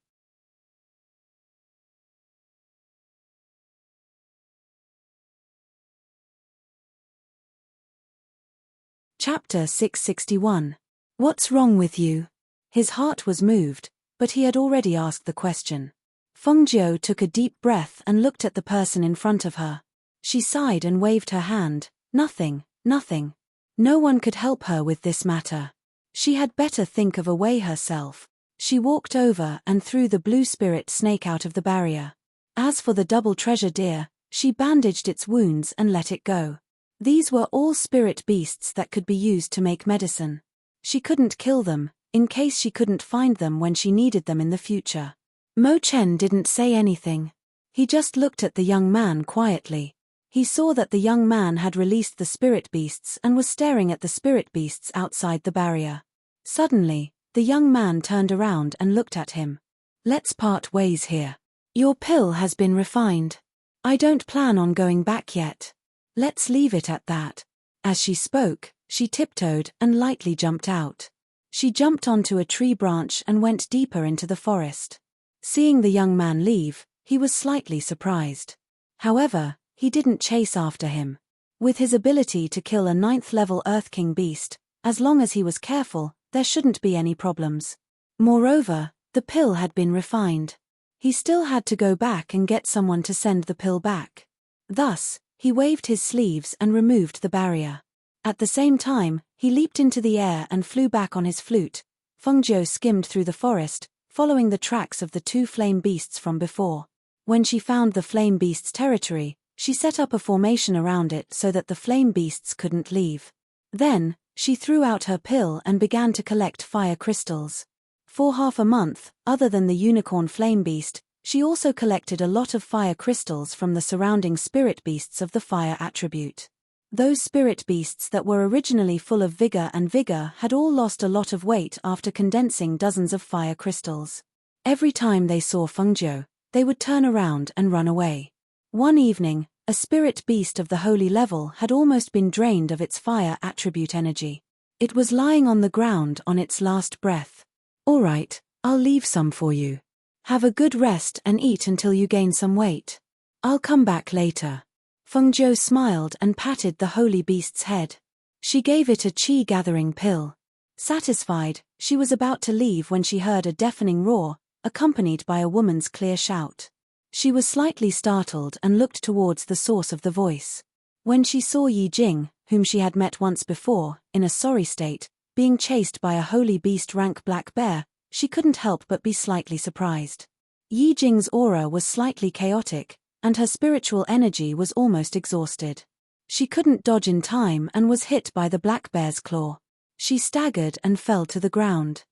Chapter 661. What's wrong with you? His heart was moved, but he had already asked the question. Fengjiu took a deep breath and looked at the person in front of her. She sighed and waved her hand. Nothing, nothing. No one could help her with this matter. She had better think of a way herself. She walked over and threw the blue spirit snake out of the barrier. As for the double treasure deer, she bandaged its wounds and let it go. These were all spirit beasts that could be used to make medicine. She couldn't kill them, in case she couldn't find them when she needed them in the future. Mo Chen didn't say anything. He just looked at the young man quietly. He saw that the young man had released the spirit beasts and was staring at the spirit beasts outside the barrier. Suddenly, the young man turned around and looked at him. Let's part ways here. Your pill has been refined. I don't plan on going back yet. Let's leave it at that. As she spoke, she tiptoed and lightly jumped out. She jumped onto a tree branch and went deeper into the forest. Seeing the young man leave, he was slightly surprised. However, he didn't chase after him. With his ability to kill a 9th-level Earth King beast, as long as he was careful, there shouldn't be any problems. Moreover, the pill had been refined. He still had to go back and get someone to send the pill back. Thus, he waved his sleeves and removed the barrier. At the same time, he leaped into the air and flew back on his flute. Fengjiu skimmed through the forest, following the tracks of the two flame beasts from before. When she found the flame beast's territory, she set up a formation around it so that the flame beasts couldn't leave. Then, she threw out her pill and began to collect fire crystals. For half a month, other than the unicorn flame beast, she also collected a lot of fire crystals from the surrounding spirit beasts of the fire attribute. Those spirit beasts that were originally full of vigor had all lost a lot of weight after condensing dozens of fire crystals. Every time they saw Fengjiu, they would turn around and run away. One evening, a spirit beast of the holy level had almost been drained of its fire attribute energy. It was lying on the ground on its last breath. All right, I'll leave some for you. Have a good rest and eat until you gain some weight. I'll come back later. Fengjiu smiled and patted the holy beast's head. She gave it a qi-gathering pill. Satisfied, she was about to leave when she heard a deafening roar, accompanied by a woman's clear shout. She was slightly startled and looked towards the source of the voice. When she saw Yi Jing, whom she had met once before, in a sorry state, being chased by a holy beast rank black bear, she couldn't help but be slightly surprised. Yi Jing's aura was slightly chaotic, and her spiritual energy was almost exhausted. She couldn't dodge in time and was hit by the black bear's claw. She staggered and fell to the ground.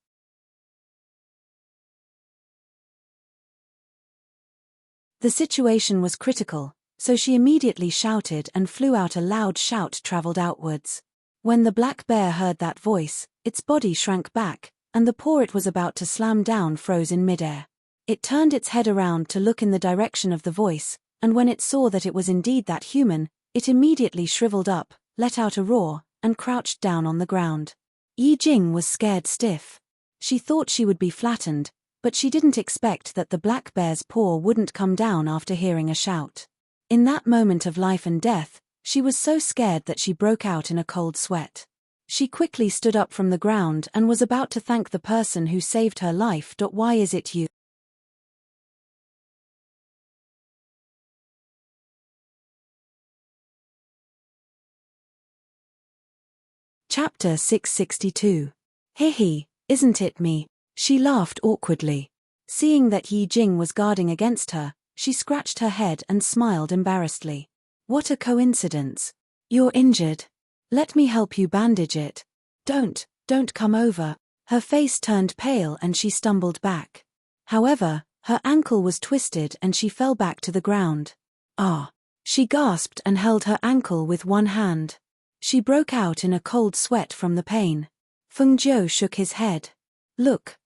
The situation was critical, so she immediately shouted and flew out. A loud shout traveled outwards. When the black bear heard that voice, its body shrank back, and the paw it was about to slam down froze in midair. It turned its head around to look in the direction of the voice, and when it saw that it was indeed that human, it immediately shriveled up, let out a roar, and crouched down on the ground. Yi Jing was scared stiff. She thought she would be flattened, but she didn't expect that the black bear's paw wouldn't come down after hearing a shout. In that moment of life and death, she was so scared that she broke out in a cold sweat. She quickly stood up from the ground and was about to thank the person who saved her life. Why is it you? Chapter 662. Hehe, isn't it me? She laughed awkwardly. Seeing that Yi Jing was guarding against her, she scratched her head and smiled embarrassedly. What a coincidence. You're injured. Let me help you bandage it. Don't come over. Her face turned pale and she stumbled back. However, her ankle was twisted and she fell back to the ground. Ah! She gasped and held her ankle with one hand. She broke out in a cold sweat from the pain. Feng Jiu shook his head. Look,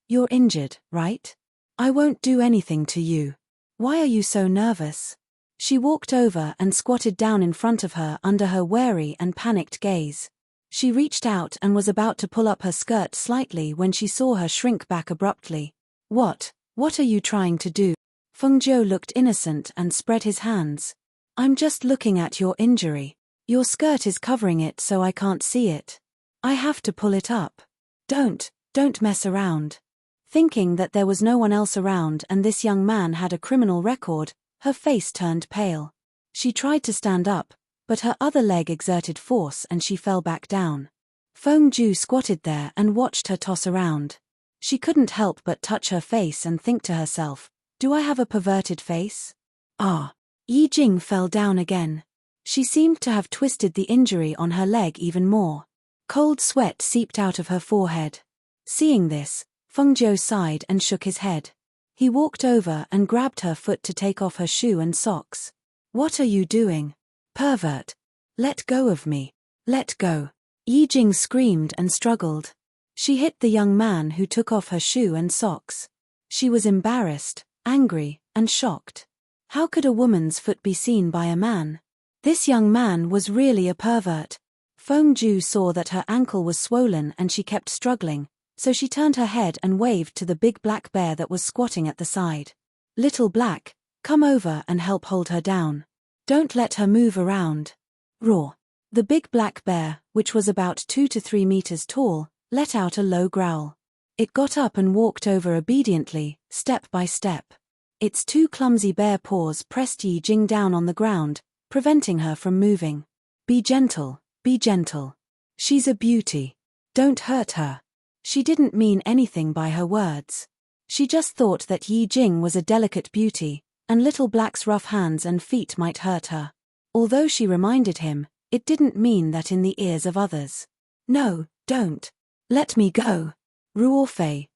you're injured, right? I won't do anything to you. Why are you so nervous? She walked over and squatted down in front of her under her wary and panicked gaze. She reached out and was about to pull up her skirt slightly when she saw her shrink back abruptly. What are you trying to do? Feng Jiu looked innocent and spread his hands. I'm just looking at your injury. Your skirt is covering it so I can't see it. I have to pull it up. Don't mess around. Thinking that there was no one else around and this young man had a criminal record, her face turned pale. She tried to stand up, but her other leg exerted force and she fell back down. Feng Jiu squatted there and watched her toss around. She couldn't help but touch her face and think to herself, do I have a perverted face? Ah! Yi Jing fell down again. She seemed to have twisted the injury on her leg even more. Cold sweat seeped out of her forehead. Seeing this, Feng Jiu sighed and shook his head. He walked over and grabbed her foot to take off her shoe and socks. What are you doing? Pervert! Let go of me. Let go. Yi Jing screamed and struggled. She hit the young man who took off her shoe and socks. She was embarrassed, angry, and shocked. How could a woman's foot be seen by a man? This young man was really a pervert. Feng Jiu saw that her ankle was swollen and she kept struggling, so she turned her head and waved to the big black bear that was squatting at the side. Little Black, come over and help hold her down. Don't let her move around. Roar. The big black bear, which was about 2 to 3 meters tall, let out a low growl. It got up and walked over obediently, step by step. Its 2 clumsy bear paws pressed Yi Jing down on the ground, preventing her from moving. Be gentle, be gentle. She's a beauty. Don't hurt her. She didn't mean anything by her words. She just thought that Yi Jing was a delicate beauty, and Little Black's rough hands and feet might hurt her. Although she reminded him, it didn't mean that in the ears of others. No, don't. Let me go. Ruofei,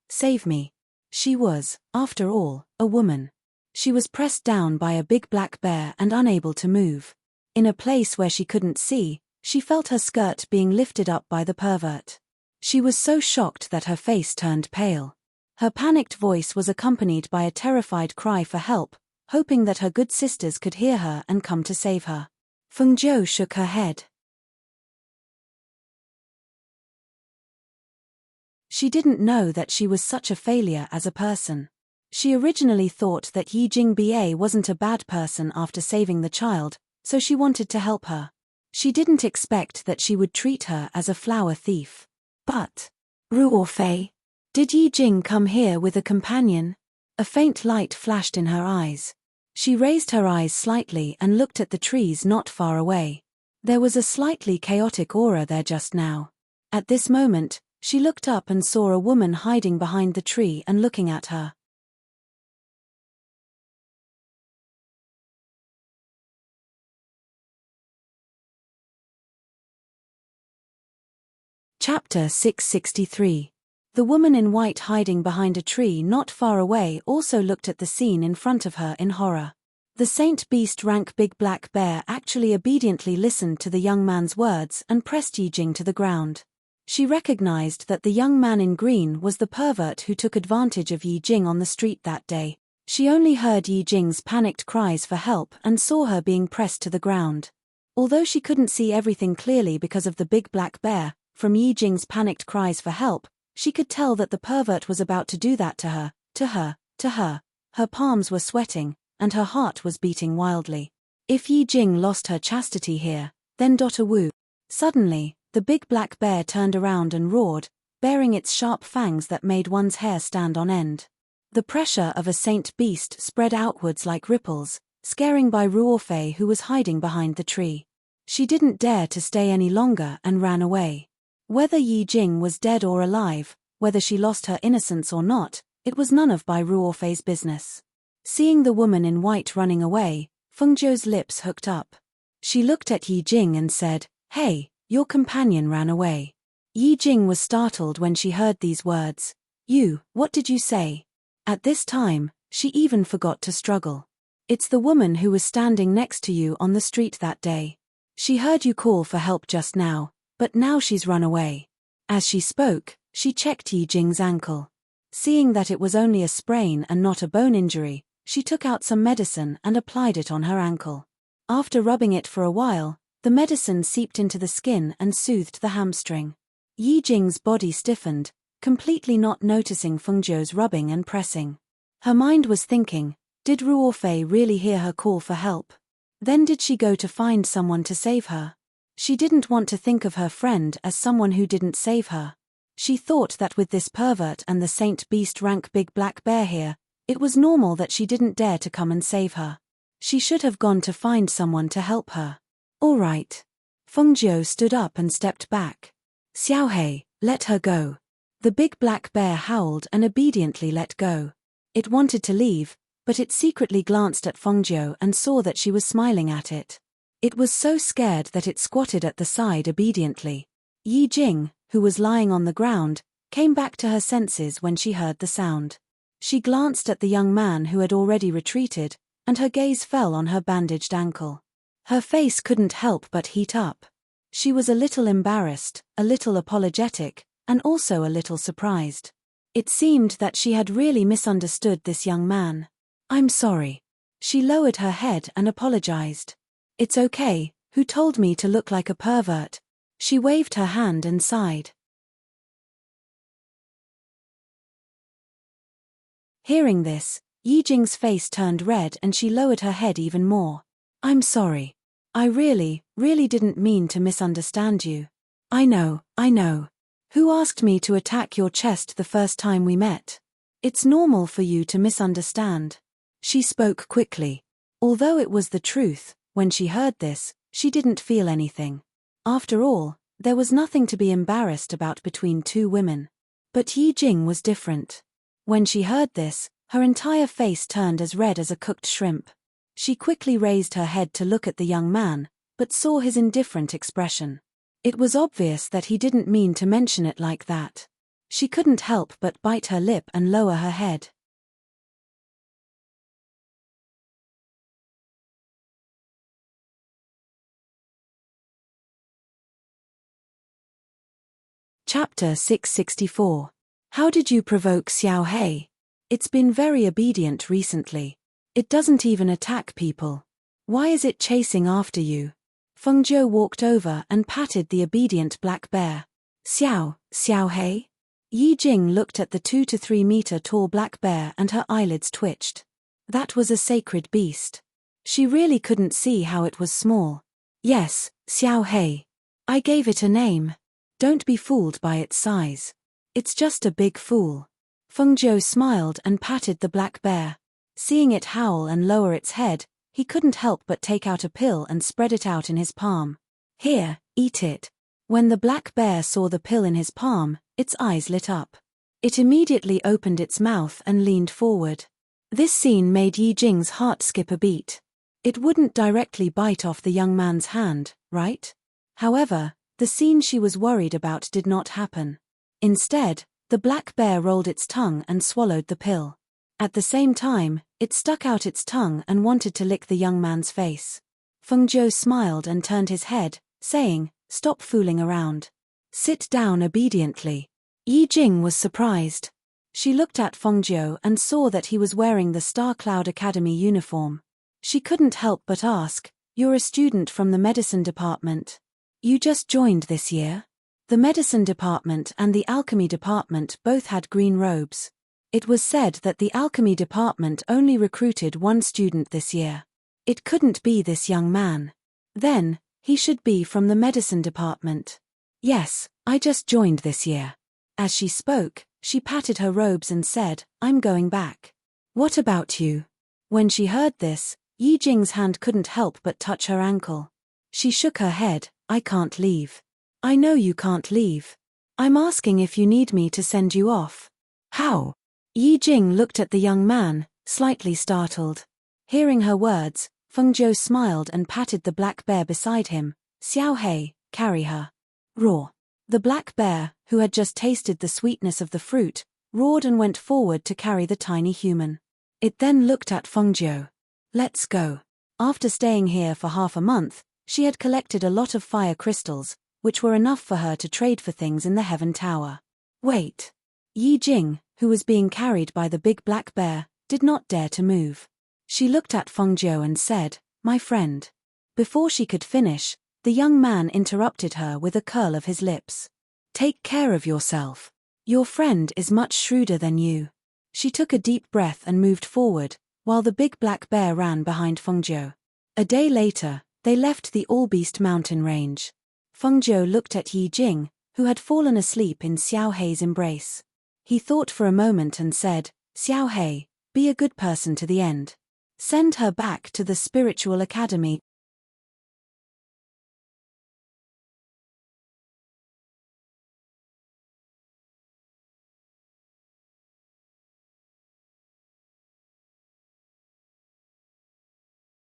save me. She was, after all, a woman. She was pressed down by a big black bear and unable to move. In a place where she couldn't see, she felt her skirt being lifted up by the pervert. She was so shocked that her face turned pale. Her panicked voice was accompanied by a terrified cry for help, hoping that her good sisters could hear her and come to save her. Feng Jiu shook her head. She didn't know that she was such a failure as a person. She originally thought that Yi Jing Ba wasn't a bad person after saving the child, so she wanted to help her. She didn't expect that she would treat her as a flower thief. But, Ruofei, did Yi Jing come here with a companion? A faint light flashed in her eyes. She raised her eyes slightly and looked at the trees not far away. There was a slightly chaotic aura there just now. At this moment, She looked up and saw a woman hiding behind the tree and looking at her. Chapter 663. The woman in white hiding behind a tree not far away also looked at the scene in front of her in horror. The Saint Beast rank big black bear actually obediently listened to the young man's words and pressed Yi Jing to the ground. She recognized that the young man in green was the pervert who took advantage of Yi Jing on the street that day. She only heard Yi Jing's panicked cries for help and saw her being pressed to the ground. Although she couldn't see everything clearly because of the big black bear, from Yi Jing's panicked cries for help, she could tell that the pervert was about to do that to her, to her. Her palms were sweating, and her heart was beating wildly. If Yi Jing lost her chastity here, then Wu. Suddenly, the big black bear turned around and roared, baring its sharp fangs that made one's hair stand on end. The pressure of a saint beast spread outwards like ripples, scaring by Ruofei who was hiding behind the tree. She didn't dare to stay any longer and ran away. Whether Yi Jing was dead or alive, whether she lost her innocence or not, it was none of Bai Ruofei's business. Seeing the woman in white running away, Fengzhou's lips hooked up. She looked at Yi Jing and said, "Hey, your companion ran away." Yi Jing was startled when she heard these words. What did you say?" At this time, she even forgot to struggle. "It's the woman who was standing next to you on the street that day. She heard you call for help just now, but now she's run away." As she spoke, she checked Yi Jing's ankle. Seeing that it was only a sprain and not a bone injury, she took out some medicine and applied it on her ankle. After rubbing it for a while, the medicine seeped into the skin and soothed the hamstring. Yi Jing's body stiffened, completely not noticing Fengzhou's rubbing and pressing. Her mind was thinking, did Ruofei really hear her call for help? Then did she go to find someone to save her? She didn't want to think of her friend as someone who didn't save her. She thought that with this pervert and the Saint Beast rank big black bear here, it was normal that she didn't dare to come and save her. She should have gone to find someone to help her. "All right." Fengzhou stood up and stepped back. "Xiaohei, let her go." The big black bear howled and obediently let go. It wanted to leave, but it secretly glanced at Fengzhou and saw that she was smiling at it. It was so scared that it squatted at the side obediently. Yi Jing, who was lying on the ground, came back to her senses when she heard the sound. She glanced at the young man who had already retreated, and her gaze fell on her bandaged ankle. Her face couldn't help but heat up. She was a little embarrassed, a little apologetic, and also a little surprised. It seemed that she had really misunderstood this young man. "I'm sorry." She lowered her head and apologized. "It's okay, who told me to look like a pervert?" She waved her hand and sighed. Hearing this, Yi Jing's face turned red and she lowered her head even more. "I'm sorry. I really didn't mean to misunderstand you. I know. Who asked me to attack your chest the first time we met? It's normal for you to misunderstand." She spoke quickly. Although it was the truth, when she heard this, she didn't feel anything. After all, there was nothing to be embarrassed about between two women. But Yi Jing was different. When she heard this, her entire face turned as red as a cooked shrimp. She quickly raised her head to look at the young man, but saw his indifferent expression. It was obvious that he didn't mean to mention it like that. She couldn't help but bite her lip and lower her head. Chapter 664. How did you provoke Xiao Hei? It's been very obedient recently. It doesn't even attack people. Why is it chasing after you? Fengzhou walked over and patted the obedient black bear. Xiao Hei? Yi Jing looked at the 2 to 3 meter tall black bear and her eyelids twitched. That was a sacred beast. She really couldn't see how it was small. Yes, Xiao Hei. I gave it a name. Don't be fooled by its size. It's just a big fool. Fengzhou smiled and patted the black bear. Seeing it howl and lower its head, he couldn't help but take out a pill and spread it out in his palm. Here, eat it. When the black bear saw the pill in his palm, its eyes lit up. It immediately opened its mouth and leaned forward. This scene made Yi Jing's heart skip a beat. It wouldn't directly bite off the young man's hand, right? However, the scene she was worried about did not happen. Instead, the black bear rolled its tongue and swallowed the pill. At the same time, it stuck out its tongue and wanted to lick the young man's face. Feng Zhou smiled and turned his head, saying, "Stop fooling around. Sit down obediently." Yi Jing was surprised. She looked at Feng Zhou and saw that he was wearing the Star Cloud Academy uniform. She couldn't help but ask, "You're a student from the medicine department. You just joined this year?" The medicine department and the alchemy department both had green robes. It was said that the alchemy department only recruited one student this year. It couldn't be this young man. Then, he should be from the medicine department. "Yes, I just joined this year." As she spoke, she patted her robes and said, "I'm going back." "What about you?" When she heard this, Yi Jing's hand couldn't help but touch her ankle. She shook her head, "I can't leave." "I know you can't leave. I'm asking if you need me to send you off." "How?" Yi Jing looked at the young man, slightly startled. Hearing her words, Feng Zhou smiled and patted the black bear beside him. "Xiao Hei, carry her." Roar. The black bear, who had just tasted the sweetness of the fruit, roared and went forward to carry the tiny human. It then looked at Feng Zhou. "Let's go." After staying here for half a month, she had collected a lot of fire crystals, which were enough for her to trade for things in the Heaven Tower. Wait. Yi Jing, who was being carried by the big black bear, did not dare to move. She looked at Feng Zhou and said, "My friend." Before she could finish, the young man interrupted her with a curl of his lips. "Take care of yourself. Your friend is much shrewder than you." She took a deep breath and moved forward, while the big black bear ran behind Feng Zhou. A day later, they left the All-Beast mountain range. Feng Zhou looked at Yi Jing, who had fallen asleep in Xiao Hei's embrace. He thought for a moment and said, "Xiao Hei, be a good person to the end. Send her back to the spiritual academy."